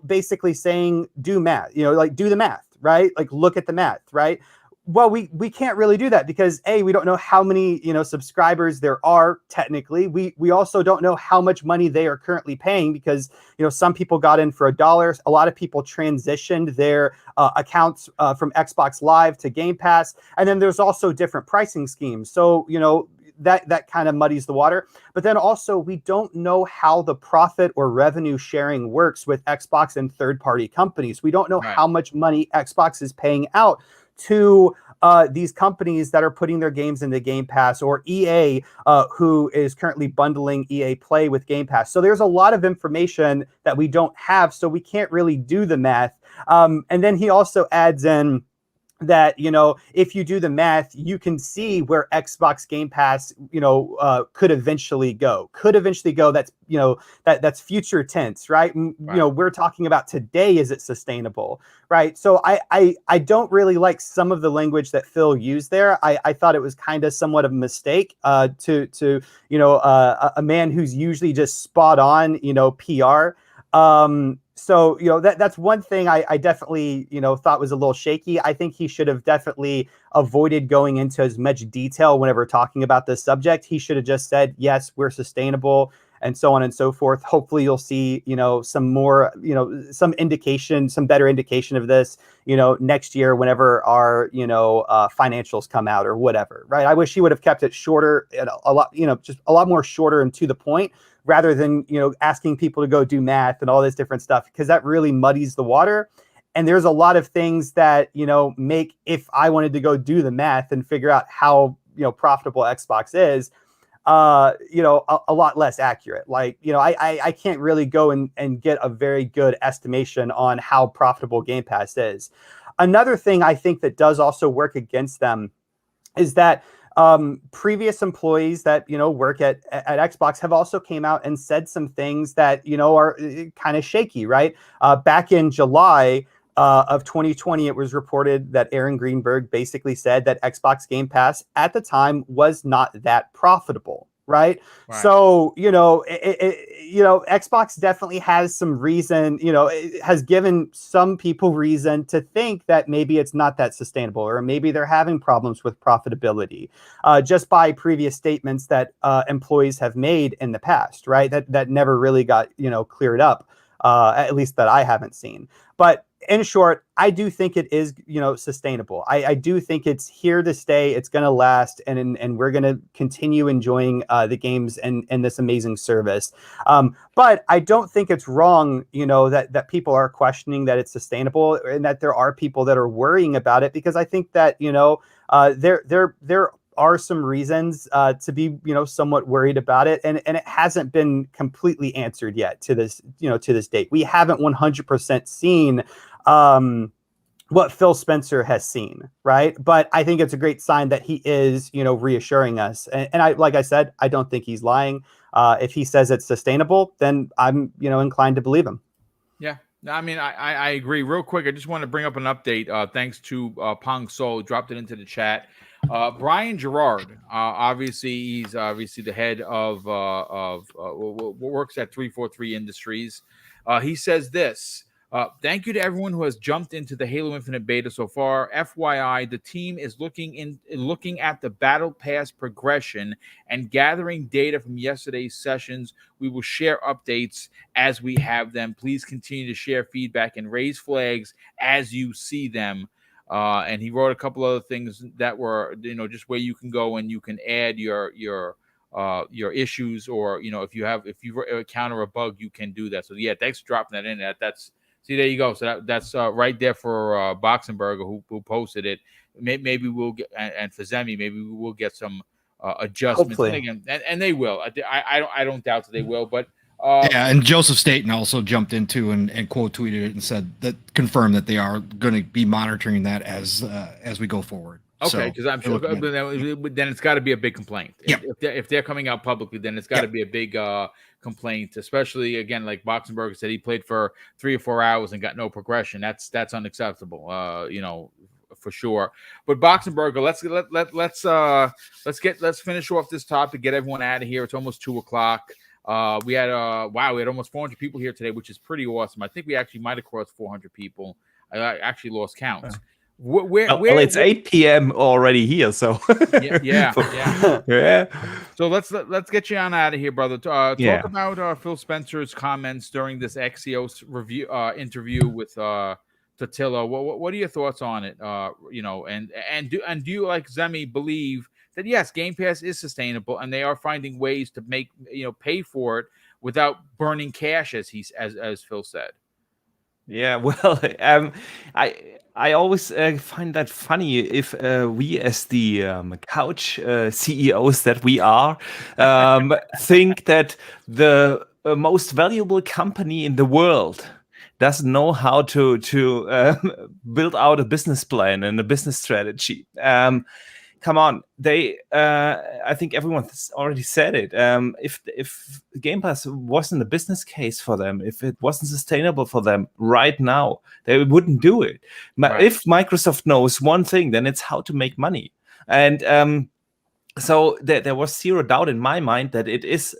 basically saying, do math, like do the math, right? Like look at the math, right? Well, we can't really do that because we don't know how many, subscribers there are technically. We also don't know how much money they are currently paying because, some people got in for $1. A lot of people transitioned their accounts from Xbox Live to Game Pass. And then there's also different pricing schemes. So, that kind of muddies the water. But then also we don't know how the profit or revenue sharing works with Xbox and third-party companies. We don't know how much money Xbox is paying out to these companies that are putting their games into Game Pass, or EA, who is currently bundling EA Play with Game Pass. So there's a lot of information that we don't have, so we can't really do the math. And then he also adds in that, if you do the math, you can see where Xbox Game Pass, could eventually go. That's, that's future tense, right? We're talking about today. Is it sustainable, right? So I don't really like some of the language that Phil used there. I thought it was kind of somewhat of a mistake to a man who's usually just spot on, PR. So, that's one thing I definitely, thought was a little shaky. I think he should have definitely avoided going into as much detail whenever talking about this subject. He should have just said, yes, we're sustainable, and so on and so forth. Hopefully you'll see, some more, some indication, some better indication of this, next year whenever our, financials come out or whatever, right? I wish he would have kept it shorter, and a lot, just a lot more shorter and to the point, rather than, asking people to go do math and all this different stuff, because that really muddies the water. And there's a lot of things that, make, if I wanted to go do the math and figure out how, profitable Xbox is, a lot less accurate. Like, I can't really go and get a very good estimation on how profitable Game Pass is. Another thing I think that does also work against them is that previous employees that work at Xbox have also came out and said some things that are kind of shaky, right? Back in July of 2020, it was reported that Aaron Greenberg basically said that Xbox Game Pass at the time was not that profitable. Right. So, Xbox definitely has some reason, it has given some people reason to think that maybe it's not that sustainable, or maybe they're having problems with profitability, just by previous statements that employees have made in the past. Right. That never really got, cleared up, at least that I haven't seen. But in short, I do think it is, sustainable. I do think it's here to stay. It's going to last, and we're going to continue enjoying the games and this amazing service. But I don't think it's wrong, that people are questioning that it's sustainable, and that there are people that are worrying about it, because I think that, there are some reasons to be, somewhat worried about it, and it hasn't been completely answered yet to this date. We haven't 100% seen what Phil Spencer has seen, right? But I think it's a great sign that he is, reassuring us. And I, like I said, I don't think he's lying. If he says it's sustainable, then I'm, inclined to believe him. Yeah. I mean, I agree. Real quick, I just want to bring up an update. Thanks to Pong Soul, dropped it into the chat. Brian Gerard, obviously, he's obviously the head of works at 343 Industries. He says this. Thank you to everyone who has jumped into the Halo Infinite beta so far. FYI, the team is looking at the Battle Pass progression and gathering data from yesterday's sessions. We will share updates as we have them. Please continue to share feedback and raise flags as you see them. And he wrote a couple other things that were, just where you can go and you can add your issues, or if you encounter a bug, you can do that. So yeah, thanks for dropping that in. See, there you go. So that's right there for Boxenberger who posted it. Maybe we'll get, and for Zemi, maybe we will get some adjustments. Hopefully. And again, and they will. I don't doubt that they will. But yeah, and Joseph Staten also jumped into and quote tweeted it and said that confirmed that they are going to be monitoring that as we go forward. Okay, because I'm sure then it's got to be a big complaint. Yeah. If they're coming out publicly, then it's got to be a big complaint. Especially again, like Boxenberger said, he played for 3 or 4 hours and got no progression. That's unacceptable. For sure. But Boxenberger, let's finish off this topic. Get everyone out of here. It's almost 2:00. We had almost 400 people here today, which is pretty awesome. I think we actually might have crossed 400 people. I actually lost count. Well, it's 8 p.m. already here, so yeah. So let's get you on out of here, brother. Talk about Phil Spencer's comments during this Axios review interview with Totilo. What are your thoughts on it? And do you, like Zemi, believe that yes, Game Pass is sustainable and they are finding ways to make pay for it without burning cash, as Phil said? Yeah, well, I always find that funny if we, as the couch CEOs that we are, think that the most valuable company in the world doesn't know how to build out a business plan and a business strategy. Come on, I think everyone's already said it. If Game Pass wasn't a business case for them, if it wasn't sustainable for them right now, they wouldn't do it. Right. If Microsoft knows one thing, then it's how to make money. And so there was zero doubt in my mind that it is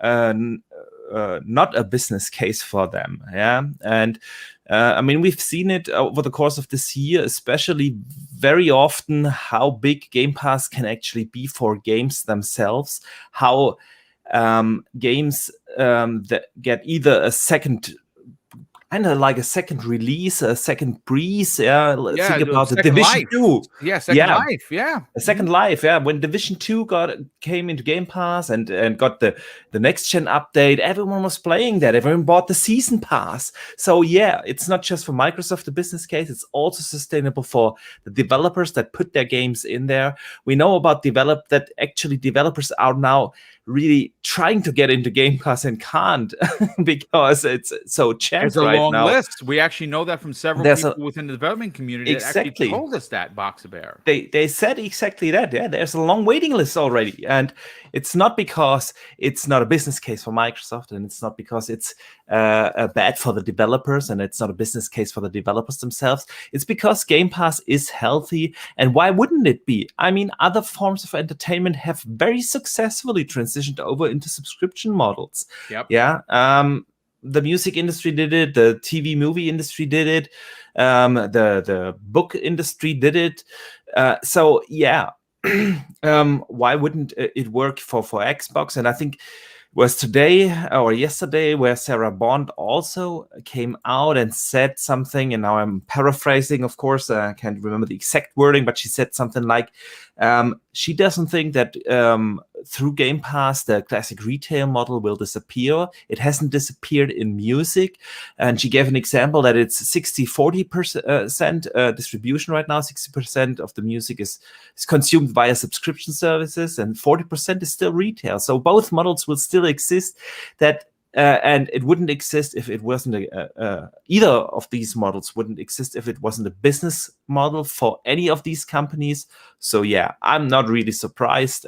not a business case for them. Yeah. And I mean, we've seen it over the course of this year, especially very often, how big Game Pass can actually be for games themselves, how games that get either a second, kind of like a second release, a second breeze. Think about the Division 2. Second Life. A second life. Yeah, when Division 2 came into Game Pass and got the next gen update, everyone was playing that. Everyone bought the season pass. So yeah, it's not just for Microsoft the business case. It's also sustainable for the developers that put their games in there. We know about that actually developers are now really trying to get into Game Pass and can't because it's so jammed right now. It's a long list. We actually know that from several people within the development community that actually told us that, Boxer. They said exactly that. Yeah, there's a long waiting list already. And it's not because it's not a business case for Microsoft, and it's not because it's bad for the developers, and it's not a business case for the developers themselves. It's because Game Pass is healthy. And why wouldn't it be? I mean, other forms of entertainment have very successfully transitioned over into subscription models. Yep. Yeah. The music industry did it. The TV movie industry did it. The book industry did it. So yeah, why wouldn't it work for Xbox? And I think it was today or yesterday where Sarah Bond also came out and said something, and now I'm paraphrasing, of course, I can't remember the exact wording, but she said something like, she doesn't think that through Game Pass, the classic retail model will disappear. It hasn't disappeared in music. And she gave an example that it's 60-40% distribution right now. 60% of the music is consumed via subscription services, and 40% is still retail. So both models will still exist. And it wouldn't exist if it wasn't either of these models wouldn't exist if it wasn't a business model for any of these companies. So yeah, I'm not really surprised.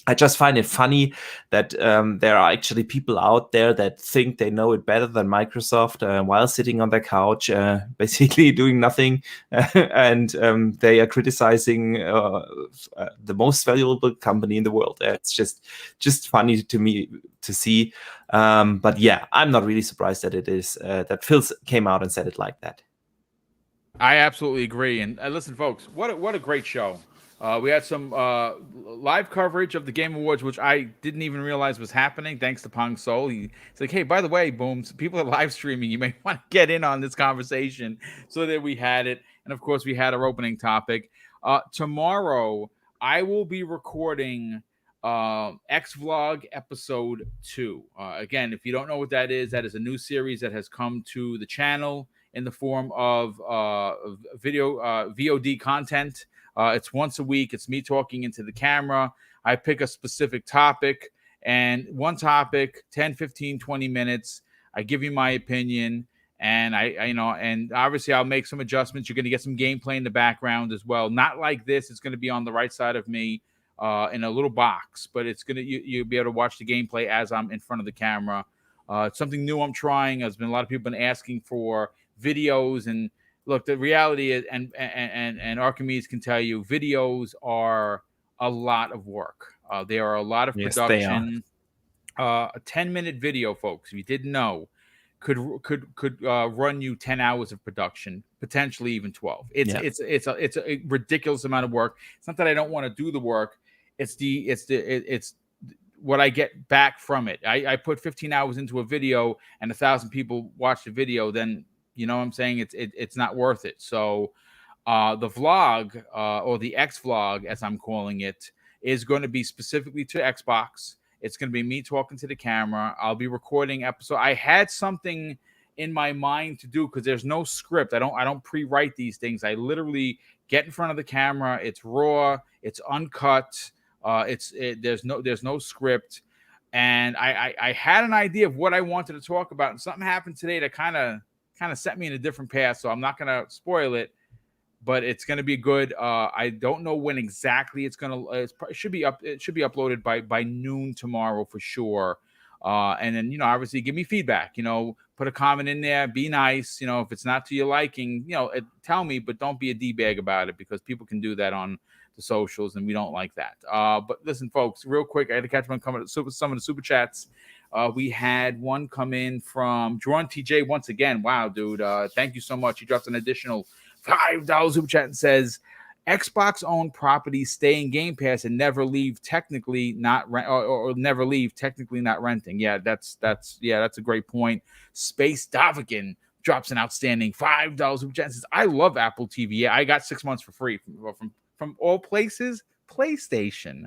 I just find it funny that there are actually people out there that think they know it better than Microsoft while sitting on their couch, basically doing nothing, and they are criticizing the most valuable company in the world. It's just funny to me to see. But yeah, I'm not really surprised that it is that Phil came out and said it like that. I absolutely agree. And listen, folks, what a great show. We had some live coverage of the Game Awards, which I didn't even realize was happening, thanks to Pong Soul. He's like, hey, by the way, Booms, people are live streaming. You may want to get in on this conversation. So that we had it. And, of course, we had our opening topic. Tomorrow, I will be recording X-Vlog Episode 2. Again, if you don't know what that is a new series that has come to the channel in the form of video VOD content. It's once a week. It's me talking into the camera. I pick a specific topic, and one topic, 10, 15, 20 minutes. I give you my opinion, and and obviously I'll make some adjustments. You're going to get some gameplay in the background as well. Not like this. It's going to be on the right side of me in a little box, but it's going to, you'll be able to watch the gameplay as I'm in front of the camera. It's something new I'm trying. There's been a lot of people been asking for videos, and look, the reality is, and Archimedes can tell you, videos are a lot of work. They are a lot of production. A 10-minute video, folks, if you didn't know, could run you 10 hours of production, potentially even 12. It's a ridiculous amount of work. It's not that I don't want to do the work. It's what I get back from it. I put 15 hours into a video and 1,000 people watch the video, then you know what I'm saying, it's not worth it. So the vlog or the X vlog, as I'm calling it, is going to be specifically to Xbox. It's going to be me talking to the camera. I'll be recording episode. I had something in my mind to do because there's no script. I don't pre-write these things. I literally get in front of the camera. It's raw. It's uncut. There's no script. And I had an idea of what I wanted to talk about, and something happened today that kind of set me in a different path. So I'm not going to spoil it, but it's going to be good. I don't know when exactly it's going to. It should be uploaded by noon tomorrow for sure. And then obviously give me feedback. Put a comment in there. Be nice. If it's not to your liking, tell me, but don't be a d-bag about it, because people can do that on the socials, and we don't like that. But listen, folks, real quick, I had to catch one coming. Some of the super chats. We had one come in from Drawn TJ once again. Wow, dude! Thank you so much. He dropped an additional $5 super chat and says, Xbox-owned properties stay in Game Pass and never leave, technically not rent, or never leave, technically not renting. Yeah, that's a great point. Space Davigan drops an outstanding $5 super chat and says, I love Apple TV. Yeah, I got 6 months for free from all places, PlayStation.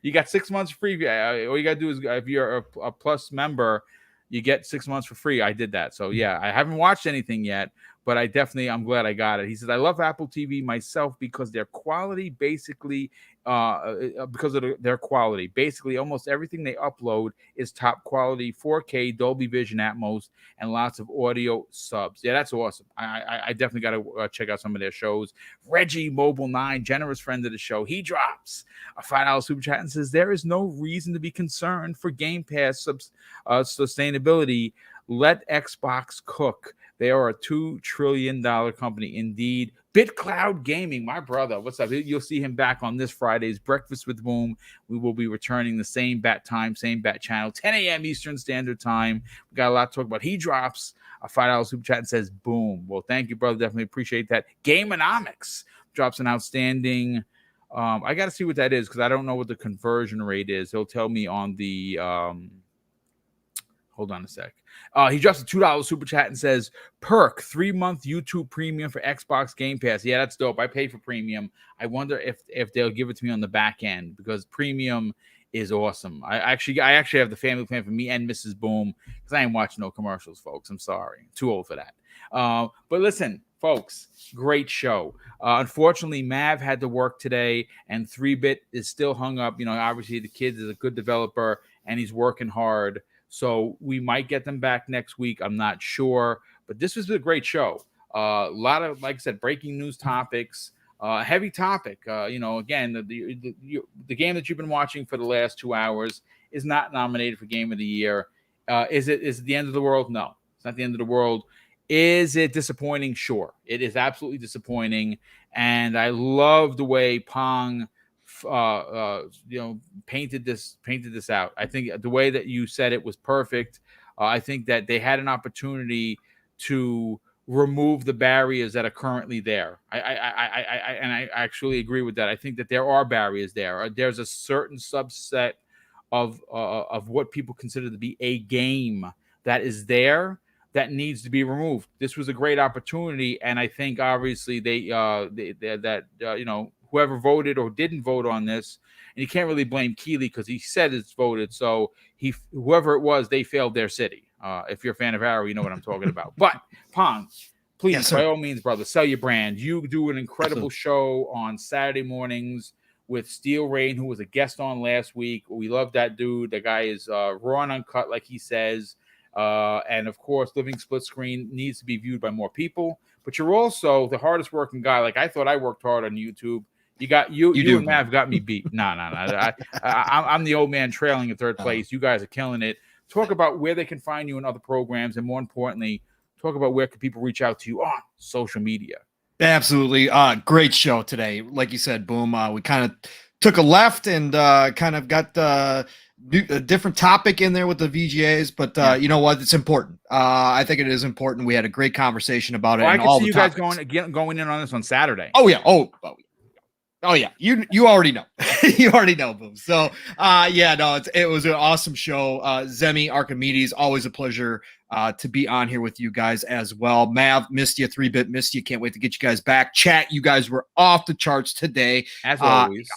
You got 6 months free. All you got to do is, if you're a Plus member, you get 6 months for free. I did that. So yeah, I haven't watched anything yet, but I'm glad I got it. He says, I love Apple TV myself because their quality basically, their quality. Basically, almost everything they upload is top quality, 4K, Dolby Vision Atmos, and lots of audio subs. Yeah, that's awesome. I definitely got to check out some of their shows. Reggie Mobile 9, generous friend of the show, he drops a $5 super chat and says, there is no reason to be concerned for Game Pass sustainability. Let Xbox cook. They are a $2 trillion company indeed. BitCloud Gaming, my brother, what's up? You'll see him back on this Friday's Breakfast with Boom. We will be returning the same bat time, same bat channel, 10 a.m. Eastern Standard Time. We got a lot to talk about. He drops a $5 super chat and says, boom. Well, thank you, brother. Definitely appreciate that. Gameonomics drops an outstanding. I got to see what that is, because I don't know what the conversion rate is. He'll tell me on the hold on a sec. He drops a $2 super chat and says, perk, 3-month YouTube premium for Xbox Game Pass. Yeah, that's dope. I pay for premium. I wonder if they'll give it to me on the back end, because premium is awesome. I actually have the family plan for me and Mrs. Boom, because I ain't watching no commercials, folks. I'm sorry. I'm too old for that. But listen, folks, great show. Unfortunately, Mav had to work today, and 3-Bit is still hung up. Obviously the kid is a good developer, and he's working hard. So we might get them back next week. I'm not sure, but this was a great show. A lot of, like I said, breaking news topics, heavy topic. Again, the game that you've been watching for the last 2 hours is not nominated for Game of the Year. Is it the end of the world? No, it's not the end of the world. Is it disappointing? Sure, it is absolutely disappointing. And I love the way Pong painted this out. I think the way that you said it was perfect. I think that they had an opportunity to remove the barriers that are currently there. I actually agree with that. I think that there are barriers there. There's a certain subset of what people consider to be a game that is there that needs to be removed. This was a great opportunity, and I think obviously whoever voted or didn't vote on this, and you can't really blame Keeley because he said it's voted. So whoever it was, they failed their city. If you're a fan of Arrow, you know what I'm talking about. But Pong, please, Yes, sir. by all means, brother, sell your brand. You do an incredible show on Saturday mornings with Steel Rain, who was a guest on last week. We love that dude. The guy is raw and uncut, like he says. And of course, Living Split Screen needs to be viewed by more people. But you're also the hardest working guy. Like, I thought I worked hard on YouTube. You and Mav got me beat. No. I'm the old man trailing in third place. You guys are killing it. Talk about where they can find you in other programs, and more importantly, talk about where can people reach out to you on social media. Absolutely. Great show today. Like you said, Boom. We kind of took a left and kind of got a different topic in there with the VGAs, but you know what? It's important. I think it is important. We had a great conversation about it. I and can all see the you topics. guys going in on this on Saturday. Oh yeah. Oh yeah. You already know. You already know, Boom. So it was an awesome show. Zemi, Archimedes, always a pleasure to be on here with you guys as well. Mav, missed you. 3-Bit missed you. Can't wait to get you guys back. Chat, you guys were off the charts today. As always.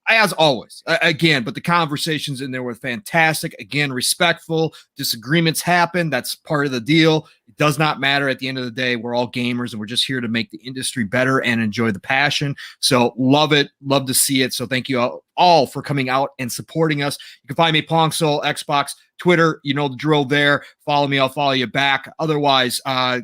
As always. Again, but the conversations in there were fantastic. Again, respectful. Disagreements happen. That's part of the deal. It does not matter. At the end of the day, we're all gamers, and we're just here to make the industry better and enjoy the passion. So love it. Love to see it. So thank you all for coming out and supporting us. You can find me Pong Soul, Xbox, Twitter, you know the drill there. Follow me, I'll follow you back. Otherwise,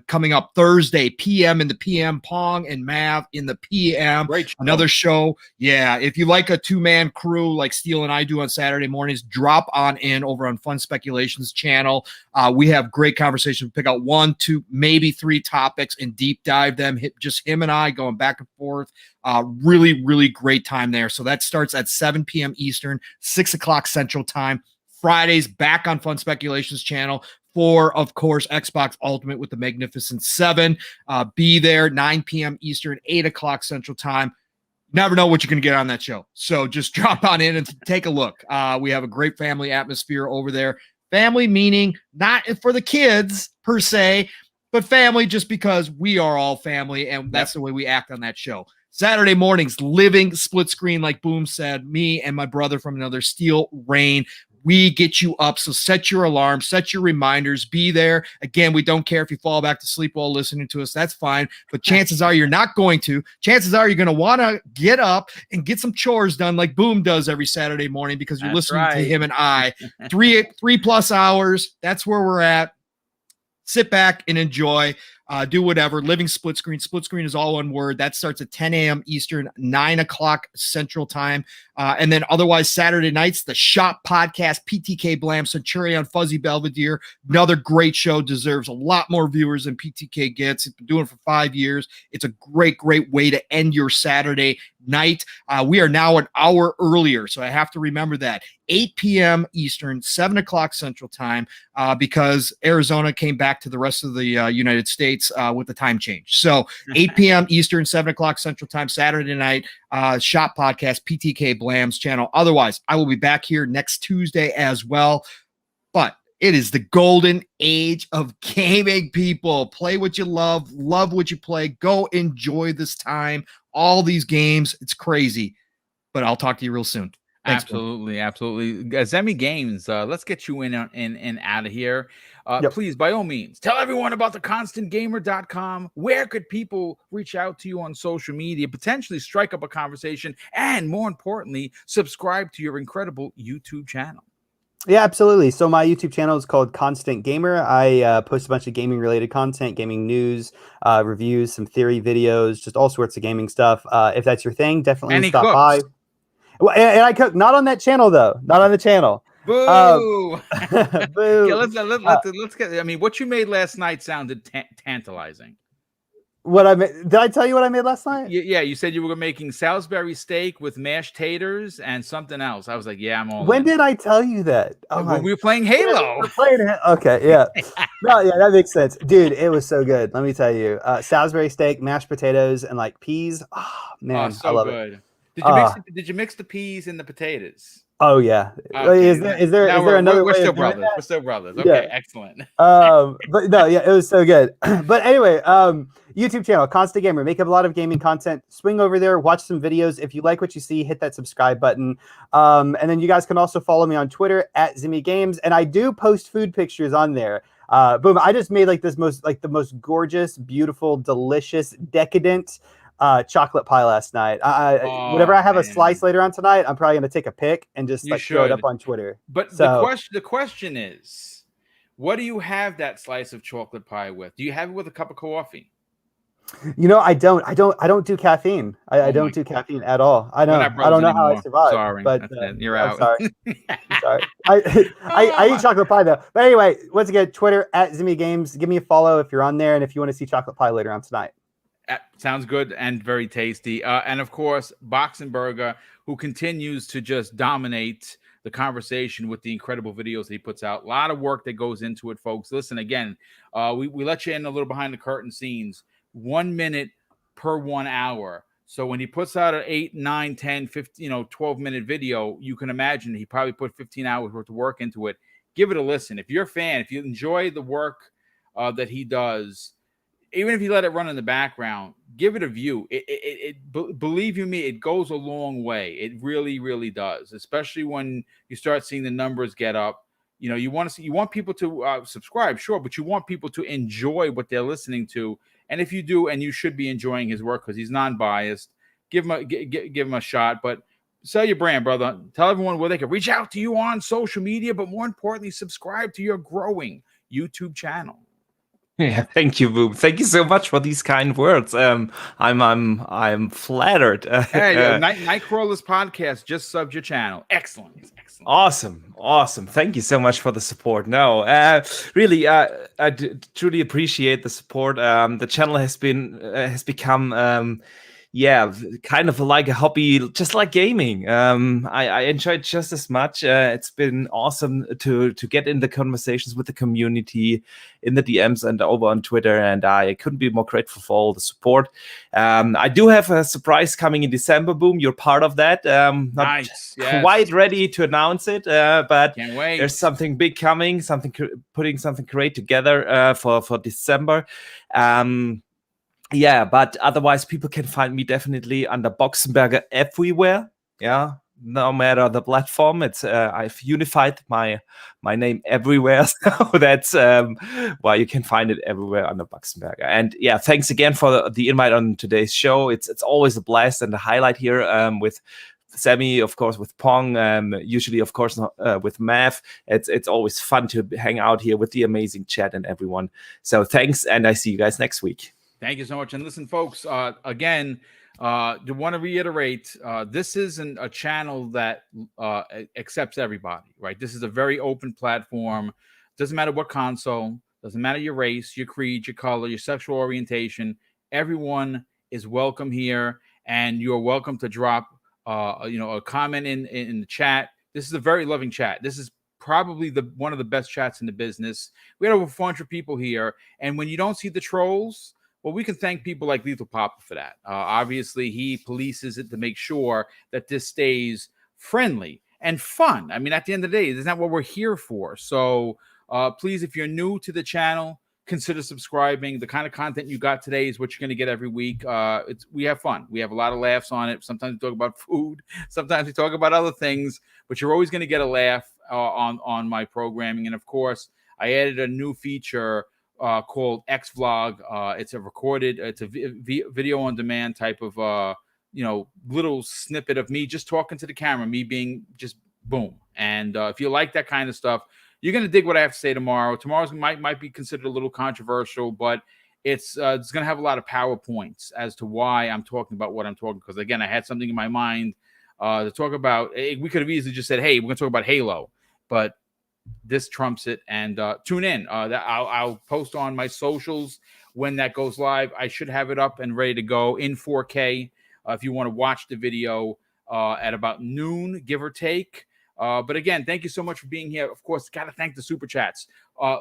coming up Thursday, PM in the PM, Pong and Mav in the PM. Great show. Another show. Yeah, if you like a two-man crew like Steel and I do on Saturday mornings, drop on in over on Fun Speculations channel. We have great conversations. Pick out 1, 2, maybe 3 topics and deep dive them. Just him and I going back and forth. Really, really great time there. So that starts at 7 p.m. Eastern, 6 o'clock Central Time. Fridays back on Fun Speculations channel for, of course, Xbox Ultimate with the Magnificent 7. Be there 9 p.m. Eastern, 8 o'clock Central Time. Never know what you're going to get on that show. So just drop on in and take a look. We have a great family atmosphere over there. Family meaning not for the kids per se, but family just because we are all family, and that's the way we act on that show. Saturday mornings, Living Split Screen, like Boom said, me and my brother from another, Steel Rain. We get you up, so set your alarm, set your reminders, be there. Again, we don't care if you fall back to sleep while listening to us. That's fine, but chances are you're not going to. Chances are you're going to want to get up and get some chores done like Boom does every Saturday morning because you're listening to him and I. 3+ hours, that's where we're at. Sit back and enjoy. Do whatever. Living Split Screen. Split Screen is all one word. That starts at 10 a.m. Eastern, 9 o'clock Central Time. And then otherwise Saturday nights, the Shop Podcast, PTK Blam, Centurion, Fuzzy Belvedere. Another great show. Deserves a lot more viewers than PTK gets. It's been doing it for 5 years. It's a great, great way to end your Saturday night. We are now an hour earlier, so I have to remember that. 8 p.m. Eastern, 7 o'clock Central Time, because Arizona came back to the rest of the United States with the time change. So 8 p.m. Eastern, 7 o'clock Central Time, Saturday night, Shop Podcast, PTK Blam's channel. Otherwise, I will be back here next Tuesday as well. But it is the golden age of gaming, people. Play what you love what you play. Go enjoy this time. All these games, it's crazy. But I'll talk to you real soon. Thanks, absolutely. Zemi Games, let's get you in and out of here. Please, by all means, tell everyone about theconstantgamer.com. Where could people reach out to you on social media, potentially strike up a conversation, and more importantly, subscribe to your incredible YouTube channel? Yeah, absolutely. So my YouTube channel is called Constant Gamer. I post a bunch of gaming related content, gaming news, reviews, some theory videos, just all sorts of gaming stuff. If that's your thing, definitely stop by. Well, and I cook, not on that channel though, not on the channel. Boo! Boo! Okay, let's get. I mean, what you made last night sounded tantalizing. What I made? Did I tell you what I made last night? Yeah, you said you were making Salisbury steak with mashed taters and something else. I was like, yeah, I'm all. When did I tell you that? Oh, when we were playing Halo. Okay, yeah. No, yeah, that makes sense, dude. It was so good. Let me tell you, Salisbury steak, mashed potatoes, and like peas. Oh man, so I love good. it. Did you mix the peas and the potatoes? Oh yeah. Okay. Is there another way? We're still of doing brothers. that? We're still brothers. Okay, Yeah. excellent. But no, yeah, it was so good. But anyway, YouTube channel, Constant Gamer. Make up a lot of gaming content. Swing over there, watch some videos. If you like what you see, hit that subscribe button. And then you guys can also follow me on Twitter at Zimmy Games. And I do post food pictures on there. Boom, I just made like the most gorgeous, beautiful, delicious, decadent chocolate pie last night. Whenever I have a slice later on tonight, I'm probably gonna take a pic and just throw it up on Twitter. But so, the question is, what do you have that slice of chocolate pie with? Do you have it with a cup of coffee? I don't do caffeine. I don't do caffeine at all. I don't know how I survive. Sorry, but you're out. I'm sorry. I eat chocolate pie though. But anyway, once again, Twitter @ZimmyGames. Give me a follow if you're on there, and if you want to see chocolate pie later on tonight. Sounds good and very tasty. And of course, Boxenberger, who continues to just dominate the conversation with the incredible videos that he puts out. A lot of work that goes into it, folks. Listen, again, we let you in a little behind the curtain scenes. 1 minute per 1 hour. So when he puts out an 8, 9, 10, 15, 12-minute video, you can imagine he probably put 15 hours worth of work into it. Give it a listen. If you're a fan, if you enjoy the work that he does, even if you let it run in the background, give it a view. Believe you me, it goes a long way. It really, really does, especially when you start seeing the numbers get up. You want people to subscribe, sure, but you want people to enjoy what they're listening to. And if you do, and you should be enjoying his work because he's non-biased, give him a shot. But sell your brand, brother. Tell everyone where they can reach out to you on social media, but more importantly, subscribe to your growing YouTube channel. Yeah, thank you, Boom. Thank you so much for these kind words. I'm flattered. Hey, Nightcrawler's podcast just subbed your channel. Excellent. Awesome. Thank you so much for the support. No, really, I truly appreciate the support. The channel has become kind of like a hobby, just like gaming. I enjoy it just as much. It's been awesome to get in the conversations with the community in the DMs and over on Twitter, and I couldn't be more grateful for all the support. I do have a surprise coming in December, Boom. You're part of that. Nice. Quite ready to announce it, but can't wait. There's something big coming, putting something great together for December. Yeah, but otherwise, people can find me definitely under Boxenberger everywhere. Yeah, no matter the platform. It's I've unified my name everywhere, so that's why you can find it everywhere under Boxenberger. And yeah, thanks again for the invite on today's show. It's always a blast and a highlight here with Sammy, of course, with Pong, usually, of course, with Mav. It's always fun to hang out here with the amazing chat and everyone. So thanks, and I see you guys next week. Thank you so much. And listen, folks, again, to want to reiterate, this isn't a channel that accepts everybody, right? This is a very open platform. Doesn't matter what console, doesn't matter your race, your creed, your color, your sexual orientation. Everyone is welcome here, and you're welcome to drop, a comment in the chat. This is a very loving chat. This is probably one of the best chats in the business. We had over 400 people here, and when you don't see the trolls, well, we can thank people like Lethal Papa for that. Obviously, he polices it to make sure that this stays friendly and fun. I mean, at the end of the day, isn't that what we're here for? So please, if you're new to the channel, consider subscribing. The kind of content you got today is what you're going to get every week. We have fun. We have a lot of laughs on it. Sometimes we talk about food. Sometimes we talk about other things. But you're always going to get a laugh on my programming. And, of course, I added a new feature called X Vlog. It's a video on demand type of little snippet of me just talking to the camera, me being just boom. And if you like that kind of stuff, you're gonna dig what I have to say tomorrow. Tomorrow's might be considered a little controversial, but it's gonna have a lot of PowerPoints as to why I'm talking about what I'm talking. Because again, I had something in my mind to talk about. We could have easily just said, "Hey, we're gonna talk about Halo," but this trumps it. And tune in. I'll post on my socials when that goes live. I should have it up and ready to go in 4K if you want to watch the video at about noon, give or take. But again, thank you so much for being here. Of course, got to thank the super chats.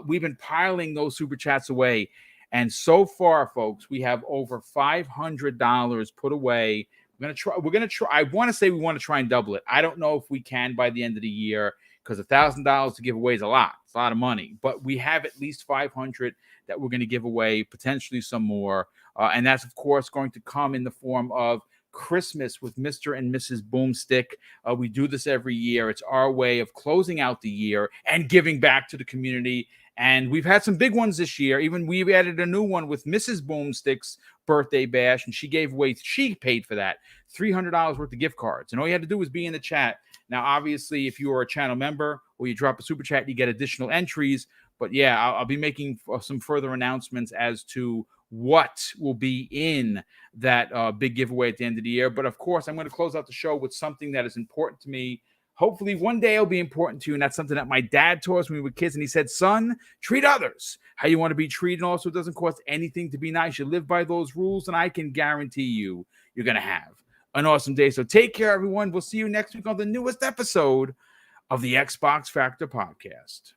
We've been piling those super chats away, and so far, folks, we have over $500 put away. We're gonna try. I want to say we want to try and double it. I don't know if we can by the end of the year, because $1,000 to give away is a lot. It's a lot of money. But we have at least 500 that we're going to give away, potentially some more. And that's, of course, going to come in the form of Christmas with Mr. and Mrs. BoomStick. We do this every year. It's our way of closing out the year and giving back to the community And we've had some big ones this year. Even we've added a new one with Mrs. Boomstick's birthday bash, and she paid for that $300 worth of gift cards. And all you had to do was be in the chat. Now, obviously, if you are a channel member or you drop a super chat, you get additional entries. But yeah, I'll be making some further announcements as to what will be in that big giveaway at the end of the year. But of course, I'm going to close out the show with something that is important to me. Hopefully one day it'll be important to you. And that's something that my dad taught us when we were kids. And he said, son, treat others how you want to be treated. And also, it doesn't cost anything to be nice. You live by those rules, and I can guarantee you're going to have an awesome day. So take care, everyone. We'll see you next week on the newest episode of the Xbox Factor podcast.